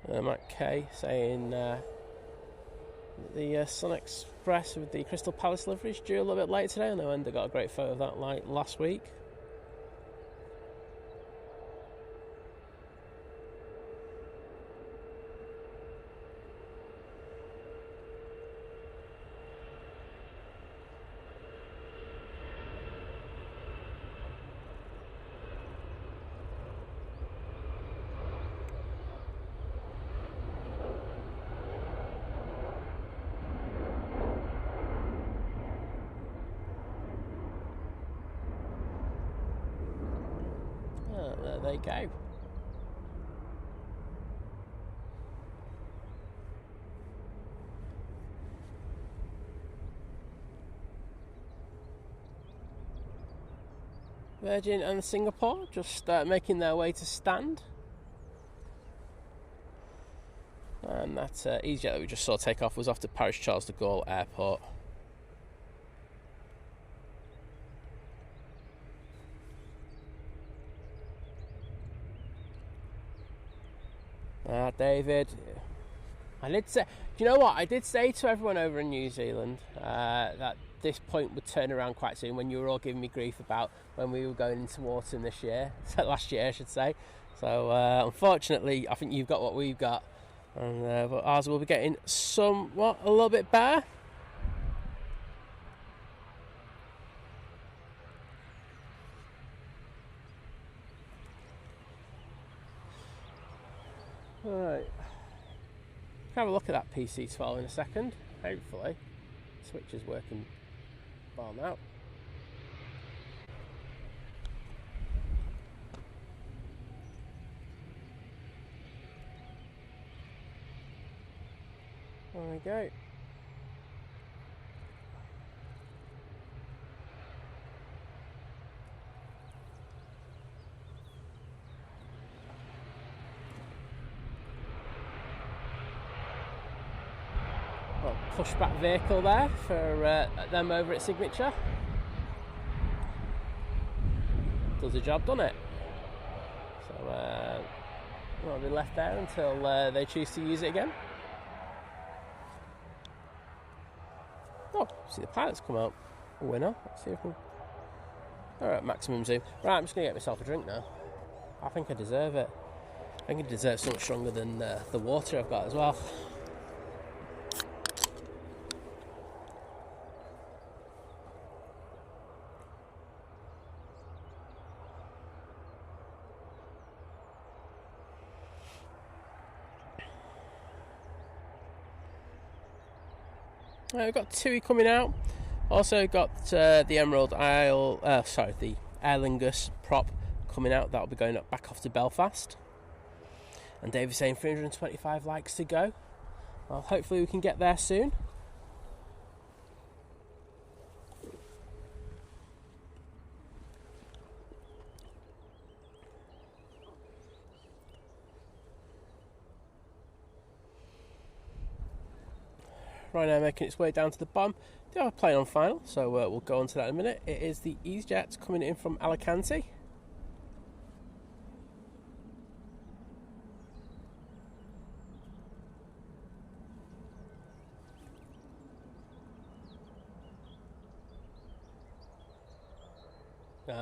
S1: Matt K saying the Sun Express with the Crystal Palace livery is due a little bit late today. I know Enda got a great photo of that like last week. There they go. Virgin and Singapore just making their way to stand. And that EasyJet that we just saw take off was off to Paris Charles de Gaulle Airport. David, I did say, do you know what? I did say to everyone over in New Zealand that this point would turn around quite soon when you were all giving me grief about when we were going into autumn this year, last year I should say. So unfortunately, I think you've got what we've got, and but ours will be getting somewhat a little bit better. Right, have a look at that PC12 in a second. Hopefully, switch is working well now. There we go. Pushback vehicle there for them over at Signature. Does the job, doesn't it? So will be left there until they choose to use it again. Oh, see the pilots come out. A winner. Let's see if we... Alright, maximum zoom. Right, I'm just going to get myself a drink now. I think I deserve it. I think I deserve something stronger than the water I've got as well. We've got TUI coming out. Also got the Emerald Isle, the Aer Lingus prop coming out. That'll be going up back off to Belfast. And Dave is saying 325 likes to go. Well, hopefully we can get there soon. Ryanair making its way down to the bottom. They are playing on final, so we'll go on to that in a minute. It is the EasyJet coming in from Alicante.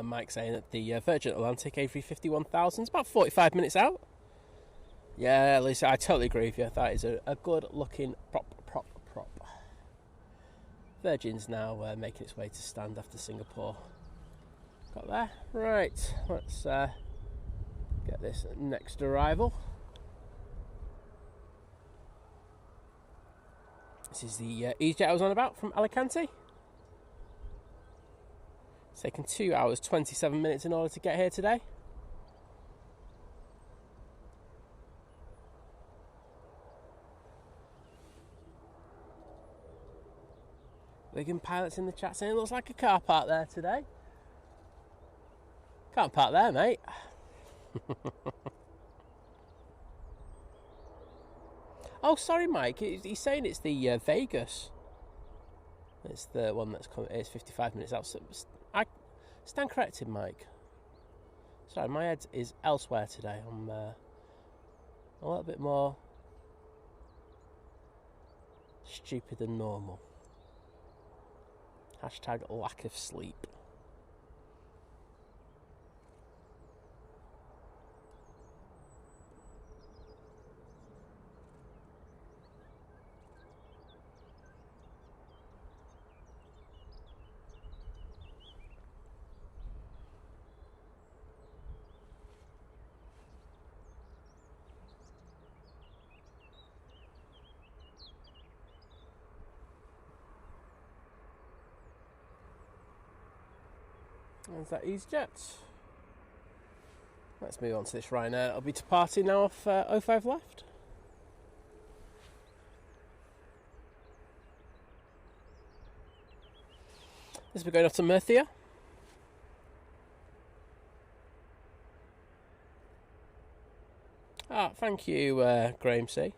S1: Mike saying that the Virgin Atlantic A350-1000 is about 45 minutes out. Yeah, Lisa, I totally agree with you. That is a good looking prop. Virgin's now making its way to stand after Singapore. Got there. Right, let's get this next arrival. This is the EasyJet I was on about from Alicante. It's taken 2 hours 27 minutes in order to get here today. Wigan pilots in the chat saying it looks like a car park there today. Can't park there, mate. Oh, sorry, Mike. He's saying it's the Vegas. It's the one that's coming. It's 55 minutes out. So I stand corrected, Mike. Sorry, my head is elsewhere today. I'm a little bit more stupid than normal. Hashtag lack of sleep. There's that EasyJet. Let's move on to this Ryanair. I'll be departing now off 05 left. This will be going off to Murcia. Thank you, Graham C.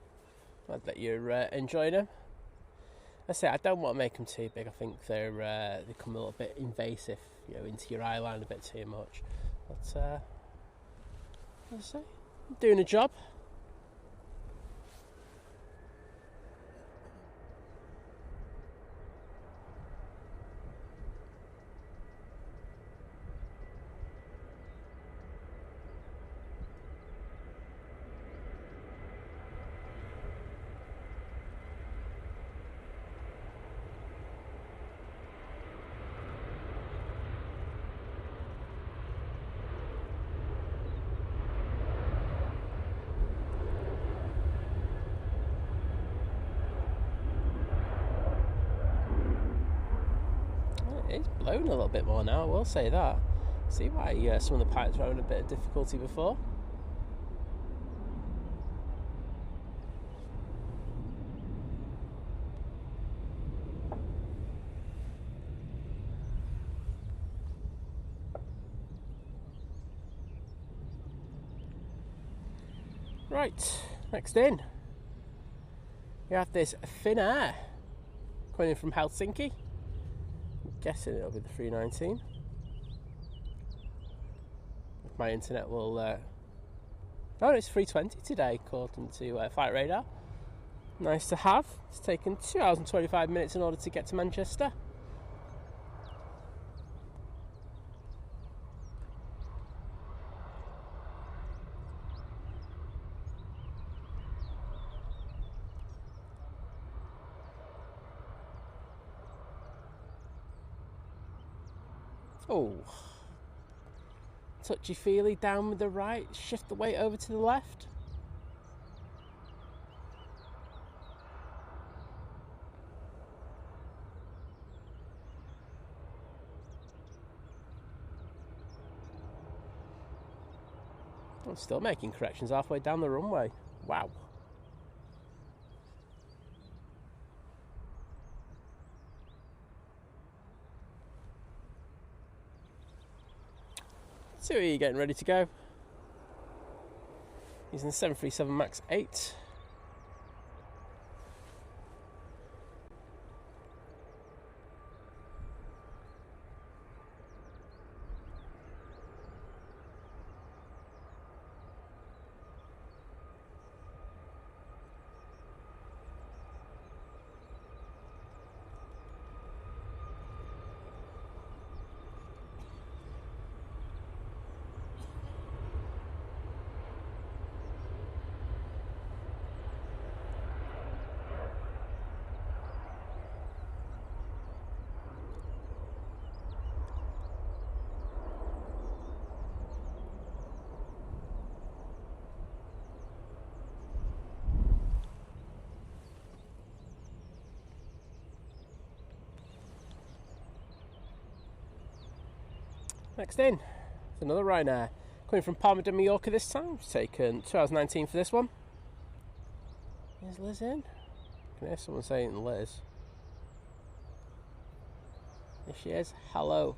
S1: Glad that you're enjoying them. I say I don't want to make them too big. I think they become a little bit invasive, into your eye line a bit too much. But I say, I'm doing a job. It's blown a little bit more now, I will say that. See why some of the pilots were having a bit of difficulty before. Right, next in, we have this Finnair coming in from Helsinki. Guessing it'll be the 319. If my internet will. Oh, it's 320 today, according to Flight Radar. Nice to have. It's taken 2 hours and 25 minutes in order to get to Manchester. Oh, touchy-feely down with the right, shift the weight over to the left. I'm still making corrections halfway down the runway. Wow. So are you getting ready to go? Using the 737 MAX 8. Next in, it's another Ryanair. Coming from Palma de Mallorca this time. It's taken 2019 for this one. Is Liz in? I can hear someone saying Liz. There she is. Hello.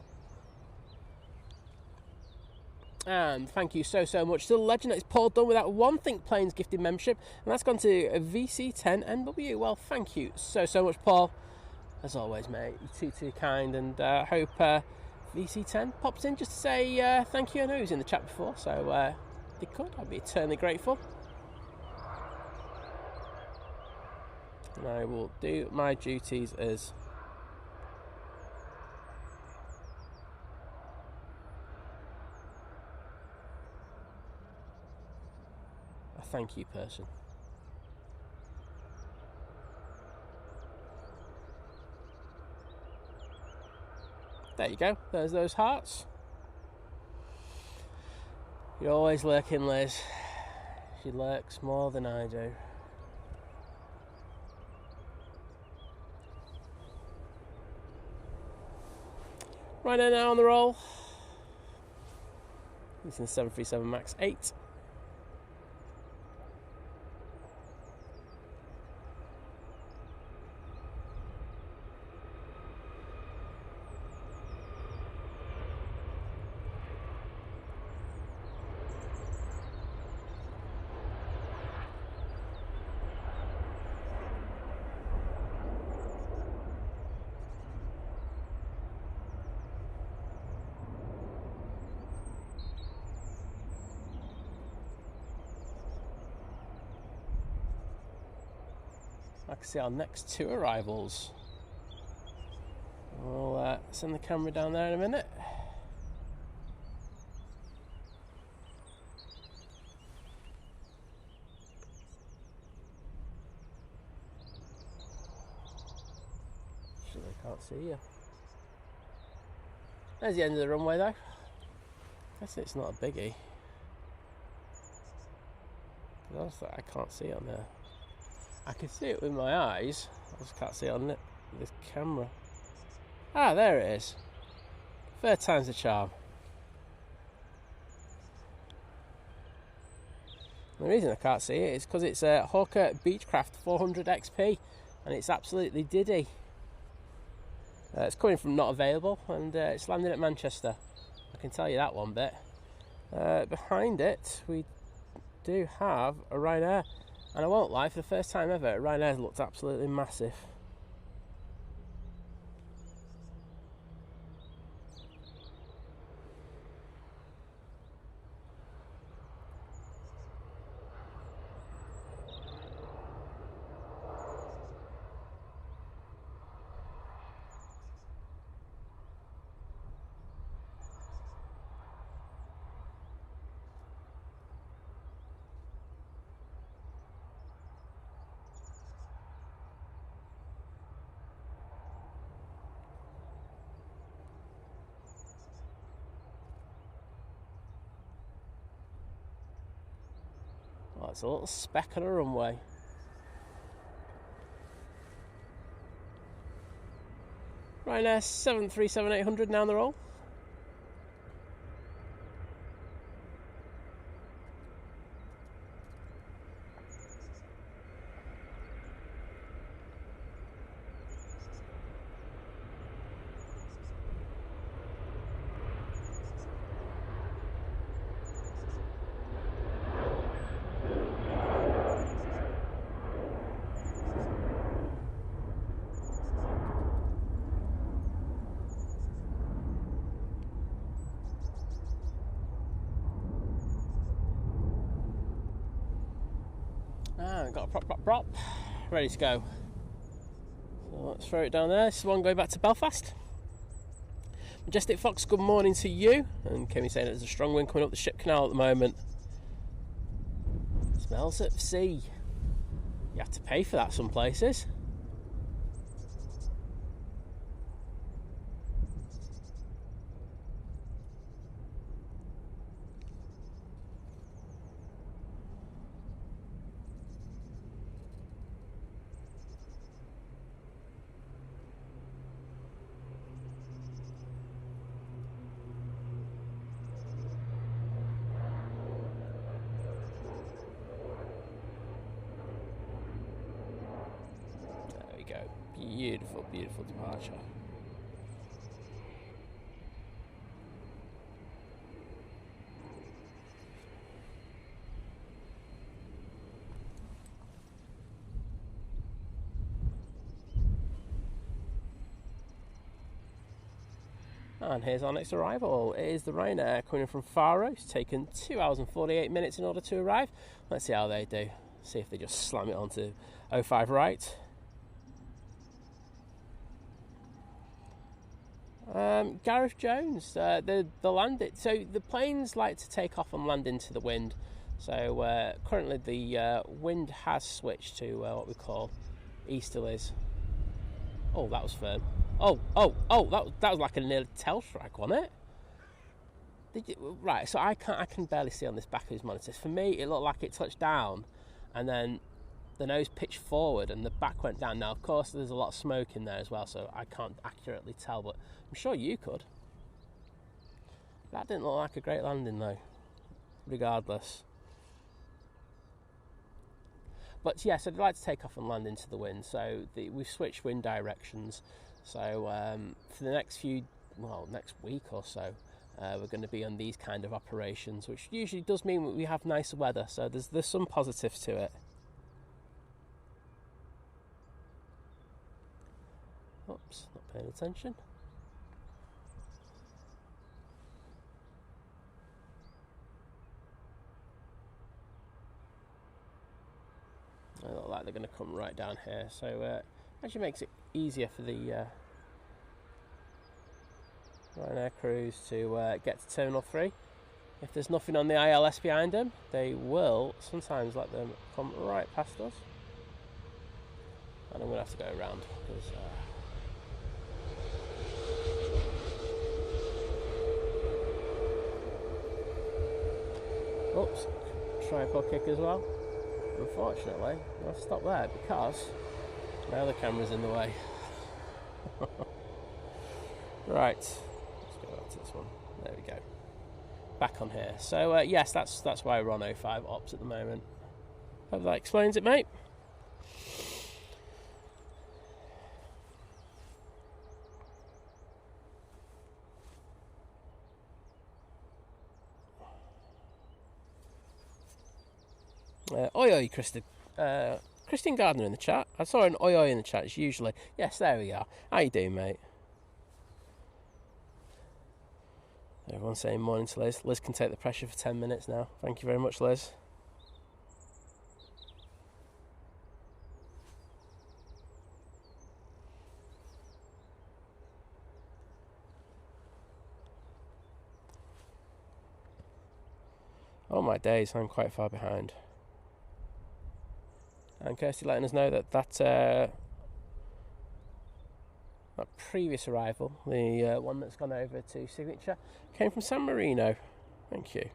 S1: And thank you so much to the legend that is Paul Dunn with that One Think Planes gifted membership. And that's gone to VC10NW. Well, thank you so much, Paul. as always, mate, you're too kind, and hope VC10 pops in just to say thank you. I know he was in the chat before, so if he could, I'd be eternally grateful. And I will do my duties as a thank you person. There you go, there's those hearts. You're always lurking, Liz. She lurks more than I do. Ryanair now on the roll. Using the 737 MAX 8. I can see our next two arrivals. We'll send the camera down there in a minute. Actually, I can't see you. There's the end of the runway though. I guess it's not a biggie. I can't see it on there. I can see it with my eyes, I just can't see it on this camera. Ah, there it is. Third time's the charm. The reason I can't see it is because it's a Hawker Beechcraft 400 XP and it's absolutely diddy. It's coming from not available and it's landing at Manchester. I can tell you that one bit. Behind it we do have a Ryanair. And I won't lie, for the first time ever, Ryanair's looked absolutely massive. Oh, it's a little speck on a runway. Ryanair 737-800 now on the roll. Got a prop, ready to go. So let's throw it down there. This is one going back to Belfast. Majestic Fox, good morning to you. And Kimmy saying there's a strong wind coming up the ship canal at the moment. Smells at sea. You have to pay for that some places. Beautiful, beautiful departure. And here's our next arrival. It is the Ryanair coming in from Faro. It's taken 2 hours and 48 minutes in order to arrive. Let's see how they do. See if they just slam it onto 05 right. Gareth Jones, the landing. So the planes like to take off and land into the wind. So currently the wind has switched to what we call easterlies. Oh, that was firm. Oh, that was like a near tail strike, wasn't it? Right, so I can barely see on this back of his monitors. For me, it looked like it touched down, and then the nose pitched forward, and the back went down. Now, of course, there's a lot of smoke in there as well, so I can't accurately tell, but I'm sure you could. That didn't look like a great landing, though, regardless. But yeah, so they like to take off and land into the wind, so we've switched wind directions. So for the next next week or so, we're going to be on these kind of operations, which usually does mean we have nicer weather. So there's some positives to it. Oops, not paying attention. They look like they're going to come right down here, so actually makes it easier for the Ryanair crews to get to Terminal 3. If there's nothing on the ILS behind them, they will sometimes let them come right past us. And I'm going to have to go around because oops, tripod kick as well. Unfortunately, I'll stop there because my other camera's in the way. Right, let's go back to this one. There we go. Back on here. So yes, that's why we're on 05 ops at the moment. Hope that explains it, mate. Oi, Christine Gardner in the chat. I saw an oi in the chat. It's usually yes. There we are. How you doing, mate? Everyone's saying morning to Liz. Liz can take the pressure for 10 minutes now. Thank you very much, Liz. Oh my days, I'm quite far behind. And Kirsty letting us know that previous arrival, the one that's gone over to Signature, came from San Marino. Thank you.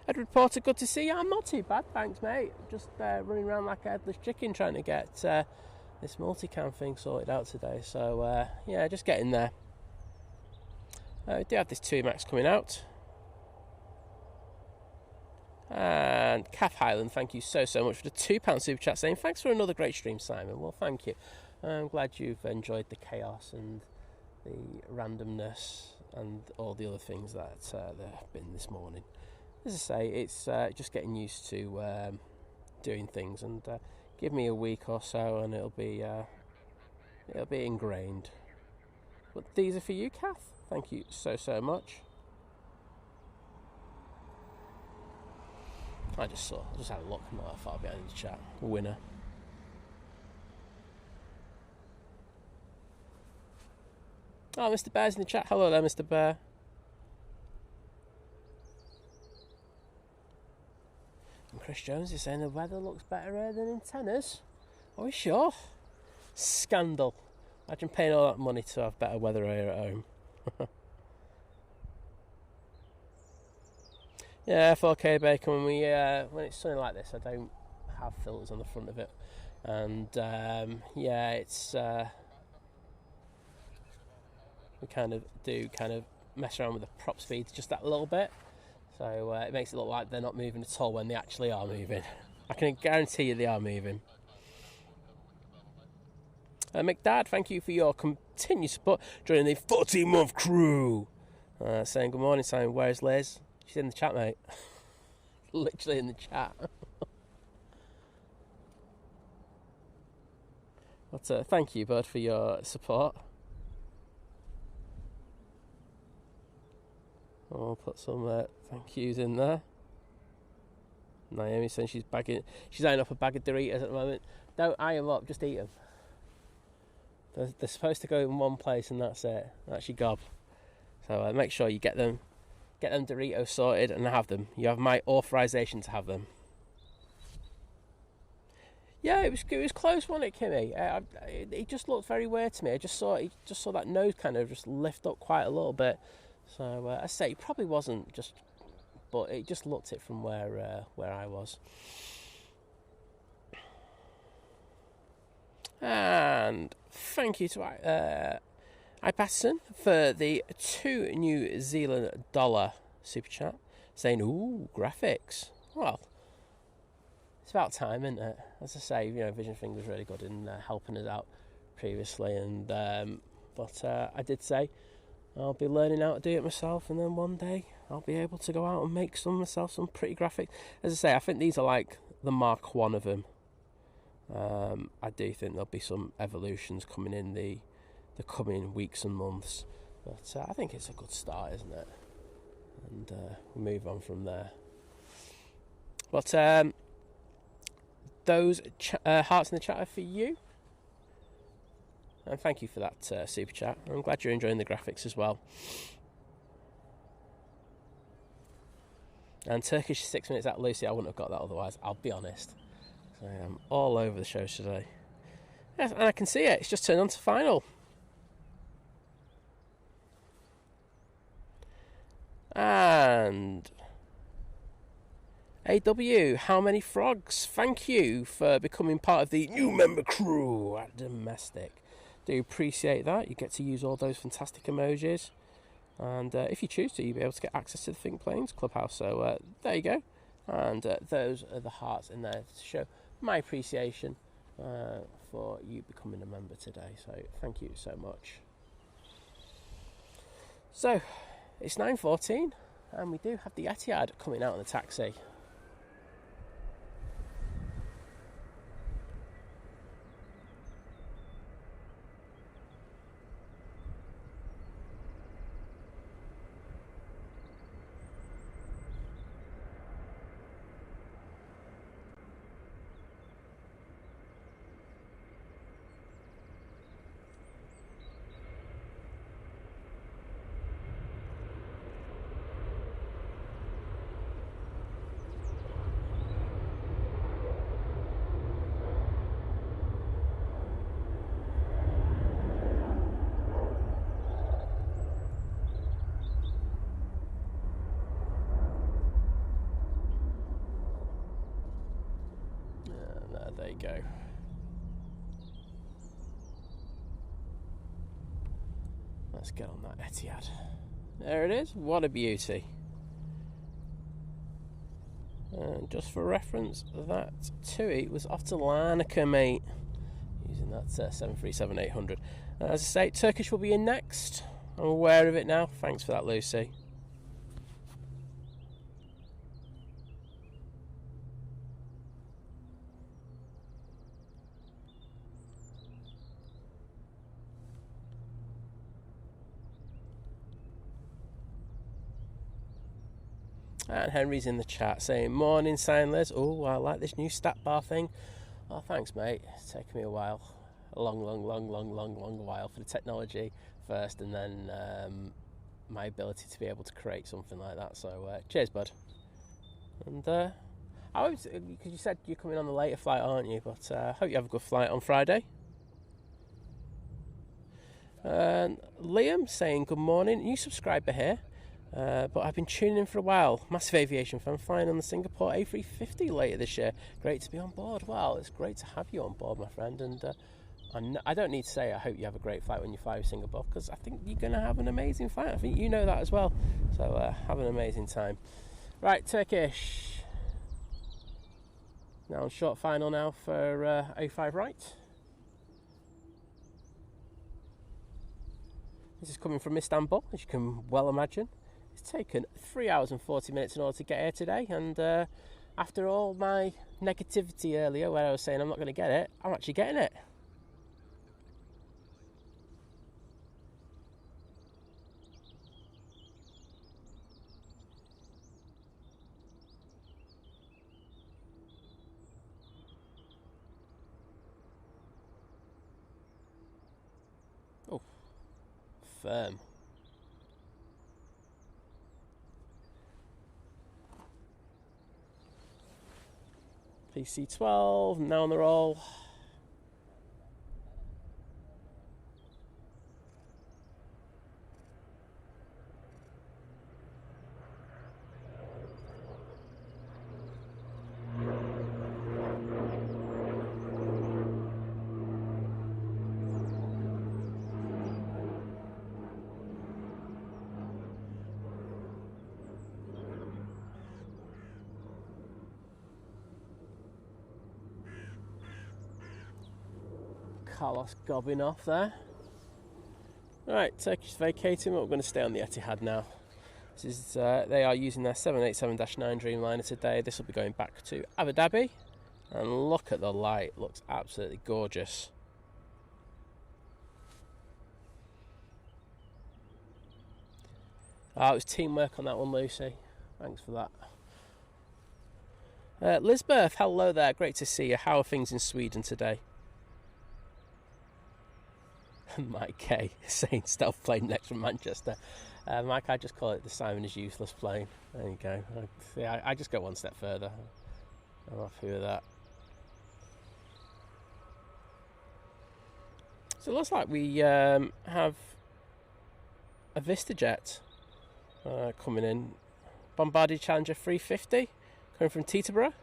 S1: Edward Porter, good to see you. I'm not too bad, thanks, mate. Just running around like a headless chicken trying to get this multicam thing sorted out today. So, yeah, just getting there. We do have this 2 Max coming out. And Kath Highland, thank you so much for the £2 super chat saying thanks for another great stream, Simon. Well, thank you. I'm glad you've enjoyed the chaos and the randomness and all the other things that there have been this morning. As I say, it's just getting used to doing things, and give me a week or so and it'll be ingrained. But these are for you, Kath. Thank you so much. I just had a look, I'm not that far behind the chat. Winner. Oh, Mr. Bear's in the chat. Hello there, Mr. Bear. And Chris Jones is saying the weather looks better here than in tennis. Are we sure? Scandal. Imagine paying all that money to have better weather here at home. Yeah, 4K bacon. When it's sunny like this, I don't have filters on the front of it, and yeah, it's we kind of mess around with the prop speeds just that little bit, so it makes it look like they're not moving at all when they actually are moving. I can guarantee you they are moving. McDad, thank you for your continued support during the 14-month crew. Saying good morning, Simon. Where's Liz? She's in the chat, mate. Literally in the chat. But thank you, bud, for your support. I'll put some thank yous in there. Naomi saying she's eyeing up a bag of Doritos at the moment. Don't eye them up, just eat them. They're supposed to go in one place and that's it. That's your gob. So make sure you get them Doritos sorted and have them. You have my authorization to have them. Yeah, it was close, wasn't it, Kimmy? It just looked very weird to me. I just saw that nose kind of just lift up quite a little bit. So I say it probably wasn't just, but it just looked it from where I was. And thank you to Patterson for the $2 New Zealand super chat, saying, "Ooh, graphics." Well, it's about time, isn't it? As I say, Vision Thing was really good in helping us out previously, and but I did say I'll be learning how to do it myself, and then one day I'll be able to go out and make myself some pretty graphics. As I say, I think these are like the Mark 1 of them. I do think there'll be some evolutions coming in the coming weeks and months, but I think it's a good start, isn't it? And we'll move on from there. But those hearts in the chat are for you, and thank you for that super chat. I'm glad you're enjoying the graphics as well. And Turkish 6 minutes at Lucy, I wouldn't have got that otherwise, I'll be honest. So I'm all over the show today. Yes, and I can see it. It's just turned on to final. And AW, how many frogs? Thank you for becoming part of the new member crew at Domestic. Do appreciate that. You get to use all those fantastic emojis. And if you choose to, you'll be able to get access to the Think Planes Clubhouse. So there you go. And those are the hearts in there to show my appreciation for you becoming a member today. So thank you so much. So it's 9:14 and we do have the Etihad coming out on the taxi. There you go. Let's get on that Etihad. There it is. What a beauty. And just for reference, that TUI was off to Larnaca, mate, using that 737-800. As I say, Turkish will be in next. I'm aware of it now. Thanks for that, Lucy. And Henry's in the chat saying, "Morning, Signless. Oh, I like this new stat bar thing." Oh, thanks, mate. It's taken me a while. A long while for the technology first, and then my ability to be able to create something like that. So, cheers, bud. And I hope, because you said you're coming on the later flight, aren't you? But I hope you have a good flight on Friday. Liam saying, "Good morning. New subscriber here. But I've been tuning in for a while. Massive aviation fan, flying on the Singapore A380 later this year. Great to be on board." Well, it's great to have you on board, my friend. And I don't need to say I hope you have a great flight when you fly with Singapore, because I think you're going to have an amazing flight. I think you know that as well. So have an amazing time. Right, Turkish. Now on short final now for A5 right. This is coming from Istanbul, as you can well imagine. It's taken 3 hours and 40 minutes in order to get here today, and after all my negativity earlier where I was saying I'm not going to get it, I'm actually getting it. Oh, firm. PC12, now on the roll. Carlos gobbing off there. Right, Turkish vacating, but we're going to stay on the Etihad now. This is, they are using their 787-9 Dreamliner today. This will be going back to Abu Dhabi. And look at the light, looks absolutely gorgeous. It was teamwork on that one, Lucy. Thanks for that. Lisbeth, hello there, great to see you. How are things in Sweden today? Mike K saying stealth plane next from Manchester. Mike, I just call it the Simon is useless plane. There you go. I just go one step further. I'm happy with that. So it looks like we have a VistaJet coming in. Bombardier Challenger 350 coming from Teterborough.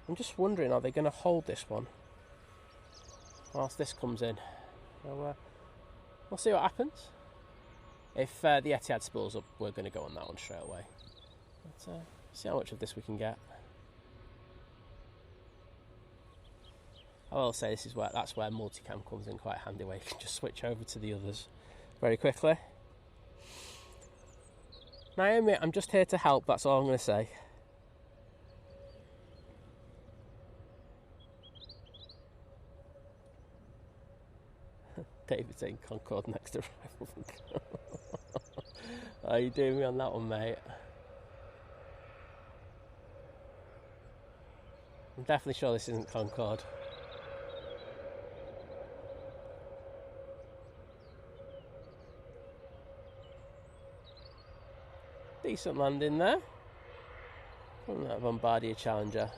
S1: I'm just wondering, are they going to hold this one whilst this comes in? So, we'll see what happens. If the Etihad spools up, we're going to go on that one straight away. But see how much of this we can get. I will say that's where multicam comes in quite handy, where you can just switch over to the others very quickly. Naomi, I'm just here to help. That's all I'm going to say. David saying Concorde next arrival. Are you doing me on that one, mate? I'm definitely sure this isn't Concorde. Decent landing there from that Bombardier Challenger.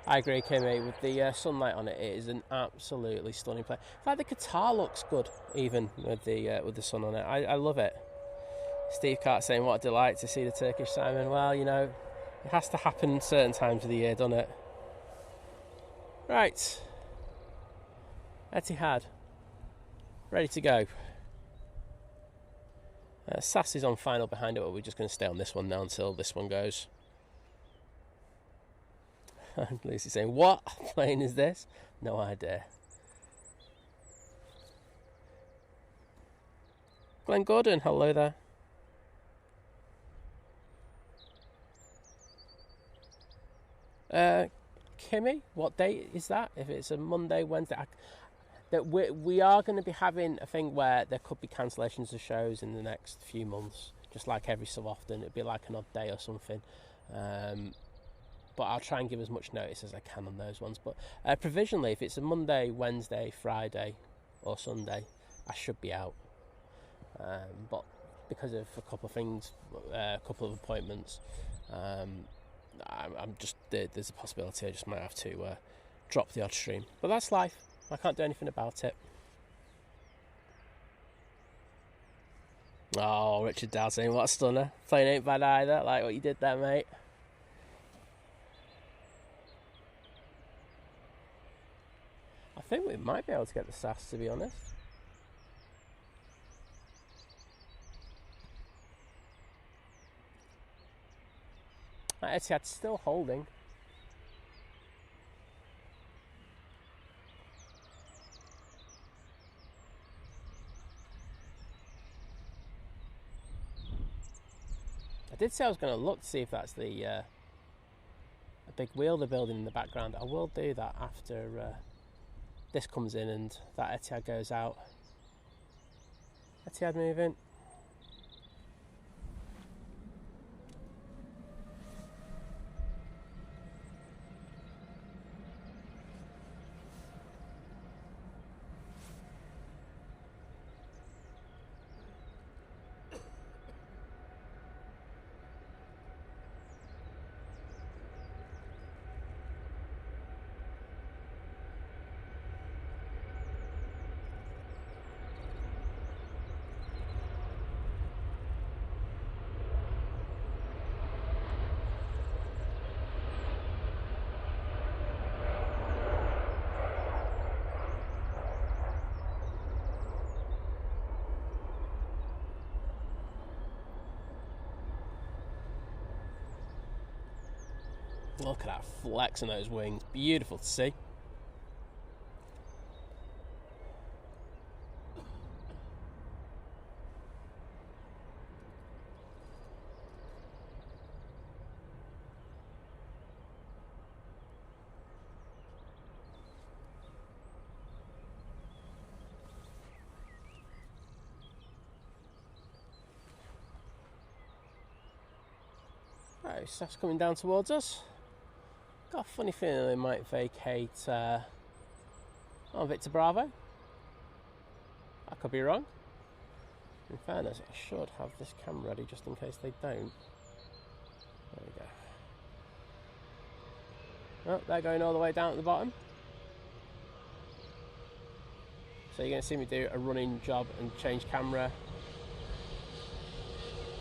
S1: I agree, Kimmy, with the sunlight on it, it is an absolutely stunning plane. In fact, the Qatar looks good, even with the sun on it. I love it. Steve Cart saying, what a delight to see the Turkish Simon. Well, you know, it has to happen certain times of the year, doesn't it? Right. Etihad. Ready to go. SAS is on final behind it, but we're just going to stay on this one now until this one goes. Lucy saying, what plane is this? No idea. Glenn Gordon, hello there. Kimmy, what date is that? If it's a Monday, Wednesday, that we are going to be having a thing where there could be cancellations of shows in the next few months, just like every so often. It'd be like an odd day or something. But I'll try and give as much notice as I can on those ones. But provisionally, if it's a Monday, Wednesday, Friday or Sunday, I should be out. But because of a couple of things, a couple of appointments, I'm just there's a possibility I just might have to drop the odd stream. But that's life. I can't do anything about it. Oh, Richard Dow saying, what a stunner. Plane ain't bad either. Like what you did there, mate. I think we might be able to get the SAS, to be honest. Etihad's still holding. I did say I was going to look to see if that's the a big wheel they're building in the background. I will do that after this comes in and that Etihad goes out. Etihad moving. Look at that flex on those wings. Beautiful to see. Right, stuff's coming down towards us. Got a funny feeling they might vacate on Victor Bravo. I could be wrong. In fairness, I should have this camera ready just in case they don't. There we go. Oh, they're going all the way down at the bottom. So you're going to see me do a running job and change camera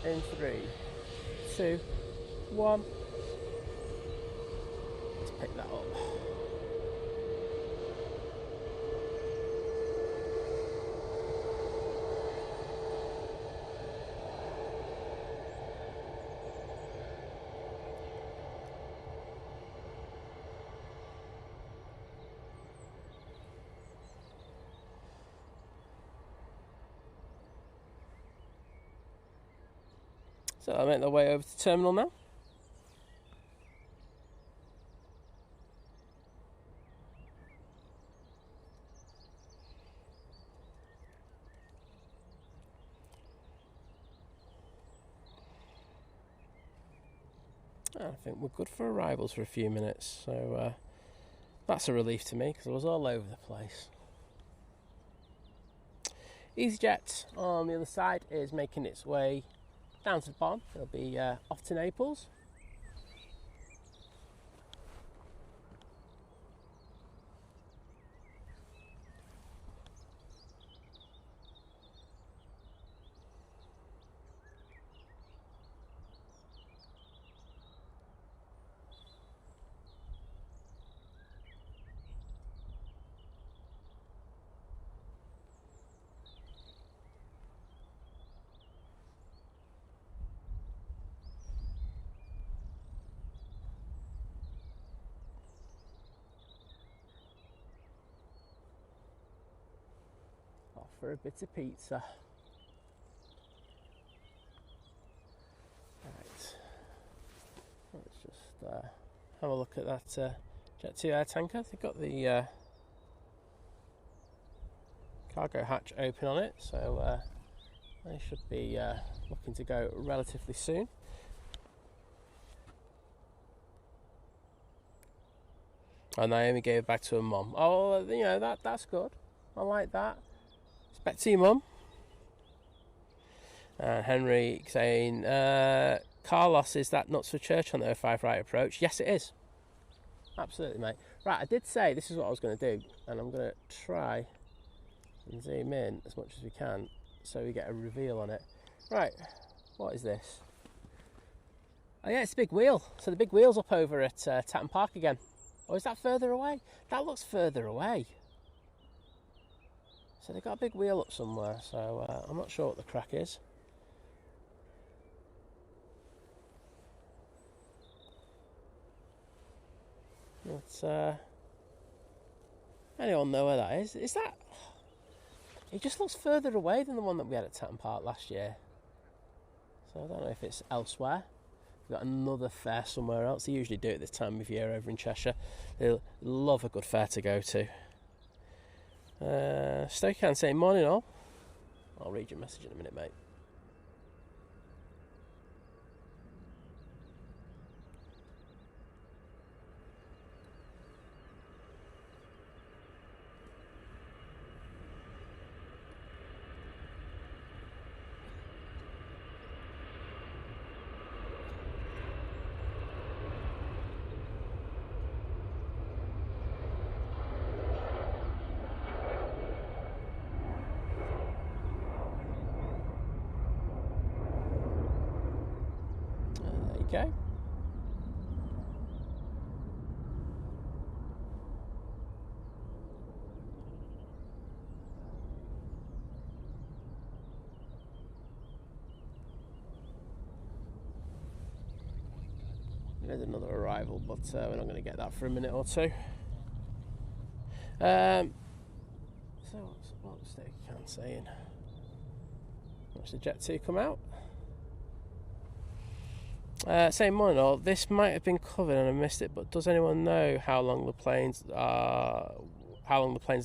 S1: in 3, 2, 1. Let's pick that up. So I'll make the way over to the terminal now. I think we're good for arrivals for a few minutes, so that's a relief to me because I was all over the place. EasyJet on the other side is making its way down to the bottom. It'll be off to Naples. For a bit of pizza. Right, let's just have a look at that Jet 2 air tanker. They've got the cargo hatch open on it, so they should be looking to go relatively soon. And Naomi gave it back to her mum. Oh, you know, that's good. I like that. Back to your mum. And Henry saying, Carlos, is that nuts for church on the 05 right approach? Yes, it is. Absolutely, mate. Right, I did say this is what I was going to do, and I'm going to try and zoom in as much as we can so we get a reveal on it. Right, what is this? Oh yeah, it's a big wheel. So the big wheel's up over at Tatton Park again. Or is that further away? That looks further away. So they've got a big wheel up somewhere, so I'm not sure what the crack is. But anyone know where that is? Is that... It just looks further away than the one that we had at Tatton Park last year. So I don't know if it's elsewhere. We've got another fair somewhere else. They usually do it this time of year over in Cheshire. They love a good fair to go to. Stoke saying, morning all. I'll read your message in a minute, mate. Okay. There's another arrival, but we're not going to get that for a minute or two. So what's the can saying? Watch the Jet 2 come out. Same morning, all this might have been covered and I missed it, but does anyone know how long the planes are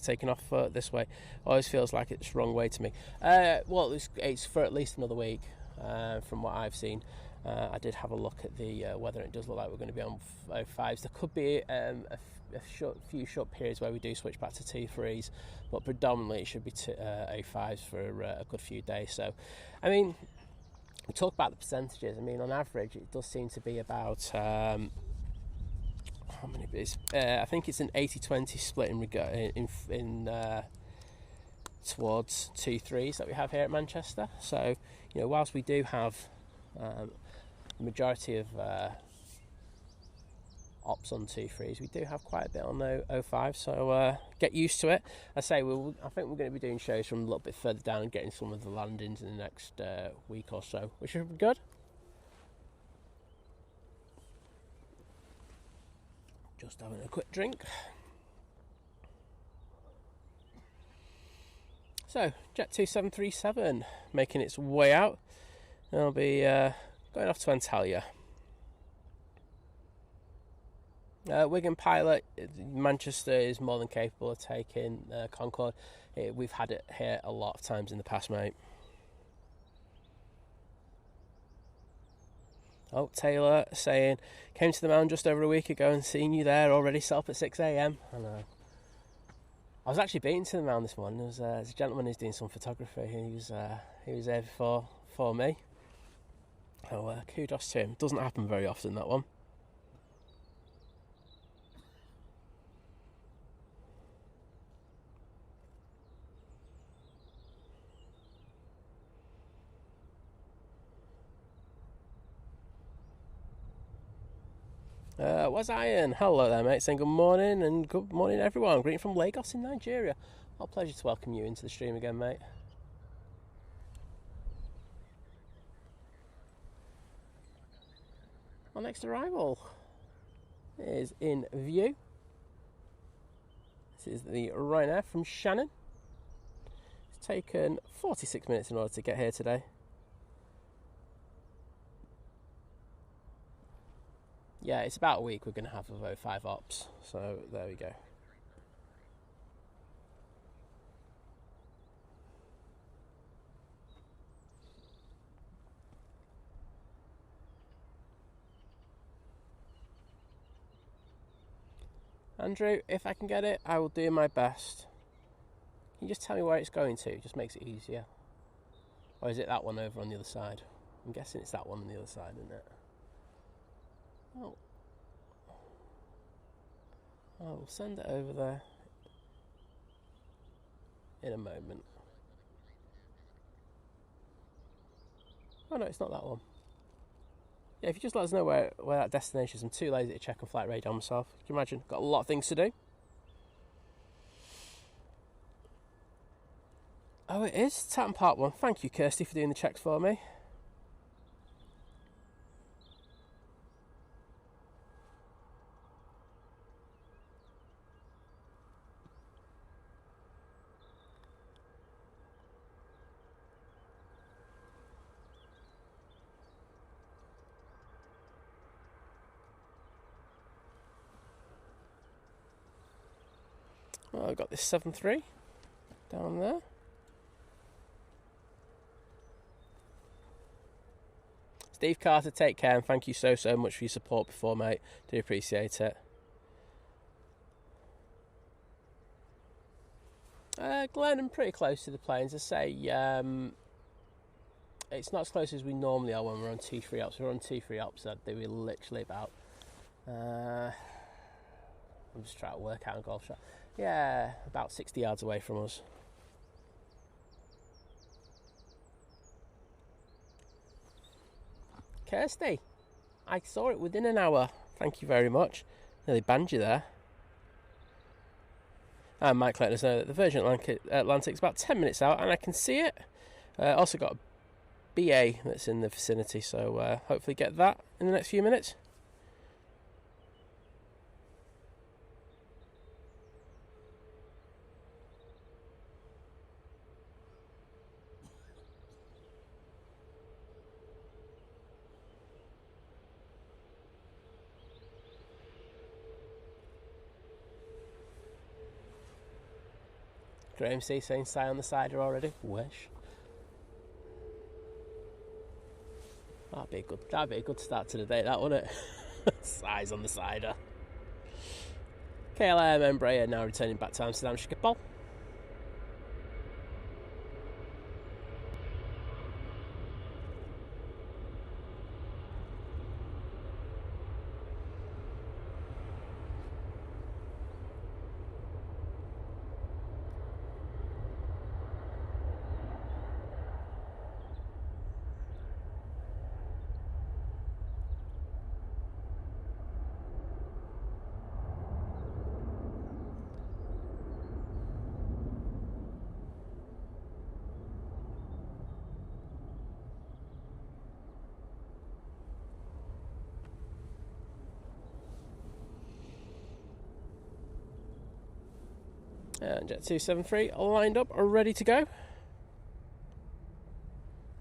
S1: taking off this way? Always feels like it's wrong way to me. Well, it's for at least another week, from what I've seen. I did have a look at the weather, and it does look like we're going to be on 05s. There could be a few short periods where we do switch back to T3s, but predominantly it should be A5s for a good few days. So, I mean, we talk about the percentages. I mean, on average, it does seem to be about how many bits? I think it's an 80-20 split in towards 2-3s that we have here at Manchester. So, you know, whilst we do have the majority of ops on 2-3s, we do have quite a bit on the 05, so get used to it. I think we're going to be doing shows from a little bit further down and getting some of the landings in the next week or so, which should be good. Just having a quick drink. So, Jet 2737 making its way out. I'll be going off to Antalya. Wigan pilot, Manchester is more than capable of taking Concorde. We've had it here a lot of times in the past, mate. Oh, Taylor saying, came to the mound just over a week ago and seen you there already set up at 6 a.m. I know. I was actually beaten to the mound this morning. There's a gentleman who's doing some photography. He was there before me. Oh, kudos to him. Doesn't happen very often, that one. Where's Iron? Hello there, mate. Saying good morning and good morning, everyone. Greeting from Lagos in Nigeria. Our pleasure to welcome you into the stream again, mate. Our next arrival is in view. This is the Ryanair from Shannon. It's taken 46 minutes in order to get here today. Yeah, it's about a week we're going to have of 05 ops, so there we go. Andrew, if I can get it, I will do my best. Can you just tell me where it's going to? It just makes it easier. Or is it that one over on the other side? I'm guessing it's that one on the other side, isn't it? Oh, we'll send it over there in a moment. Oh no, it's not that one. Yeah, if you just let us know where that destination is. I'm too lazy to check on flight radar myself. Can you imagine? Got a lot of things to do. Oh, it is Tatton Park 1. Thank you, Kirsty, for doing the checks for me. Well, I've got this 7.3 down there. Steve Carter, take care and thank you so much for your support before, mate. Do appreciate it. Glenn, I'm pretty close to the planes. I say it's not as close as we normally are when we're on T3 ops. We're on T3 ops that they were literally about I'm just trying to work out a golf shot. Yeah, about 60 yards away from us. Kirsty, I saw it within an hour. Thank you very much. Nearly banned you there. And Mike letting us know that the Virgin Atlantic's about 10 minutes out, and I can see it. Also got a BA that's in the vicinity, so hopefully get that in the next few minutes. Graham C saying sigh on the cider already. Wish. That'd be a good start to the day, that wouldn't it? Sighs on the cider. KLM Embraer now returning back to Amsterdam Schiphol. And Jet 273 lined up, ready to go.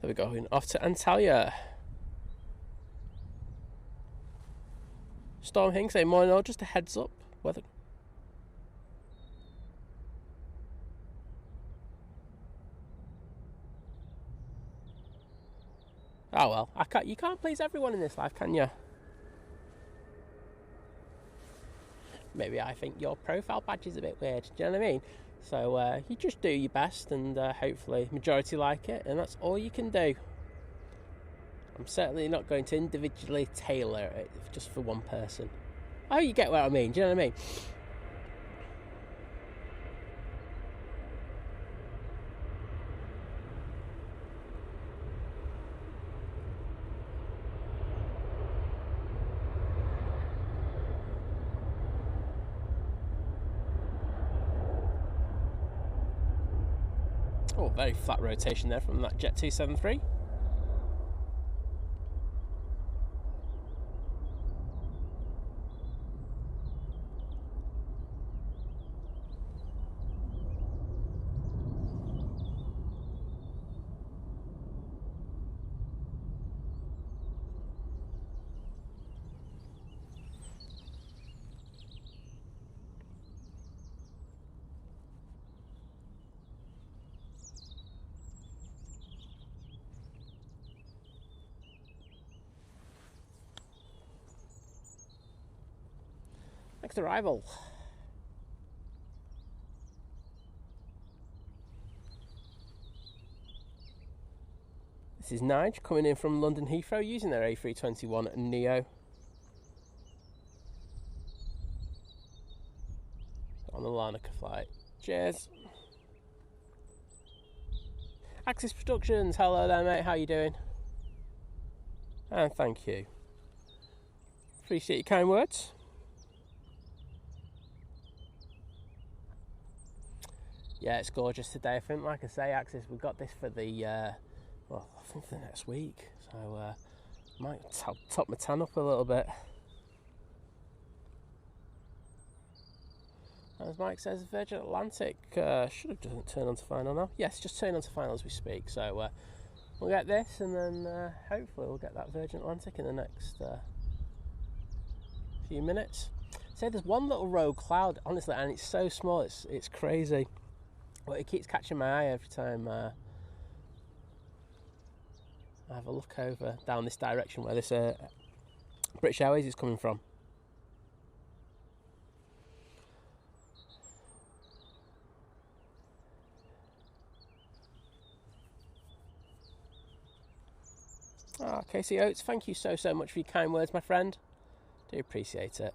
S1: There we go, off to Antalya. Storm Hing saying morning all, just a heads up. Weather. Oh well, you can't please everyone in this life, can you? Maybe I think your profile badge is a bit weird, do you know what I mean? So you just do your best, and hopefully majority like it, and that's all you can do. I'm certainly not going to individually tailor it just for one person. Oh, you get what I mean, do you know what I mean? Oh, very flat rotation there from that Jet 273. Next arrival. This is Nige coming in from London Heathrow using their A321 Neo. On the Larnaca flight. Cheers. Axis Productions, hello there mate, how you doing? And thank you. Appreciate your kind words. Yeah, it's gorgeous today. I think, like I say, Axis, we've got this for the, well, I think for the next week. So, might top my tan up a little bit. As Mike says, Virgin Atlantic should have just turned on to final now. Yes, just turned on to final as we speak. So, we'll get this, and then hopefully we'll get that Virgin Atlantic in the next few minutes. So there's one little rogue cloud, honestly, and it's so small, it's crazy. But it keeps catching my eye every time I have a look over down this direction where this British Airways is coming from. Casey Oates, thank you so much for your kind words, my friend. Do appreciate it.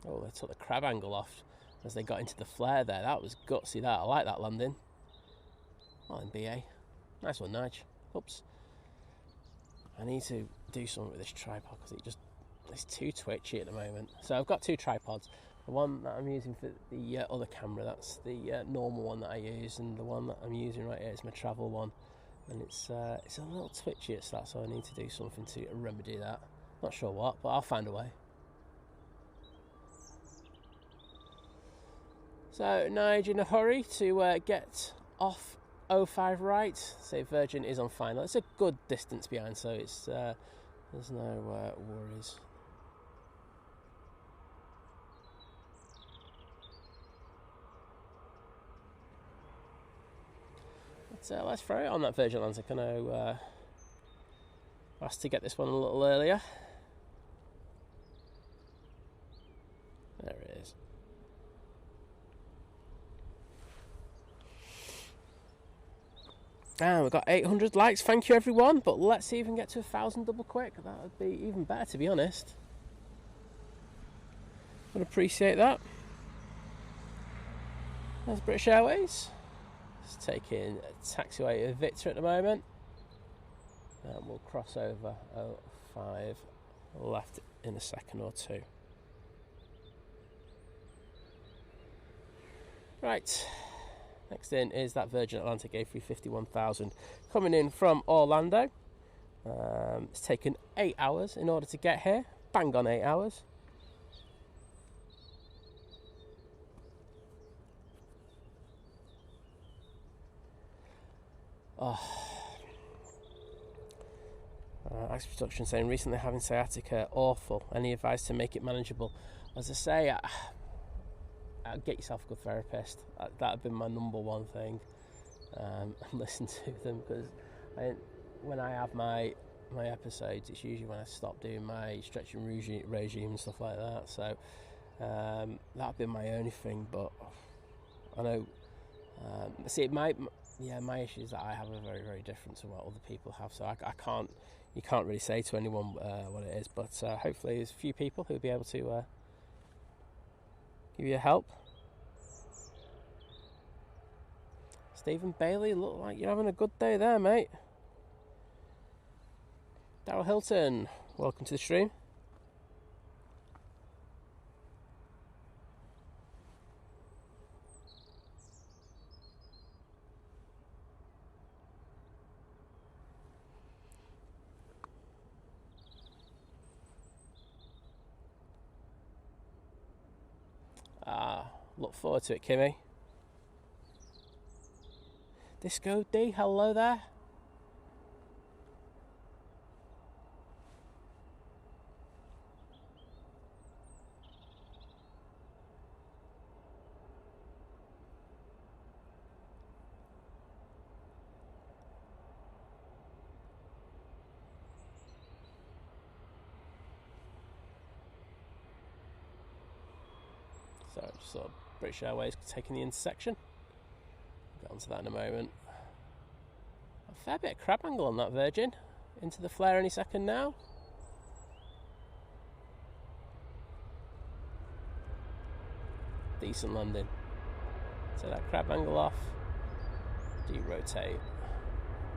S1: Oh, they took the crab angle off as they got into the flare there. That was gutsy, that. I like that landing. Well, in BA. Nice one, Nige. Oops. I need to do something with this tripod because it's too twitchy at the moment. So I've got two tripods. The one that I'm using for the other camera, that's the normal one that I use, and the one that I'm using right here is my travel one. And it's a little twitchy at that, so I need to do something to remedy that. Not sure what, but I'll find a way. So, Nige in a hurry to get off 05 right. Say Virgin is on final. It's a good distance behind, so it's there's no worries. But, let's throw it on that Virgin Atlantic. I know asked to get this one a little earlier. There it is. And we've got 800 likes. Thank you, everyone. But let's see if we can get to 1,000 double quick. That would be even better, to be honest. Would appreciate that. There's British Airways. It's taking a taxiway to Victor at the moment. And we'll cross over 05 left in a second or two. Right. Next in is that Virgin Atlantic A350 1000 coming in from Orlando. It's taken 8 hours in order to get here. Bang on 8 hours. Axe Production saying recently having sciatica awful. Any advice to make it manageable? As I say, get yourself a good therapist. That would be my number one thing. And listen to them, because when I have my episodes, it's usually when I stop doing my stretching regime and stuff like that. So that'd be my only thing. But I know, see, my issues that I have are very, very different to what other people have. So you can't really say to anyone what it is. But hopefully, there's a few people who'll be able to give you help. Stephen Bailey, look like you're having a good day there, mate. Darryl Hilton, welcome to the stream. Look forward to it, Kimmy. Disco D, hello there. So just sort of British Airways taking the intersection. We'll get onto that in a moment. A fair bit of crab angle on that Virgin. Into the flare any second now. Decent landing. Take that crab angle off. De-rotate.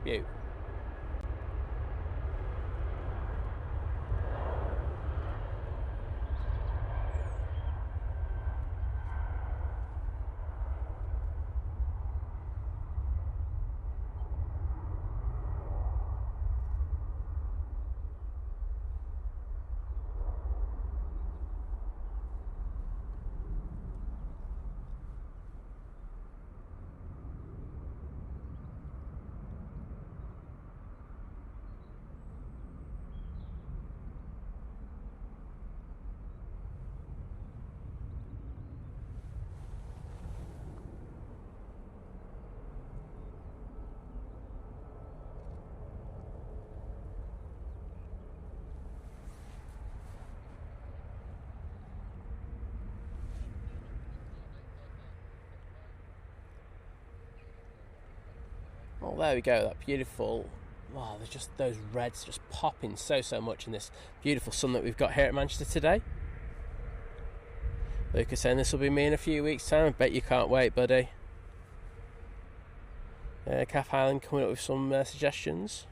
S1: Beaut. Oh, there we go, that beautiful, wow, there's just those reds just popping so much in this beautiful sun that we've got here at Manchester today. Lucas saying this will be me in a few weeks' time. I bet you can't wait, buddy. Kath Highland coming up with some suggestions.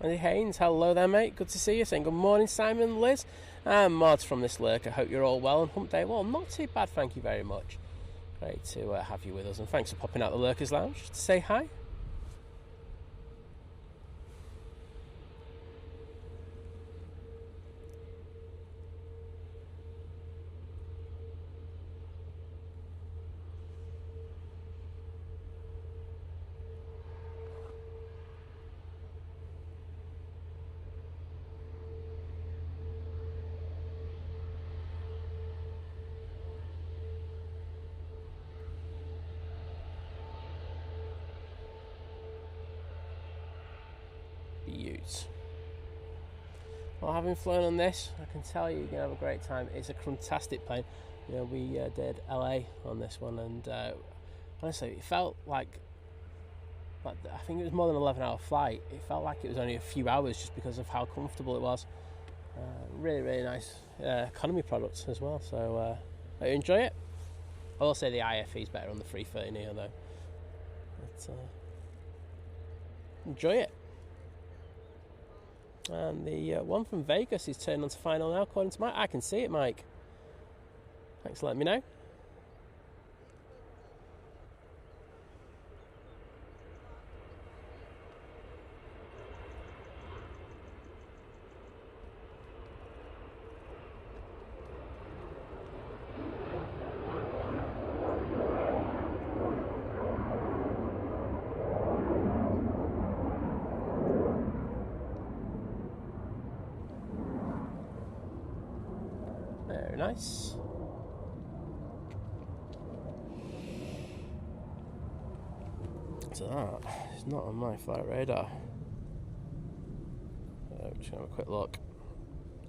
S1: Andy Haynes, hello there, mate. Good to see you. Saying good morning, Simon, Liz. And mods from this lurk, I hope you're all well. And hump day, well, not too bad, thank you very much. Great to have you with us, and thanks for popping out the Lurkers Lounge to say hi. Well, having flown on this, I can tell you, you're going to have a great time. It's a fantastic plane. You know, we did LA on this one, and honestly, it felt like I think it was more than an 11-hour flight. It felt like it was only a few hours just because of how comfortable it was. Really, really nice economy product as well. So I enjoy it. I will say the IFE is better on the 330 Neo though. But, enjoy it. And the one from Vegas is turning on to final now, according to Mike. I can see it, Mike. Thanks for letting me know. Very nice. So that is not on my flight radar. I'm just going to have a quick look.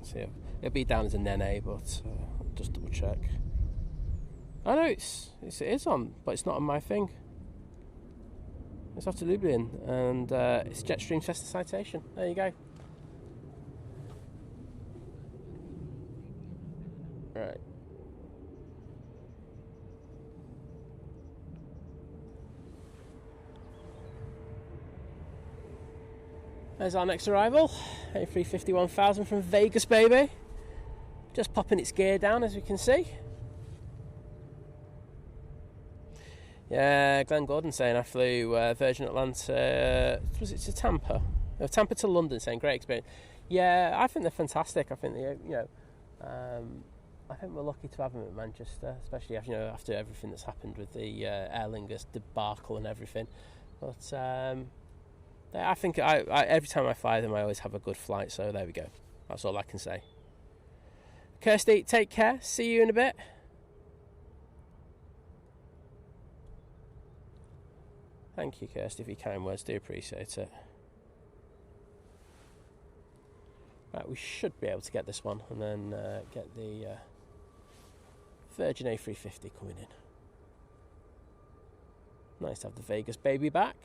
S1: See, it'll be down as a Nene, but I'll just double check. I know it is on, but it's not on my thing. It's off to Lublin, and it's Jetstream Cessna Citation. There you go. Right. There's our next arrival, A350-1000 from Vegas, baby. Just popping its gear down, as we can see. Yeah, Glenn Gordon saying I flew Virgin Atlantic, was it to Tampa? No, Tampa to London, saying great experience. Yeah, I think they're fantastic. I think they, I think we're lucky to have them at Manchester, especially after everything that's happened with the Aer Lingus debacle and everything. But I think I every time I fly them, I always have a good flight. So there we go. That's all I can say. Kirsty, take care. See you in a bit. Thank you, Kirsty, for your kind words. Do appreciate it. Right, we should be able to get this one and then get the Virgin A350 coming in. Nice to have the Vegas baby back.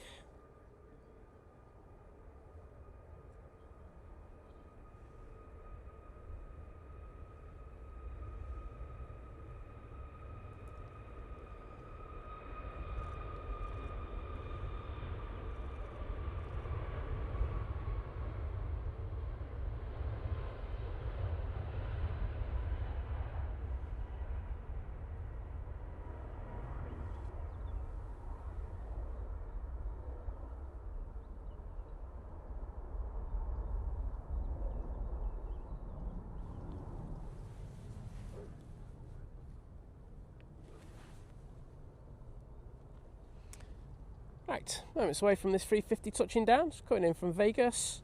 S1: Right, moments away from this 350 touching down, just coming in from Vegas.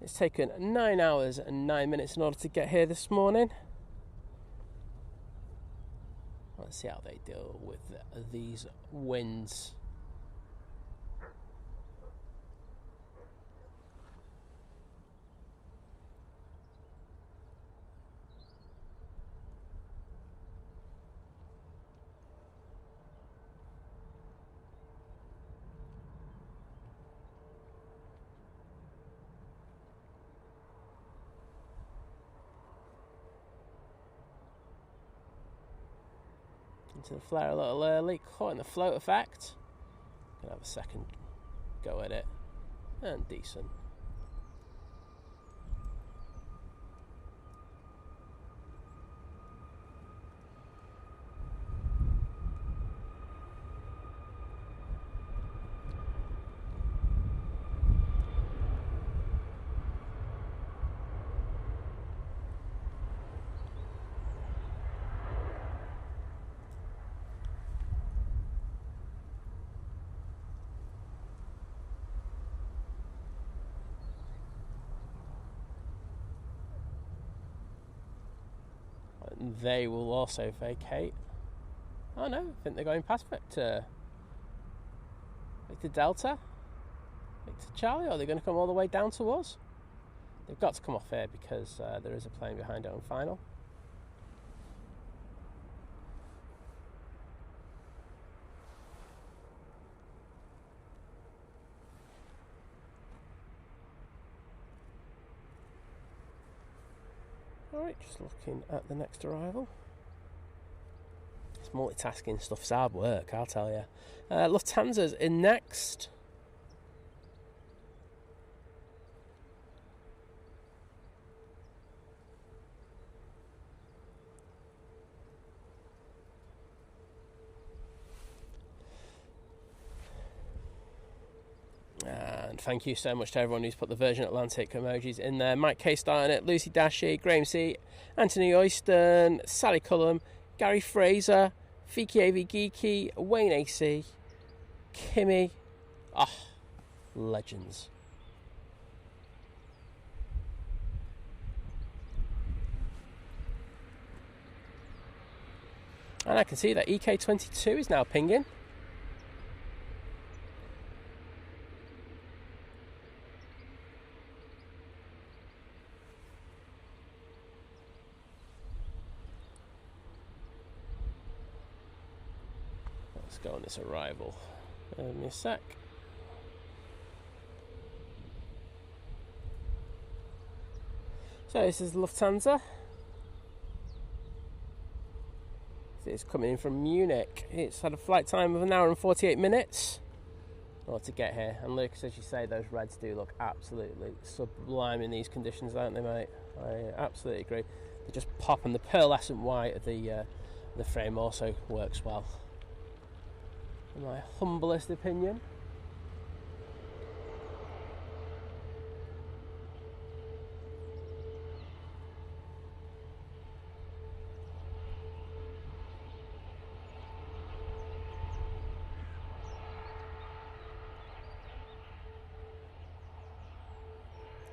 S1: It's taken 9 hours and 9 minutes in order to get here this morning. Let's see how they deal with these winds. Into the flare a little early, caught in the float effect. Gonna have a second go at it, and decent. they will also vacate. Oh no, I think they're going past Victor Delta, Victor Charlie, or are they going to come all the way down to us? They've got to come off here because there is a plane behind it on final. Alright, just looking at the next arrival. This multitasking stuff's hard work, I'll tell you. Lufthansa's in next. And thank you so much to everyone who's put the Virgin Atlantic emojis in there. Mike K starting it, Lucy Dashy, Graham C, Anthony Oyston, Sally Cullum, Gary Fraser, Fiki avgeeky, Wayne AC, Kimmy. Legends. And I can see that EK22 is now pinging. Let's go on this arrival. Give me a sec. So this is Lufthansa. It's coming in from Munich. It's had a flight time of 1 hour and 48 minutes to get here. And Lucas, as you say, those reds do look absolutely sublime in these conditions, don't they, mate? I absolutely agree. They just pop, and the pearlescent white of the frame also works well, in my humblest opinion.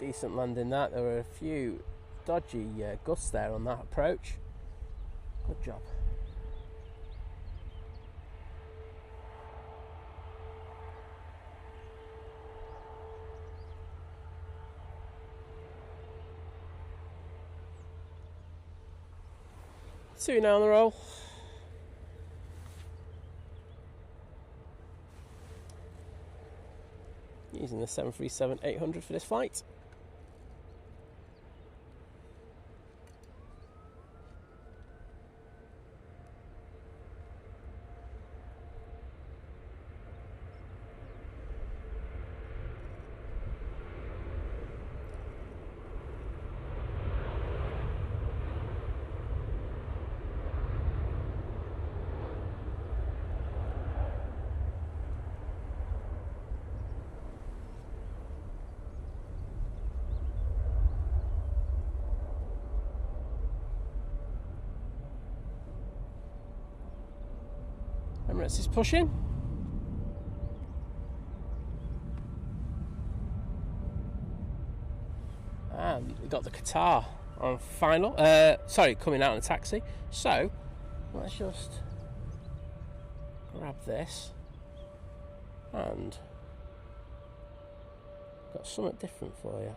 S1: Decent landing that. There were a few dodgy gusts there on that approach. Good job. Two now on the roll. Using the 737-800 for this flight. Emirates is pushing. And we got the Qatar on final. Coming out in a taxi. So let's just grab this and got something different for you.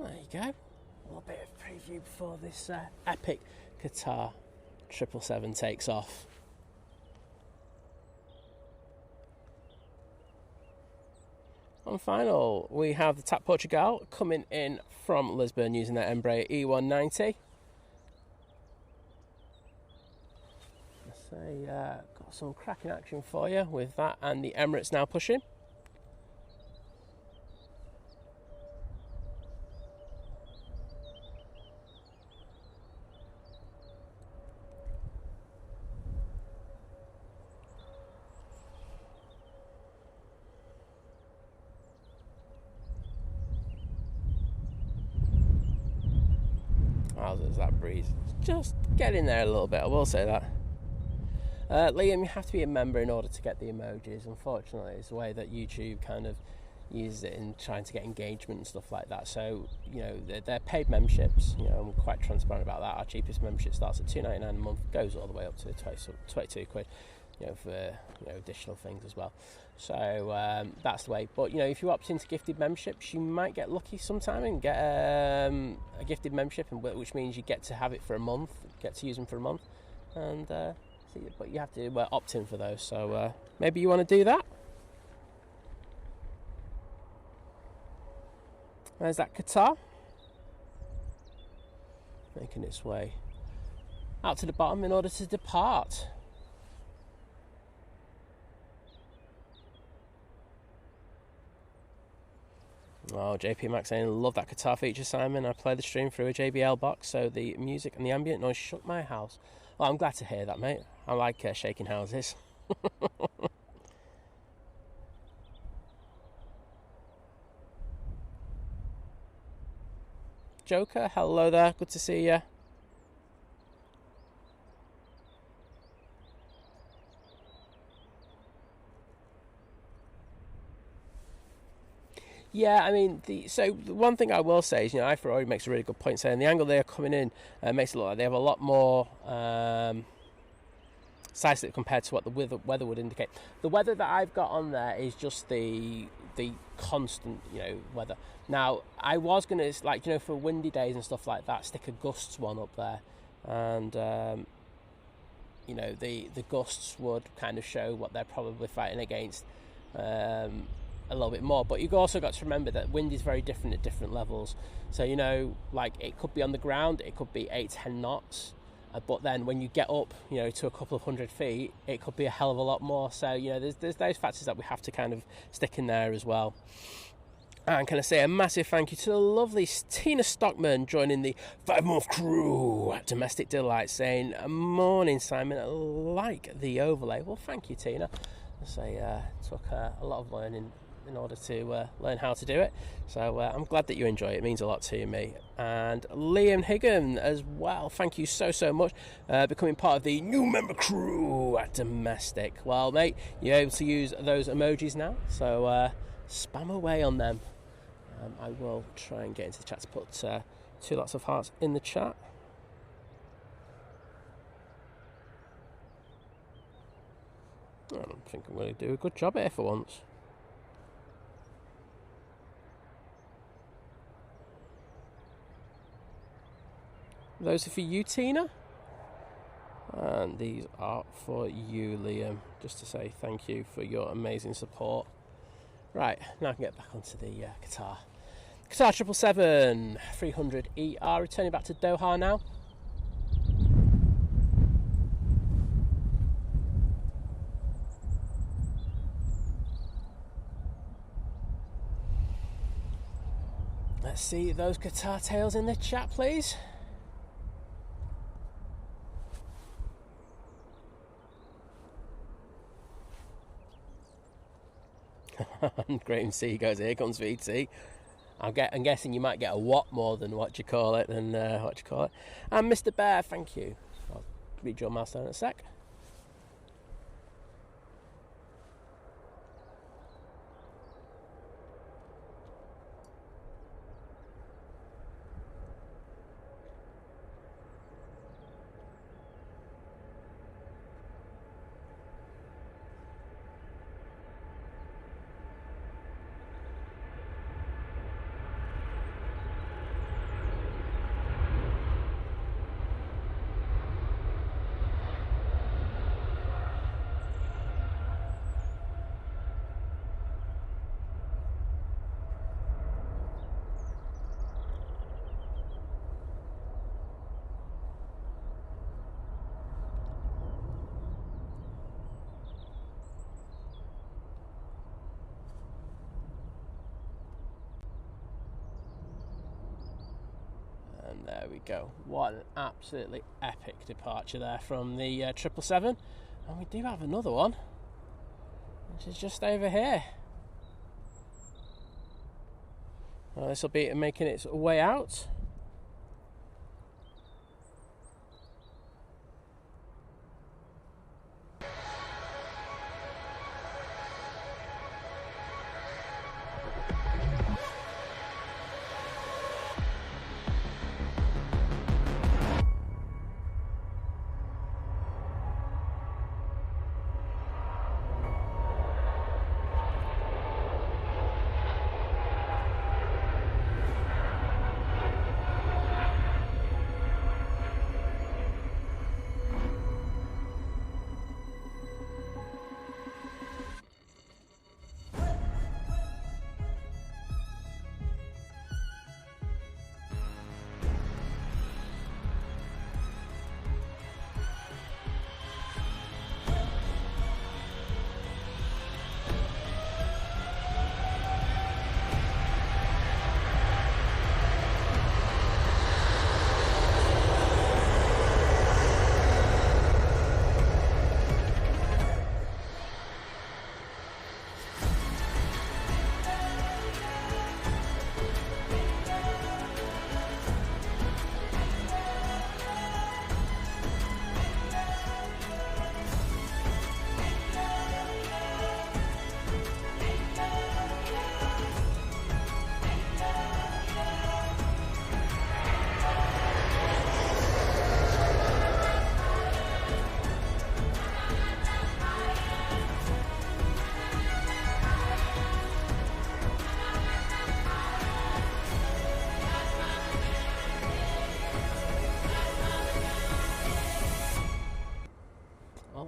S1: There you go. A little bit of preview before this epic Qatar 777 takes off. On final, we have the TAP Portugal coming in from Lisbon using their Embraer E190. So, got some cracking action for you with that and the Emirates now pushing. How's that breeze? Just get in there a little bit, I will say that. Liam, you have to be a member in order to get the emojis. Unfortunately, it's the way that YouTube kind of uses it in trying to get engagement and stuff like that. So, you know, they're paid memberships. You know, I'm quite transparent about that. Our cheapest membership starts at $2.99 a month, goes all the way up to 22 quid. You know, for additional things as well. So that's the way. But you know, if you opt into gifted memberships, you might get lucky sometime and get a gifted membership, which means you get to have it for a month, get to use them for a month, and but you have to opt in for those. So maybe you want to do that. There's that Qatar making its way out to the bottom in order to depart. Oh, JP Max saying, love that Qatar feature, Simon. I played the stream through a JBL box, so the music and the ambient noise shook my house. Well, I'm glad to hear that, mate. I like shaking houses. Joker, hello there. Good to see you. Yeah, I mean, the one thing I will say is, you know, iFerrari makes a really good point saying the angle they're coming in makes it look like they have a lot more side slip compared to what the weather would indicate. The weather that I've got on there is just the constant, you know, weather. Now, I was going to, like, you know, for windy days and stuff like that, stick a gusts one up there. And, you know, the gusts would kind of show what they're probably fighting against a little bit more. But you've also got to remember that wind is very different at different levels. So, you know, like, it could be on the ground, it could be 8-10 knots. But then when you get up, you know, to a couple of 100 feet, it could be a hell of a lot more. So, you know, there's those factors that we have to kind of stick in there as well. And can I say a massive thank you to the lovely Tina Stockman joining the 5-month crew at Domestic Delight, saying, morning, Simon, I like the overlay. Well, thank you, Tina. I say took a lot of learning in order to learn how to do it. So I'm glad that you enjoy it. It means a lot to me. And Liam Higgin as well, thank you so much, becoming part of the new member crew at Domestic. Well, mate, you're able to use those emojis now, so spam away on them. I will try and get into the chat to put 2 lots of hearts in the chat. I don't think I'm going to do a good job here for once. Those are for you, Tina. And these are for you, Liam. Just to say thank you for your amazing support. Right, now I can get back onto the Qatar. Qatar 777 300ER, returning back to Doha now. Let's see those Qatar tales in the chat, please. Graham C goes, here comes VT. I'm guessing you might get a what more than what you call it. And Mr. Bear, thank you. I'll read your milestone in a sec. And there we go. What an absolutely epic departure there from the 777. And we do have another one, which is just over here. Well, this will be making its way out.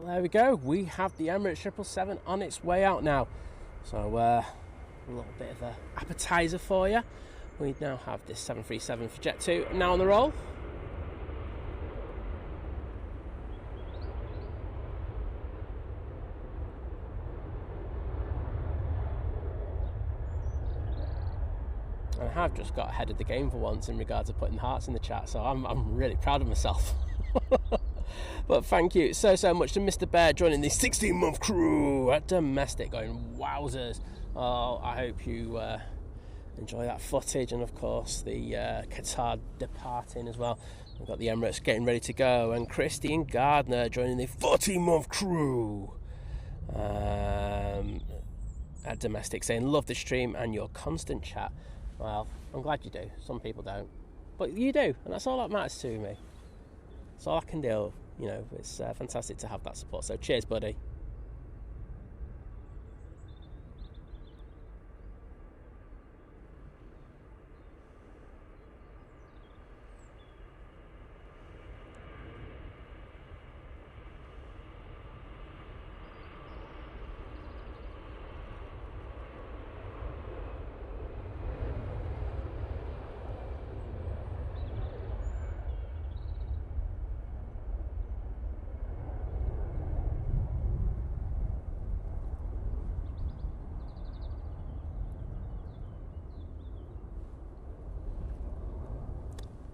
S1: There we go, we have the Emirates 777 on its way out now. So a little bit of an appetizer for you. We now have this 737 for Jet 2 now on the roll. I have just got ahead of the game for once in regards to putting the hearts in the chat, so I'm really proud of myself. But thank you so much to Mr. Bear joining the 16-month crew at Domestic, going wowzers. Oh, I hope you enjoy that footage, and of course the Qatar departing as well. We've got the Emirates getting ready to go, and Christine Gardner joining the 14-month crew at Domestic, saying love the stream and your constant chat. Well, I'm glad you do. Some people don't, but you do, and that's all that matters to me. That's all I can do. You know, it's fantastic to have that support. So cheers, buddy.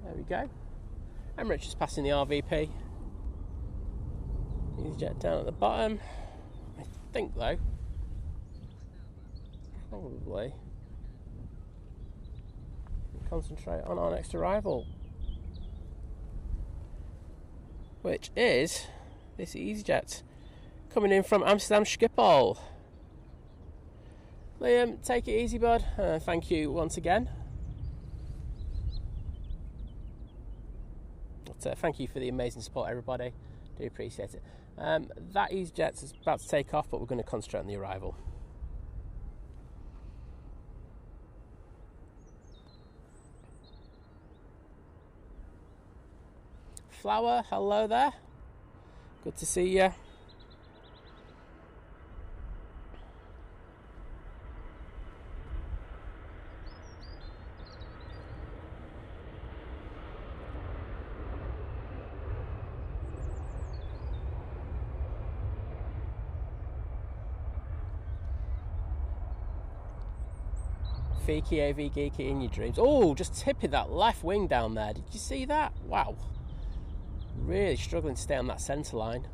S1: There we go. Emirates is passing the RVP. EasyJet down at the bottom. I think though, probably concentrate on our next arrival, which is this EasyJet coming in from Amsterdam Schiphol. Liam, take it easy, bud. Thank you once again. Thank you for the amazing support, everybody. Do appreciate it. That EasyJet is about to take off, but we're going to concentrate on the arrival. Flower, hello there. Good to see you. Fiki, avgeeky in your dreams. Oh, just tipping that left wing down there. Did you see that? Wow. Really struggling to stay on that centre line.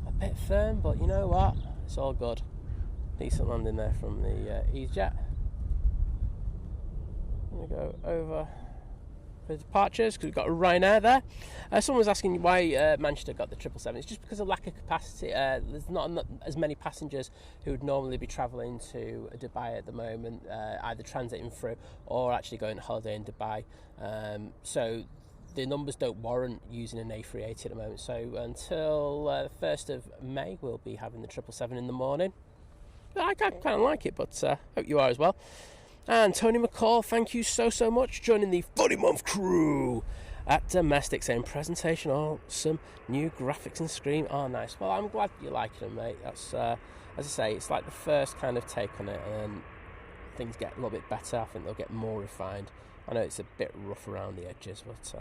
S1: A bit firm, but you know what? It's all good. Decent landing there from the EasyJet. I'm going to go over for departures because we've got a Ryanair there. Someone was asking why Manchester got the 777. It's just because of lack of capacity. There's not as many passengers who would normally be travelling to Dubai at the moment, either transiting through or actually going on holiday in Dubai. So the numbers don't warrant using an A380 at the moment. So until the 1st of May, we'll be having the 777 in the morning. I kind of like it, but hope you are as well. And Tony McCall, thank you so much, joining the 40-month crew at Domestic, saying presentation awesome, new graphics and screen are nice. Well, I'm glad you're liking them, mate. That's as I say, it's like the first kind of take on it, and things get a little bit better. I think they'll get more refined. I know it's a bit rough around the edges, but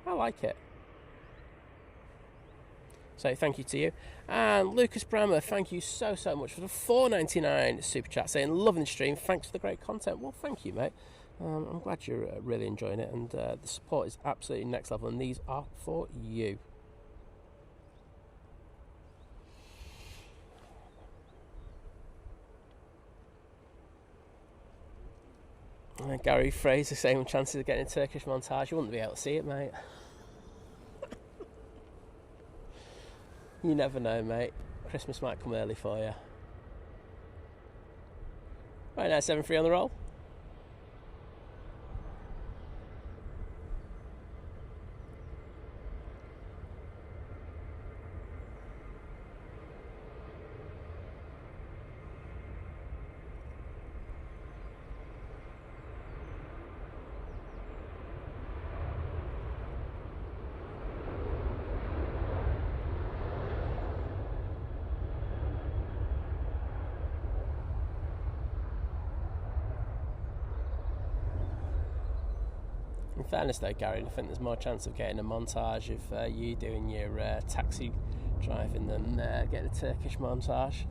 S1: I like it. So thank you to you. And Lucas Brammer, thank you so much for the $4.99 super chat, saying loving the stream, thanks for the great content. Well, thank you, mate. I'm glad you're really enjoying it, and the support is absolutely next level, and these are for you. Gary Fraser saying chances of getting a Turkish montage. You wouldn't be able to see it, mate. You never know, mate. Christmas might come early for you. Right now, 7-3 on the roll. In fairness though, Gary, I think there's more chance of getting a montage of you doing your taxi driving than getting a Turkish montage.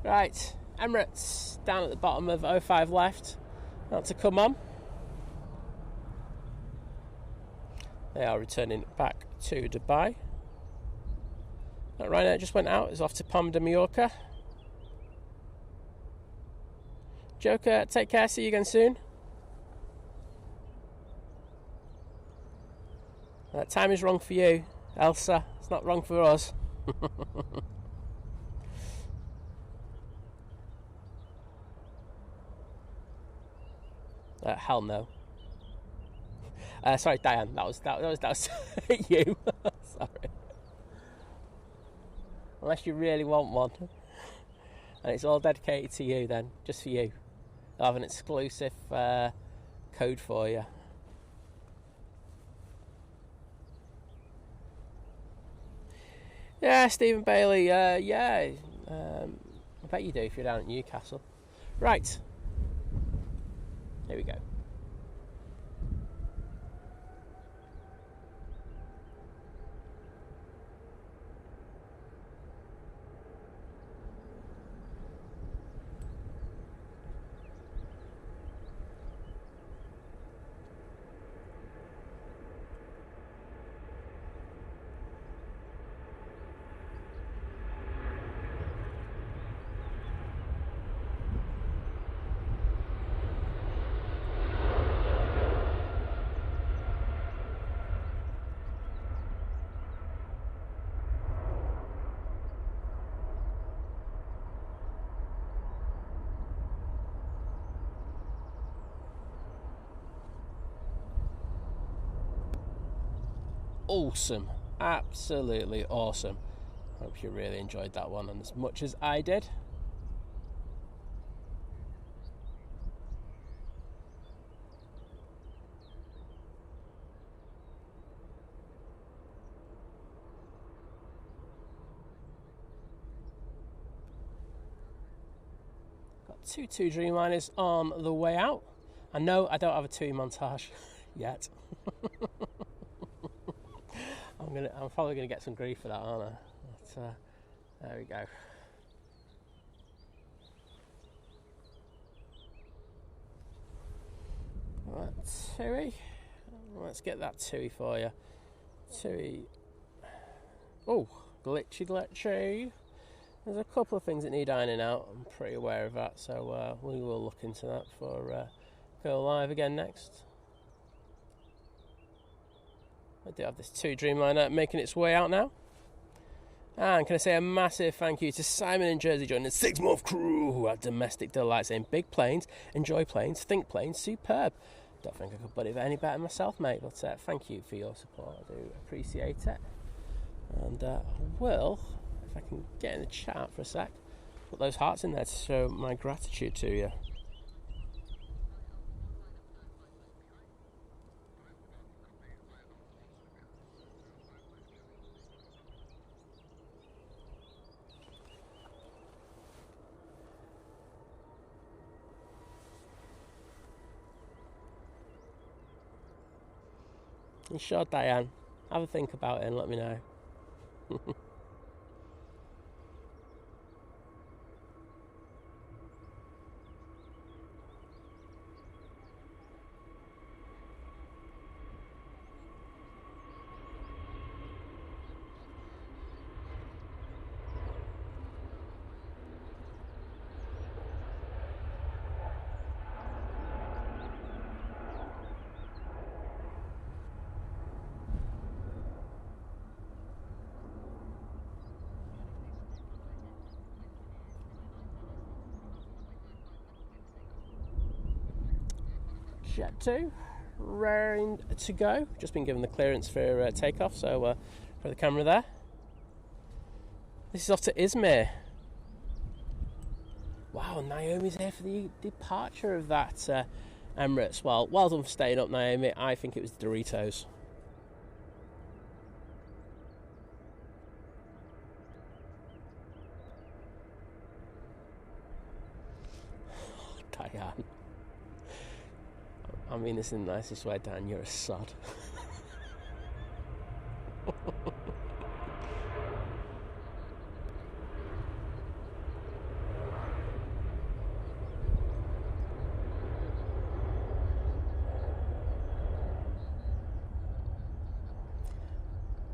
S1: Right, Emirates down at the bottom of 05 left. Not to come on. They are returning back to Dubai. That Ryanair just went out. It's off to Palma de Mallorca. Joker, take care. See you again soon. That time is wrong for you, Elsa. It's not wrong for us. Hell no. Sorry, Diane. That was you. Sorry. Unless you really want one, and it's all dedicated to you, then just for you. I'll have an exclusive code for you. Yeah, Stephen Bailey, yeah. I bet you do if you're down at Newcastle. Right. Here we go. Awesome, absolutely awesome. Hope you really enjoyed that one, and as much as I did. Got 2 Dreamliners on the way out. I know I don't have a 2 montage yet. I'm probably going to get some grief for that, aren't I? But, there we go. Right, TUI. Let's get that TUI for you. TUI. Oh, glitchy. There's a couple of things that need ironing out. I'm pretty aware of that, so we will look into that for go live again next. I do have this TUI Dreamliner making its way out now. And can I say a massive thank you to Simon in Jersey joining the 6-month crew at Domestic Delight, saying big planes, enjoy planes, think planes, superb. Don't think I could put it any better myself, mate, but thank you for your support. I do appreciate it. And I will, if I can get in the chat for a sec, put those hearts in there to show my gratitude to you. You sure, Diane? Have a think about it and let me know. Jet 2, raring to go. Just been given the clearance for takeoff, so for the camera there. This is off to Izmir. Wow, Naomi's here for the departure of that Emirates. Well done for staying up, Naomi. I think it was Doritos. Diane. I mean this in the nicest way, Dan, you're a sod.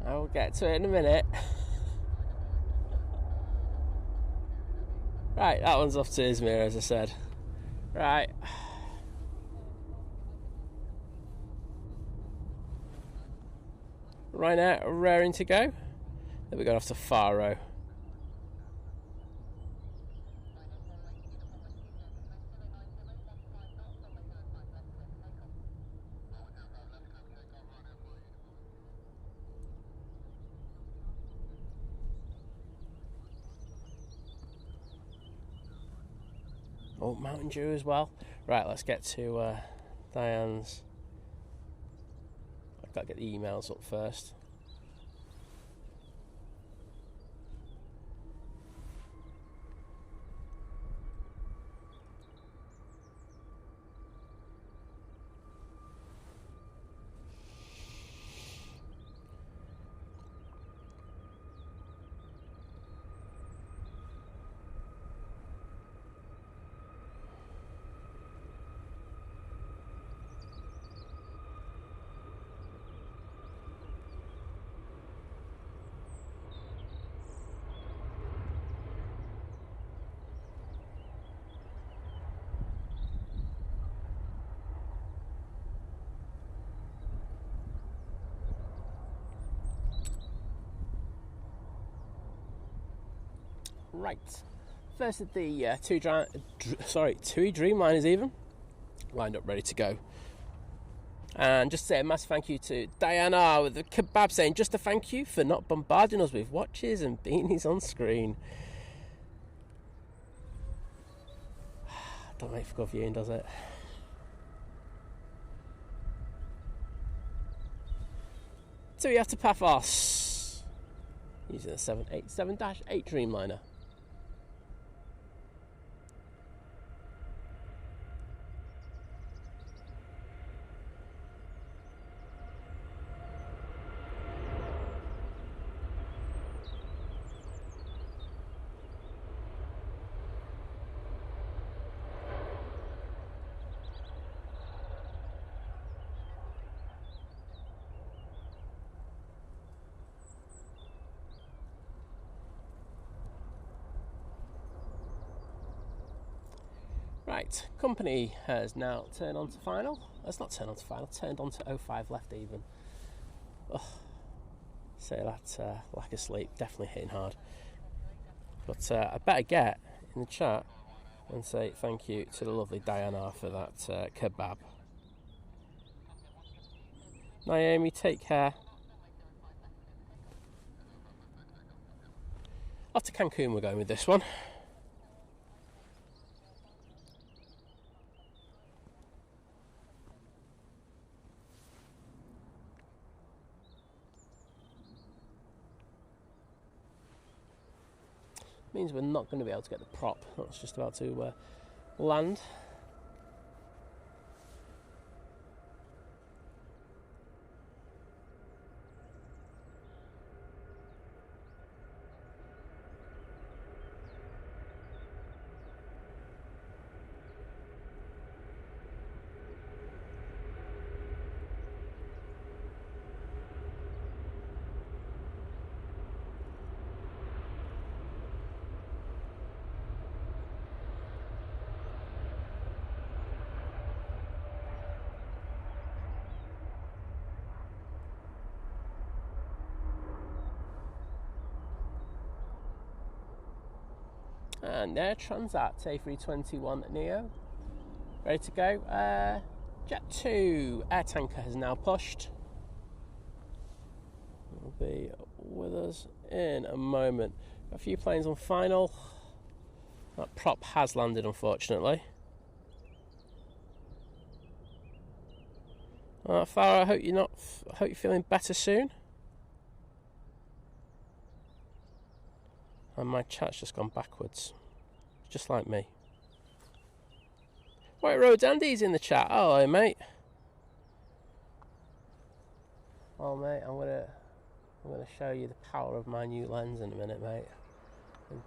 S1: I'll get to it in a minute. Right, that one's off to Izmir, as I said. Right. Ryanair raring to go. Then we got off to Faro. Oh, Mountain Dew as well. Right, let's get to Diane's. I've got to get the emails up first. Right, first of the TUI Dreamliners even lined up, ready to go. And just say a massive thank you to Diana with the kebab, saying just a thank you for not bombarding us with watches and beanies on screen. Don't make for good viewing, does it? So we have to Paphos using the 787-8 Dreamliner. Right, company has now turned on to final. It's not turned on to final, turned on to 05 left even. Ugh. Say that lack of sleep, definitely hitting hard. But I better get in the chat and say thank you to the lovely Diana for that kebab. Naomi, take care. Off to Cancun we're going with this one. Means we're not going to be able to get the prop. That's just about to land. And there, Transat A321 Neo, ready to go. Jet 2 air tanker has now pushed. Will be with us in a moment. Got a few planes on final. That prop has landed, unfortunately. Farah, I hope you're feeling better soon. And my chat's just gone backwards, just like me. White Roads Andy's in the chat. Hello, mate. Oh, mate, I'm gonna show you the power of my new lens in a minute, mate.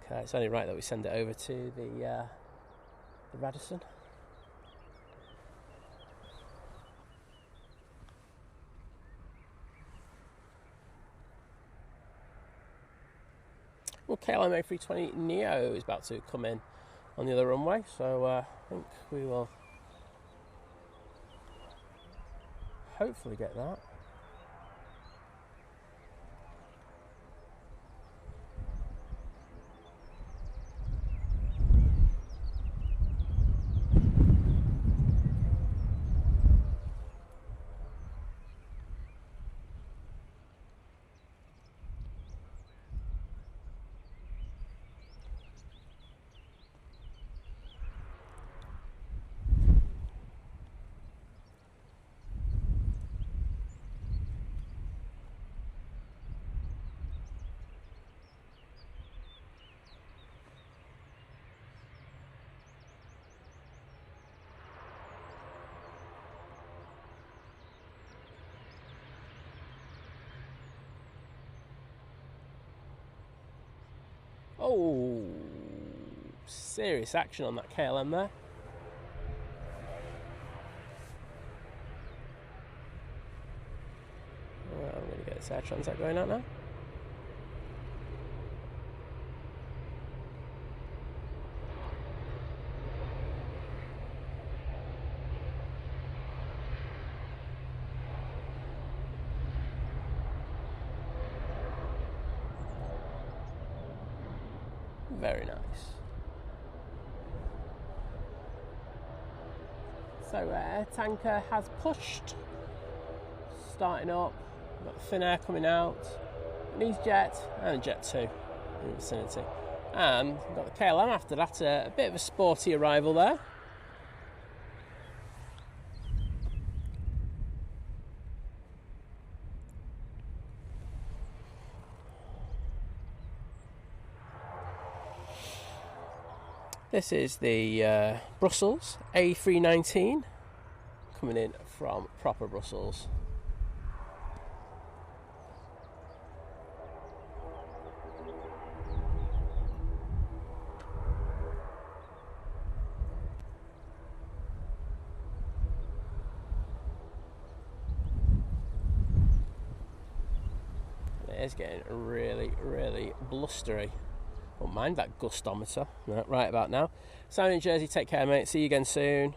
S1: Okay, it's only right that we send it over to the Radisson. Well, KLM A320 Neo is about to come in on the other runway, so I think we will hopefully get that. Oh, serious action on that KLM there. Well, I'm going to get this Air Transat going out now. Very nice. So air tanker has pushed, starting up. We've got the thin air coming out, an EasyJet and a Jet 2 in the vicinity. And we've got the KLM after that, a bit of a sporty arrival there. This is the Brussels A319 coming in from proper Brussels. It is getting really, really blustery Won't mind that gustometer. Right about now. Simon in Jersey, take care, mate. See you again soon.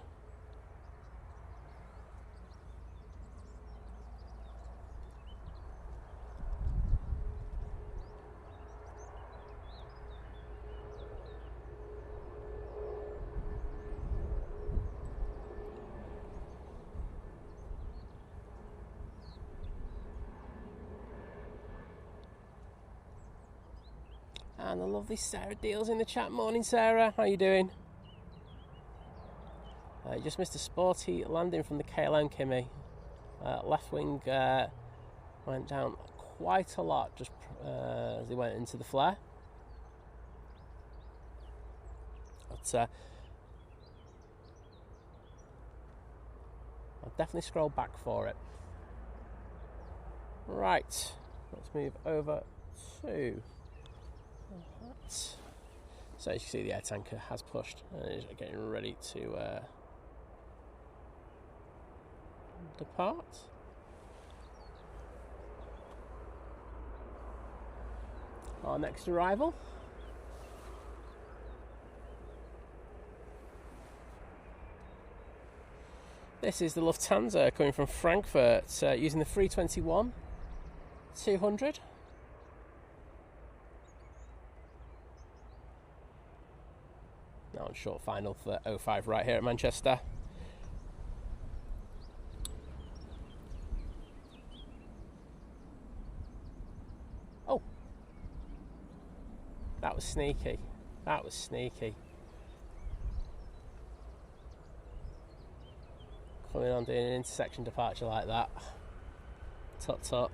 S1: And the lovely Sarah Deals in the chat. Morning, Sarah. How you doing? You just missed a sporty landing from the KLM, Kimmy. Left wing went down quite a lot just as they went into the flare. But I'll definitely scroll back for it. Right, let's move over to that. So as you can see, the air tanker has pushed and is getting ready to depart. Our next arrival. This is the Lufthansa coming from Frankfurt using the 321-200. Now on short final for 05 right here at Manchester. Oh, that was sneaky. That was sneaky. Coming on doing an intersection departure like that. Tut tut.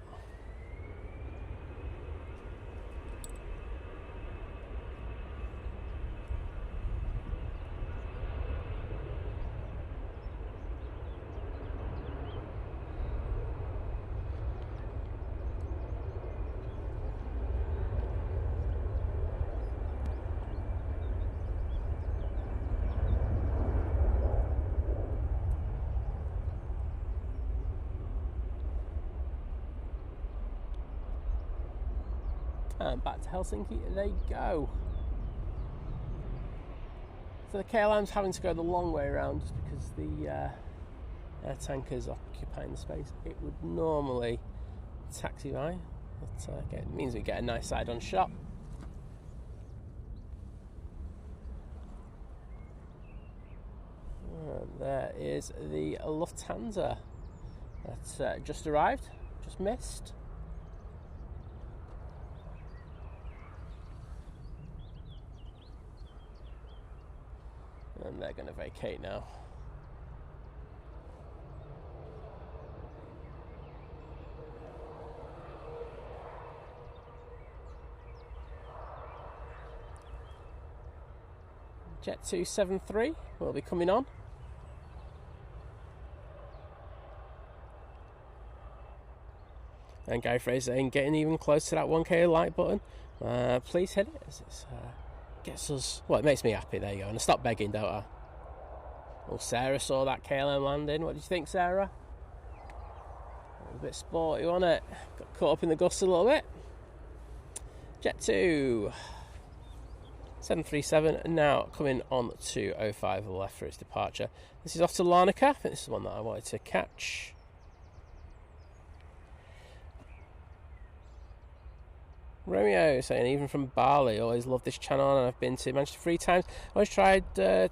S1: And back to Helsinki they go. So the KLM's having to go the long way around just because the air tanker's occupying the space. It would normally taxi by, but it means we get a nice side-on shot. And there is the Lufthansa that's just arrived, just missed. And they're going to vacate now. Jet 273 will be coming on. And Guy Fraser saying, getting even close to that 1K like button. Please hit it as it's gets us, well, it makes me happy. There you go. And I stop begging, don't I? Well, Sarah saw that KLM landing. What did you think, Sarah? It was a bit sporty, wasn't it? Got caught up in the gusts a little bit. Jet 2 737 now coming on to 05 left for its departure. This is off to Larnaca. I think this is the one that I wanted to catch. Romeo saying, even from Bali, always love this channel, and I've been to Manchester 3 times. I always tried to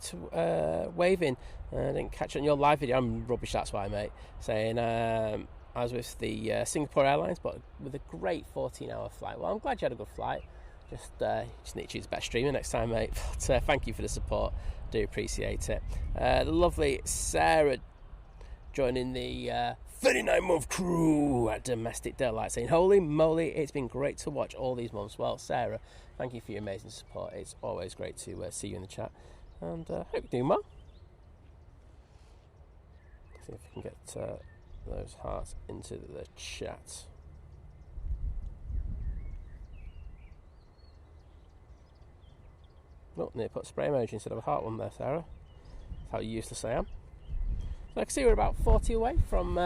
S1: wave in. I didn't catch it on your live video. I'm rubbish, that's why, mate. Saying I was with the Singapore Airlines, but with a great 14-hour flight. Well, I'm glad you had a good flight. Just need to choose a better streamer next time, mate. But thank you for the support. Do appreciate it. The lovely Sarah joining the 39-month crew at Domestic Delight, saying, holy moly, it's been great to watch all these months. Well, Sarah, thank you for your amazing support. It's always great to see you in the chat, and hope you're doing well. See if we can get those hearts into the chat. Oh, near put a spray emoji instead of a heart one there, Sarah. That's how useless I am. So I can see we're about 40 away from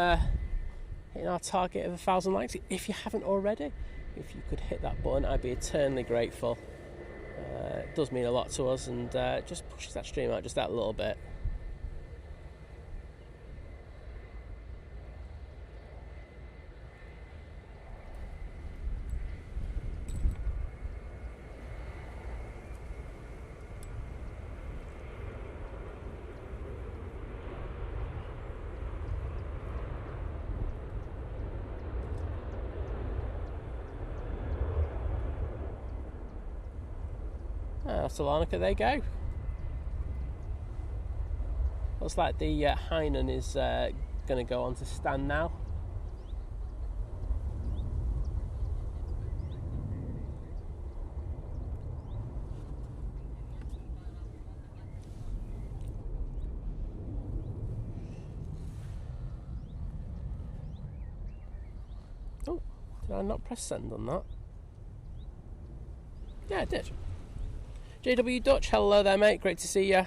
S1: hitting our target of 1,000 likes. If you haven't already, if you could hit that button, I'd be eternally grateful. It does mean a lot to us, and just pushes that stream out just that little bit. Salonika, there you go. Looks like the Hainan is going to go on to stand now. Oh, did I not press send on that? Yeah, I did. JW Dutch, hello there, mate. Great to see you.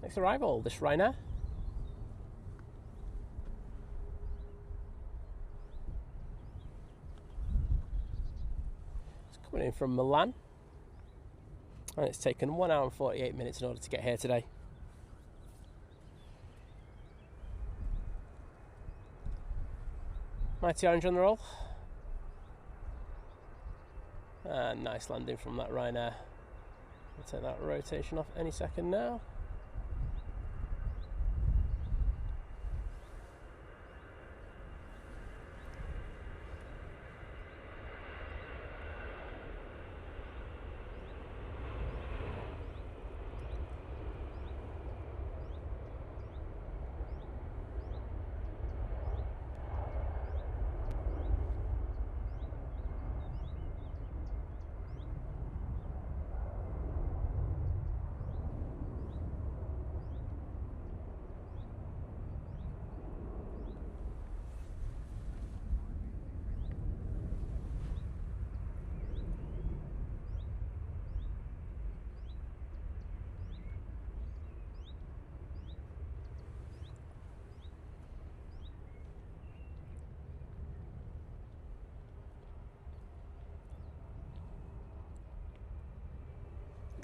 S1: Next arrival, this Ryanair. It's coming in from Milan, and it's taken 1 hour and 48 minutes in order to get here today. Mighty orange on the roll. And nice landing from that Ryanair. We'll take that rotation off any second now.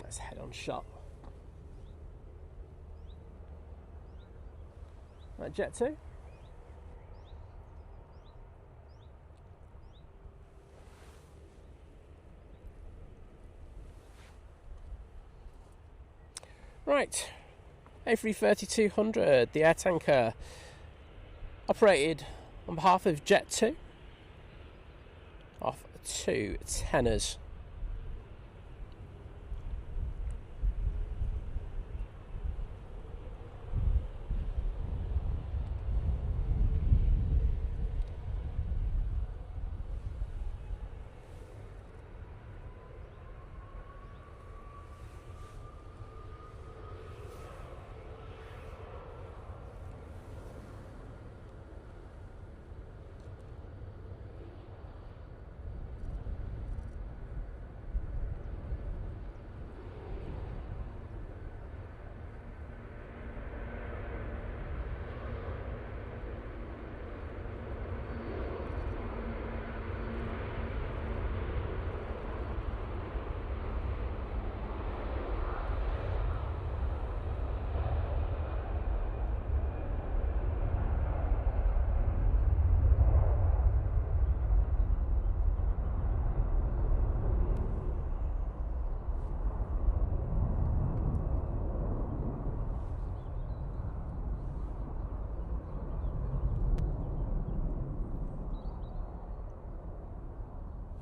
S1: Nice head-on shot. Right, Jet 2. Right, A330-200, the air tanker, operated on behalf of Jet 2 off 2 tenors.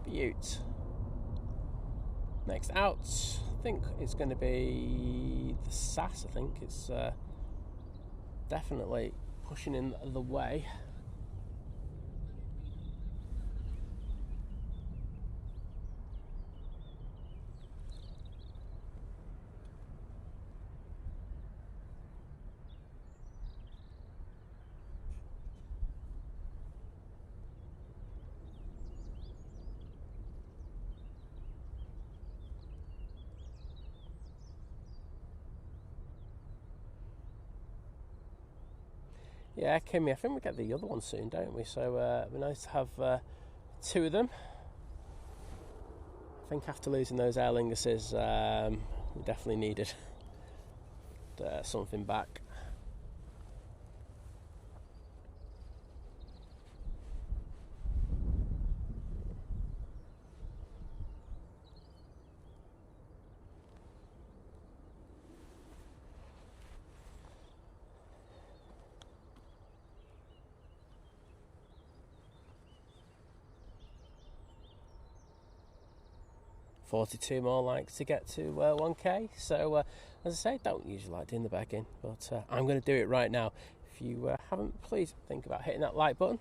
S1: Butte. Next out, I think it's going to be the SAS. I think it's definitely pushing in the way. Yeah, Kimmy, I think we get the other one soon, don't we? So it'd be nice to have two of them. I think after losing those Aer Linguses, we definitely needed something back. $42 more likes to get to 1k. So as I say, don't usually like doing the bagging, but I'm going to do it right now. If you haven't, please think about hitting that like button.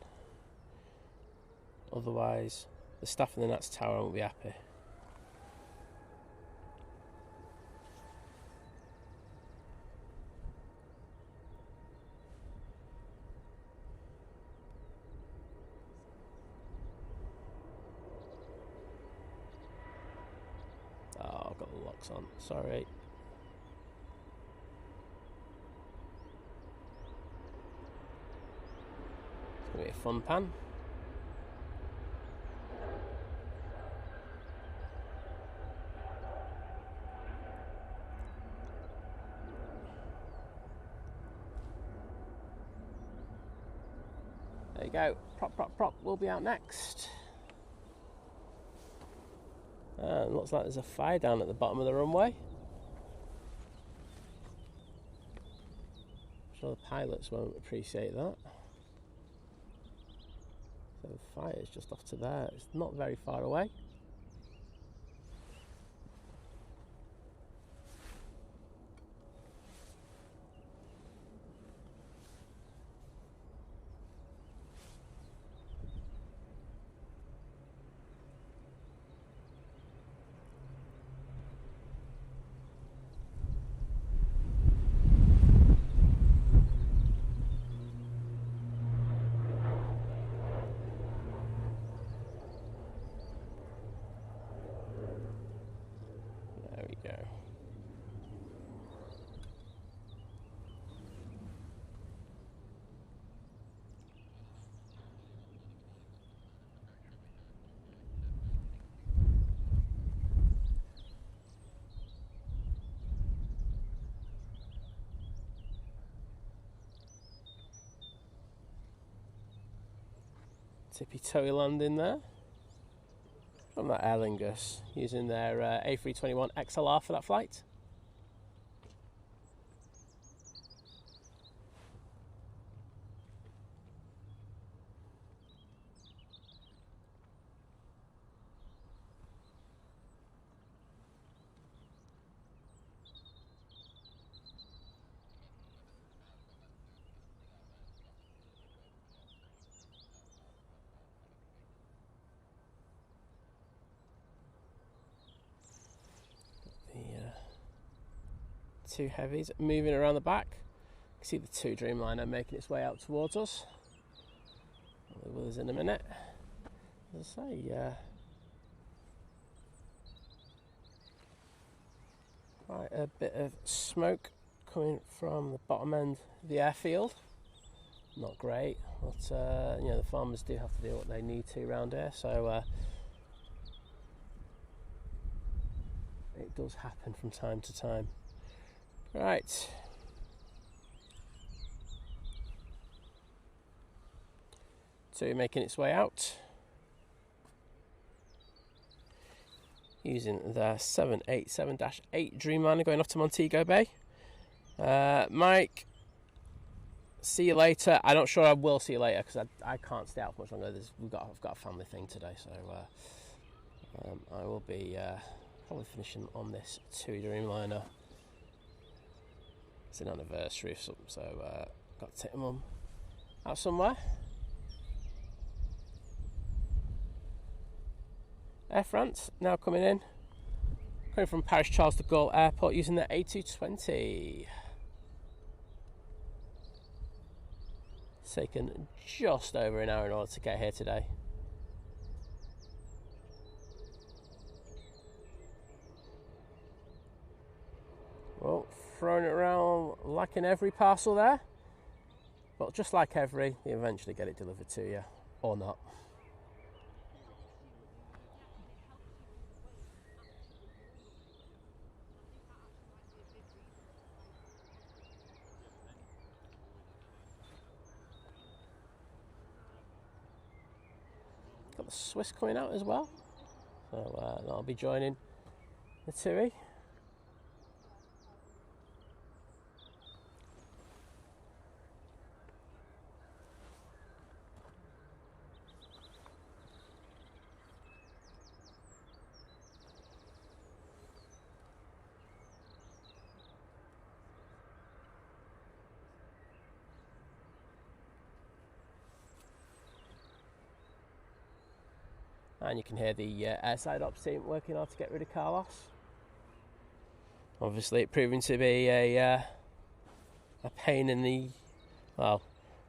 S1: Otherwise, the staff in the Nats Tower won't be happy. Oh, I've got the locks on, sorry. It's going to be a fun pan. There you go, prop will be out next. It looks like there's a fire down at the bottom of the runway. I'm sure the pilots won't appreciate that. So the fire is just off to there. It's not very far away. There we go. Tippy-toey landing there from that Aer Lingus, using their A321 XLR for that flight. Two heavies moving around the back. You can see the two Dreamliner making its way out towards us. I'll be with us in a minute. As I say, quite a bit of smoke coming from the bottom end of the airfield. Not great, but you know, the farmers do have to do what they need to around here, so it does happen from time to time. Right. So making its way out. Using the 787-8 Dreamliner going off to Montego Bay. Mike, see you later. I'm not sure I will see you later because I can't stay out for much longer. I've got a family thing today, so I will be probably finishing on this TUI Dreamliner. It's an anniversary or something, so got to take them on out somewhere. Air France now coming in. Coming from Paris Charles de Gaulle Airport using the A320. It's taken just over an hour in order to get here today. Well, throwing it around like in every parcel there. But just like every, you eventually get it delivered to you, or not. Got the Swiss coming out as well, so that'll be joining the TUI. And you can hear the airside ops team working hard to get rid of Carlos. Obviously, it proving to be a pain in the... Well,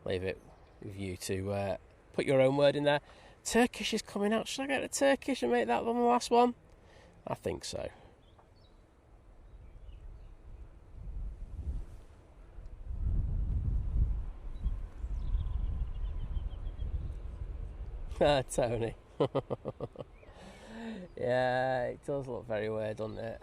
S1: leave it with you to put your own word in there. Turkish is coming out. Should I get the Turkish and make that one the last one? I think so. Tony. Yeah, it does look very weird, doesn't it?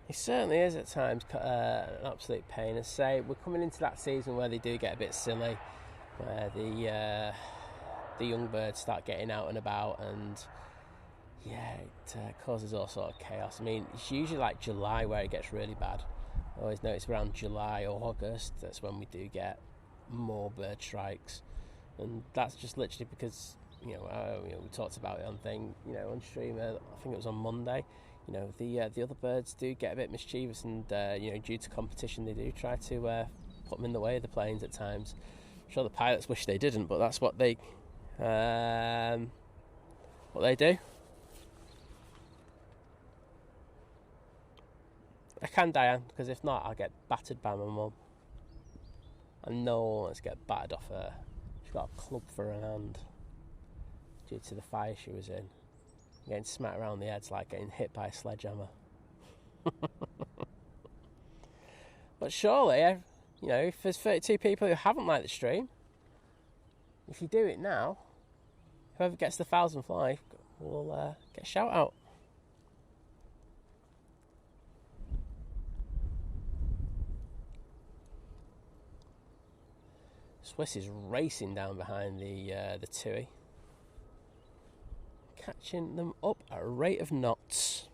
S1: It certainly is at times an absolute pain. As I say, we're coming into that season where they do get a bit silly, where the young birds start getting out and about, and yeah, it causes all sort of chaos. I mean, it's usually like July where it gets really bad. I always notice around July or August, that's when we do get more bird strikes, and that's just literally because we talked about it on on stream. I think it was on Monday. The other birds do get a bit mischievous, and due to competition, they do try to put them in the way of the planes at times. I'm sure the pilots wish they didn't, but that's what they do. I can, Diane, because if not, I'll get battered by my mum. And no one wants to get battered off her. She's got a club for her hand due to the fire she was in. Getting smacked around the head's like getting hit by a sledgehammer. But surely, if there's 32 people who haven't liked the stream, if you do it now, whoever gets the 1,000th like will get a shout out. Swiss is racing down behind the TUI, catching them up at a rate of knots.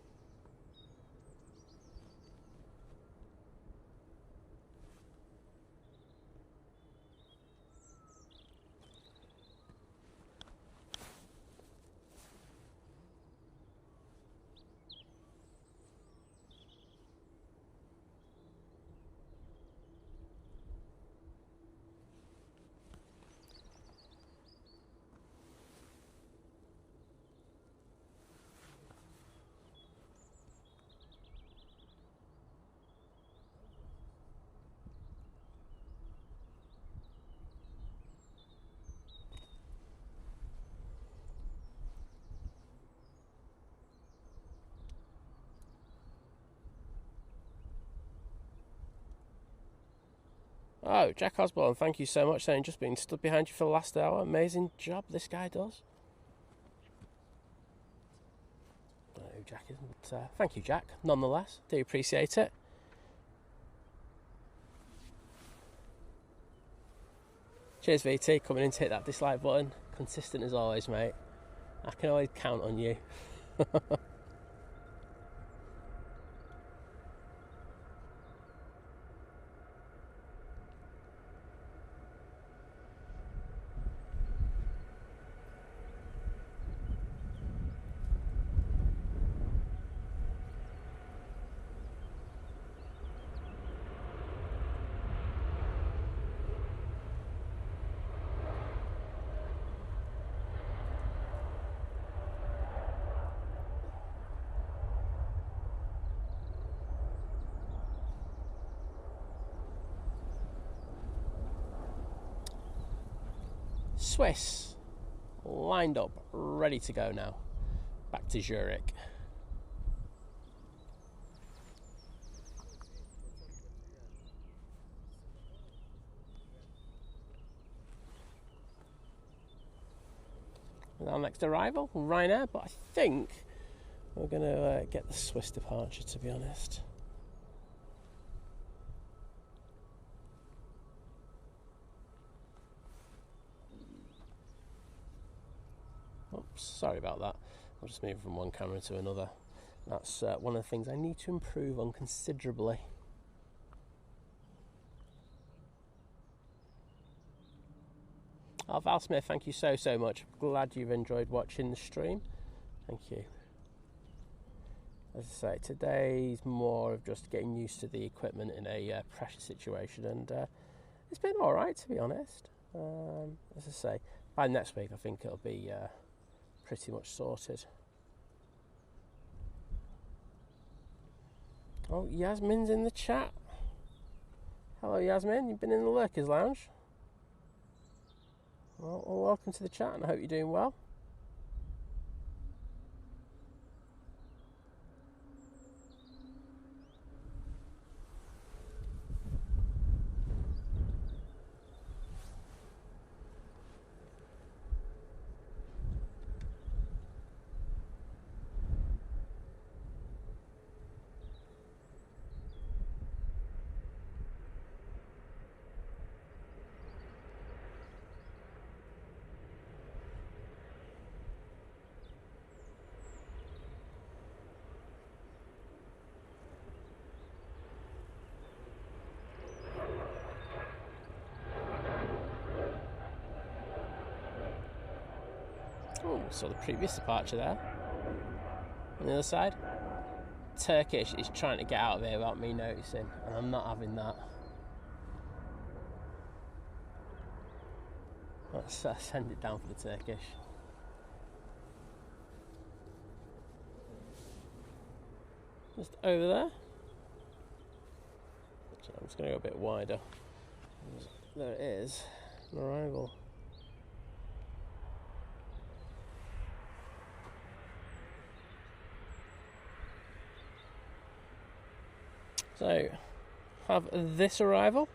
S1: Oh, Jack Osborne, thank you so much. Saying just been stood behind you for the last hour. Amazing job this guy does. who Jack is, but thank you, Jack, nonetheless. Do appreciate it. Cheers, VT, coming in to hit that dislike button. Consistent as always, mate. I can always count on you. Swiss, lined up, ready to go now. Back to Zurich. Our next arrival, Ryanair, but I think we're going to get the Swiss departure, to be honest. Oops, sorry about that. I'm just moving from one camera to another. That's one of the things I need to improve on considerably. Oh, Val Smith, thank you so much. Glad you've enjoyed watching the stream. Thank you. As I say, today's more of just getting used to the equipment in a pressure situation, and it's been alright, to be honest. As I say, by next week I think it'll be pretty much sorted. Oh, Yasmin's in the chat. Hello, Yasmin. You've been in the Lurkers Lounge. Well, welcome to the chat, and I hope you're doing well. Oh, saw the previous departure there. On the other side, Turkish is trying to get out of here without me noticing, and I'm not having that. Let's send it down for the Turkish. Just over there. I'm just going to go a bit wider. There it is, an arrival. So, have this arrival,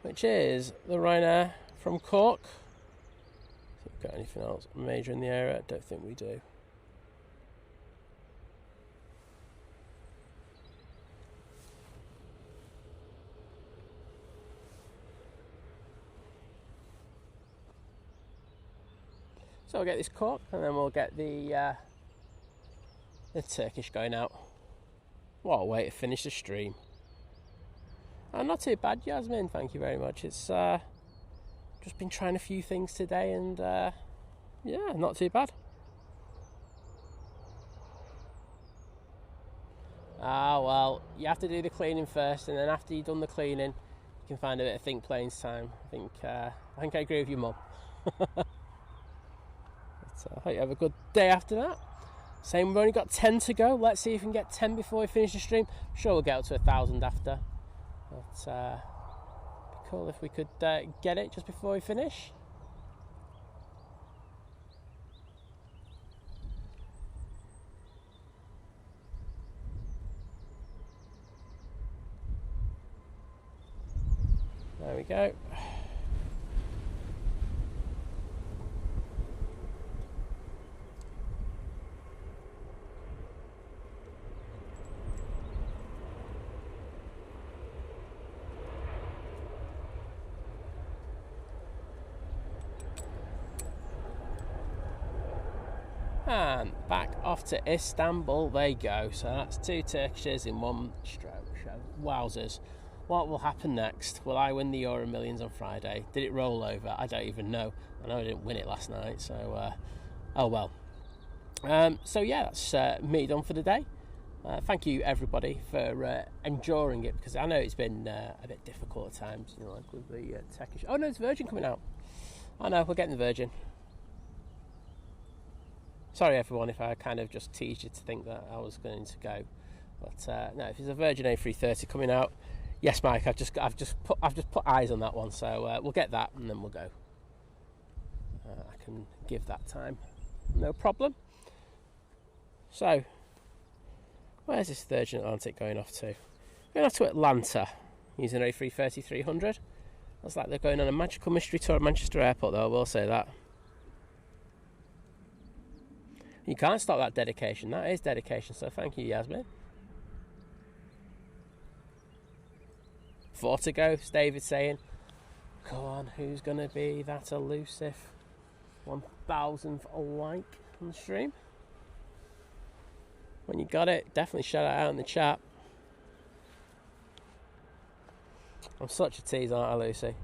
S1: which is the Ryanair from Cork. If we've got anything else major in the area, I don't think we do. So we'll get this Cork, and then we'll get the Turkish going out. What a way to finish the stream. Not too bad, Yasmin, thank you very much. It's just been trying a few things today, and yeah, not too bad. Well, you have to do the cleaning first, and then after you've done the cleaning, you can find a bit of think planes time. I think I agree with your mum. But I hope you have a good day after that. Same, we've only got 10 to go. Let's see if we can get 10 before we finish the stream. I'm sure we'll get up to 1,000 after. But it'd be cool if we could get it just before we finish. There we go. And back off to Istanbul they go. So that's 2 Turkishes in one stroke. Wowzers. What will happen next? Will I win the Euro Millions on Friday? Did it roll over? I don't even know. I know I didn't win it last night, so oh well. So yeah, that's me done for the day. Thank you everybody for enduring it, because I know it's been a bit difficult at times, you know, like with the tech issue. Oh no, it's Virgin coming out. I know, we're getting the Virgin. Sorry everyone if I kind of just teased you to think that I was going to go, but no, if there's a Virgin A380 coming out, yes, Mike, I've just put eyes on that one, so we'll get that and then we'll go. I can give that time, no problem. So, where's this Virgin Atlantic going off to? Going off to Atlanta, using A330-300. Looks like they're going on a magical mystery tour at Manchester Airport, though, I will say that. You can't stop that dedication. That is dedication, so thank you, Yasmin. 4 to go, David's saying. Come on, who's going to be that elusive 1,000th like on the stream? When you got it, definitely shout it out in the chat. I'm such a tease, aren't I, Lucy?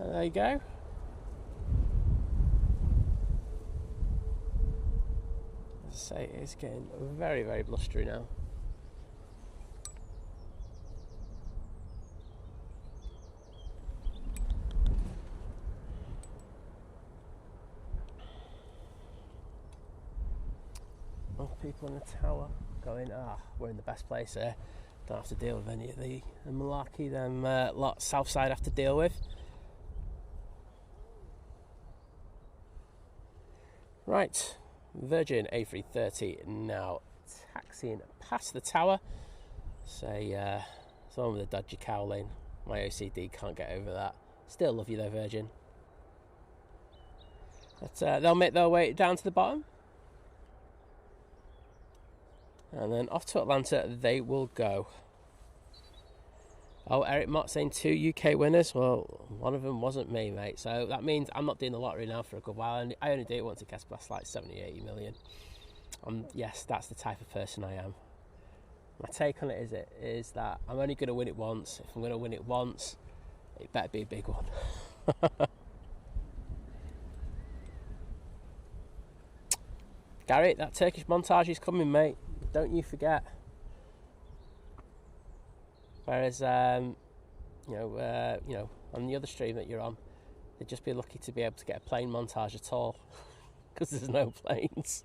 S1: There you go. As I say, it's getting very, very blustery now. More people in the tower going, we're in the best place here. Don't have to deal with any of the malarkey them lot south side have to deal with. Right, Virgin A330 now taxiing past the tower. Say, someone with a dodgy cowling. My OCD can't get over that. Still love you though, Virgin. But they'll make their way down to the bottom. And then off to Atlanta they will go. Oh, Eric Mott saying 2 UK winners. Well, one of them wasn't me, mate. So that means I'm not doing the lottery now for a good while. I only do it once it gets past like 70, 80 million. Yes, that's the type of person I am. My take on it is that I'm only going to win it once. If I'm going to win it once, it better be a big one. Gary, that Turkish montage is coming, mate. Don't you forget. Whereas, on the other stream that you're on, they'd just be lucky to be able to get a plane montage at all, because there's no planes.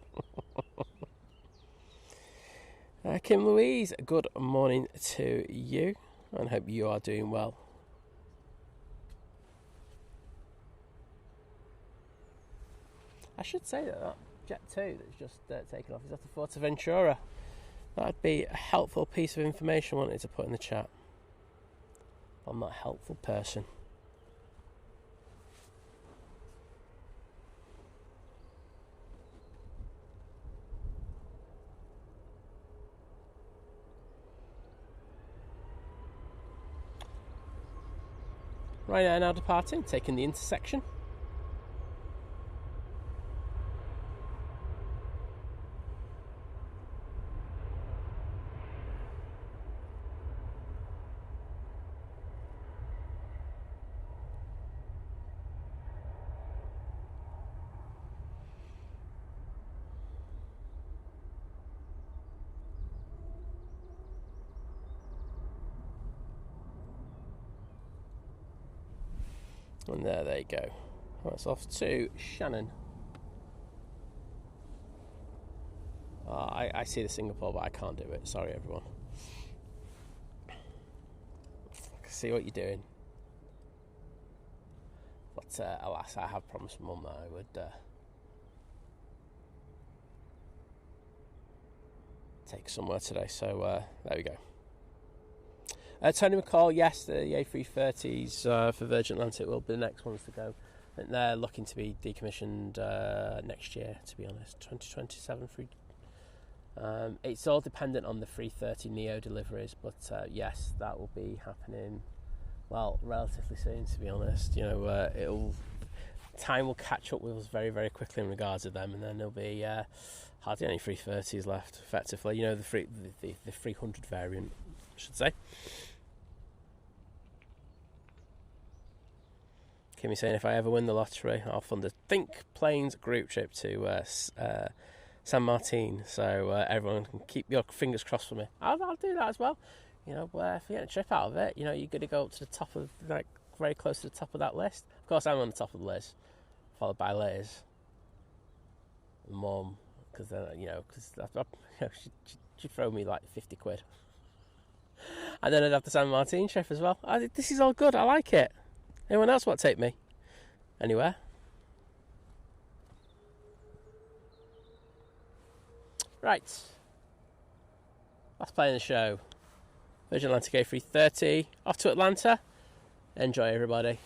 S1: Kim Louise, good morning to you, and hope you are doing well. I should say that Jet 2 that's just taken off is at the Fuerteventura. That'd be a helpful piece of information I wanted to put in the chat. I'm not a helpful person. Ryanair now departing, taking the intersection. And there they go. That's off to Shannon. I see the Singapore, but I can't do it. Sorry, everyone. I see what you're doing. But alas, I have promised Mum that I would take somewhere today. So there we go. Tony McCall, yes, the A330s for Virgin Atlantic will be the next ones to go. I think they're looking to be decommissioned next year, to be honest, 2027. It's all dependent on the 330neo deliveries, but yes, that will be happening, well, relatively soon, to be honest. You know, time will catch up with us very, very quickly in regards to them, and then there'll be hardly any 330s left, effectively. You know, the 300 variant, I should say. Kimmy saying, if I ever win the lottery, I'll fund a Think Planes group trip to San Martin, so everyone can keep your fingers crossed for me. I'll do that as well. You know, if you get a trip out of it, you know, you're going to go up to the top of, like, very close to the top of that list. Of course, I'm on the top of the list, followed by Liz, and Mum, because she'd throw me like 50 quid. And then I'd have the San Martin trip as well. This is all good, I like it. Anyone else want to take me anywhere? Right. Last play in the show. Virgin Atlantic A330 off to Atlanta. Enjoy, everybody.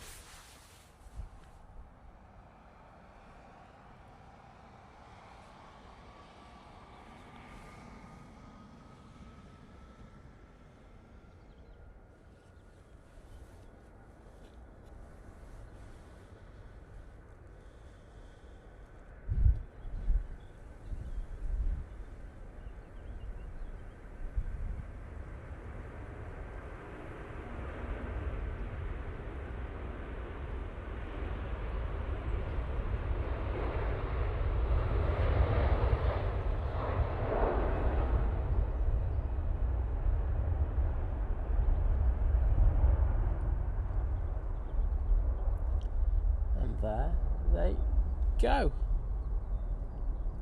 S1: There they go.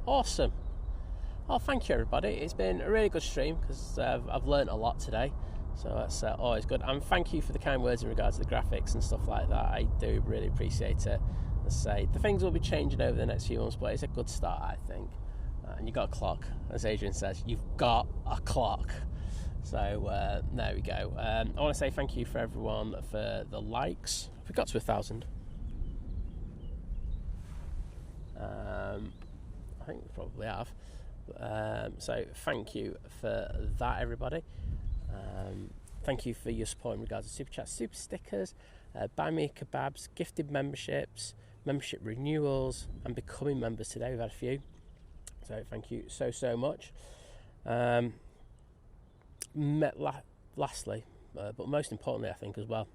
S1: Awesome. Oh, thank you, everybody. It's been a really good stream because I've learnt a lot today, so that's always good. And thank you for the kind words in regards to the graphics and stuff like that. I do really appreciate it. As I say, the things will be changing over the next few months, but it's a good start, I think. And you've got a clock, as Adrian says. You've got a clock. So there we go. I want to say thank you for everyone for the likes. We got to 1,000. I think we probably have. So thank you for that, everybody. Thank you for your support in regards to super chats, super stickers, buy me kebabs, gifted memberships, membership renewals, and becoming members today. We've had a few, so thank you so much. Lastly, but most importantly, I think as well,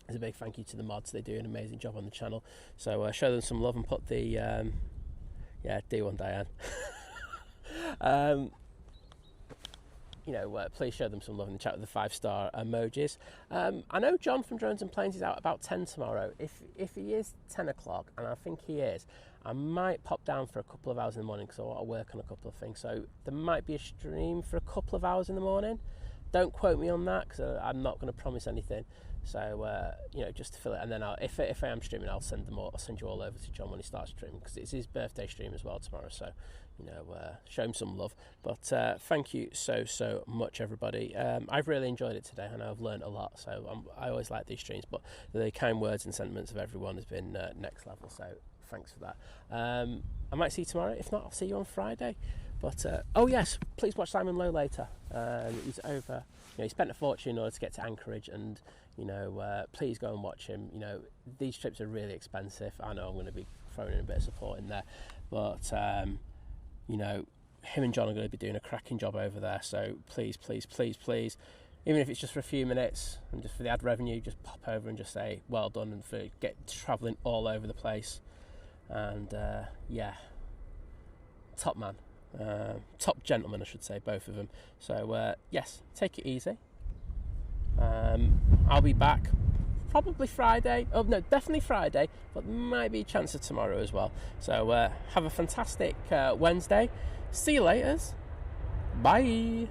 S1: is a big thank you to the mods. They do an amazing job on the channel, so show them some love and put the D1 Diane. Please show them some love in the chat with the 5-star emojis. I know John from Drones and Planes is out about 10 tomorrow. If he is 10 o'clock, and I think he is, I might pop down for a couple of hours in the morning because I want to work on a couple of things. So there might be a stream for a couple of hours in the morning. Don't quote me on that because I'm not going to promise anything. So just to fill it, and then if I am streaming, I'll send you all over to John when he starts streaming because it's his birthday stream as well tomorrow. So show him some love. But thank you so much, everybody. I've really enjoyed it today, and I've learned a lot. So I always like these streams, but the kind words and sentiments of everyone has been next level. So thanks for that. I might see you tomorrow. If not, I'll see you on Friday. But oh yes, please watch Simon Lowe later. He's over. He spent a fortune in order to get to Anchorage, and please go and watch him. These trips are really expensive. I know I'm going to be throwing in a bit of support in there, but him and John are going to be doing a cracking job over there. So please, even if it's just for a few minutes and just for the ad revenue, just pop over and just say well done, and for travelling all over the place. And top man. Top gentlemen, I should say, both of them. So yes, take it easy. I'll be back probably Friday. Oh no, definitely Friday, but might be a chance of tomorrow as well. So have a fantastic Wednesday. See you later. Bye.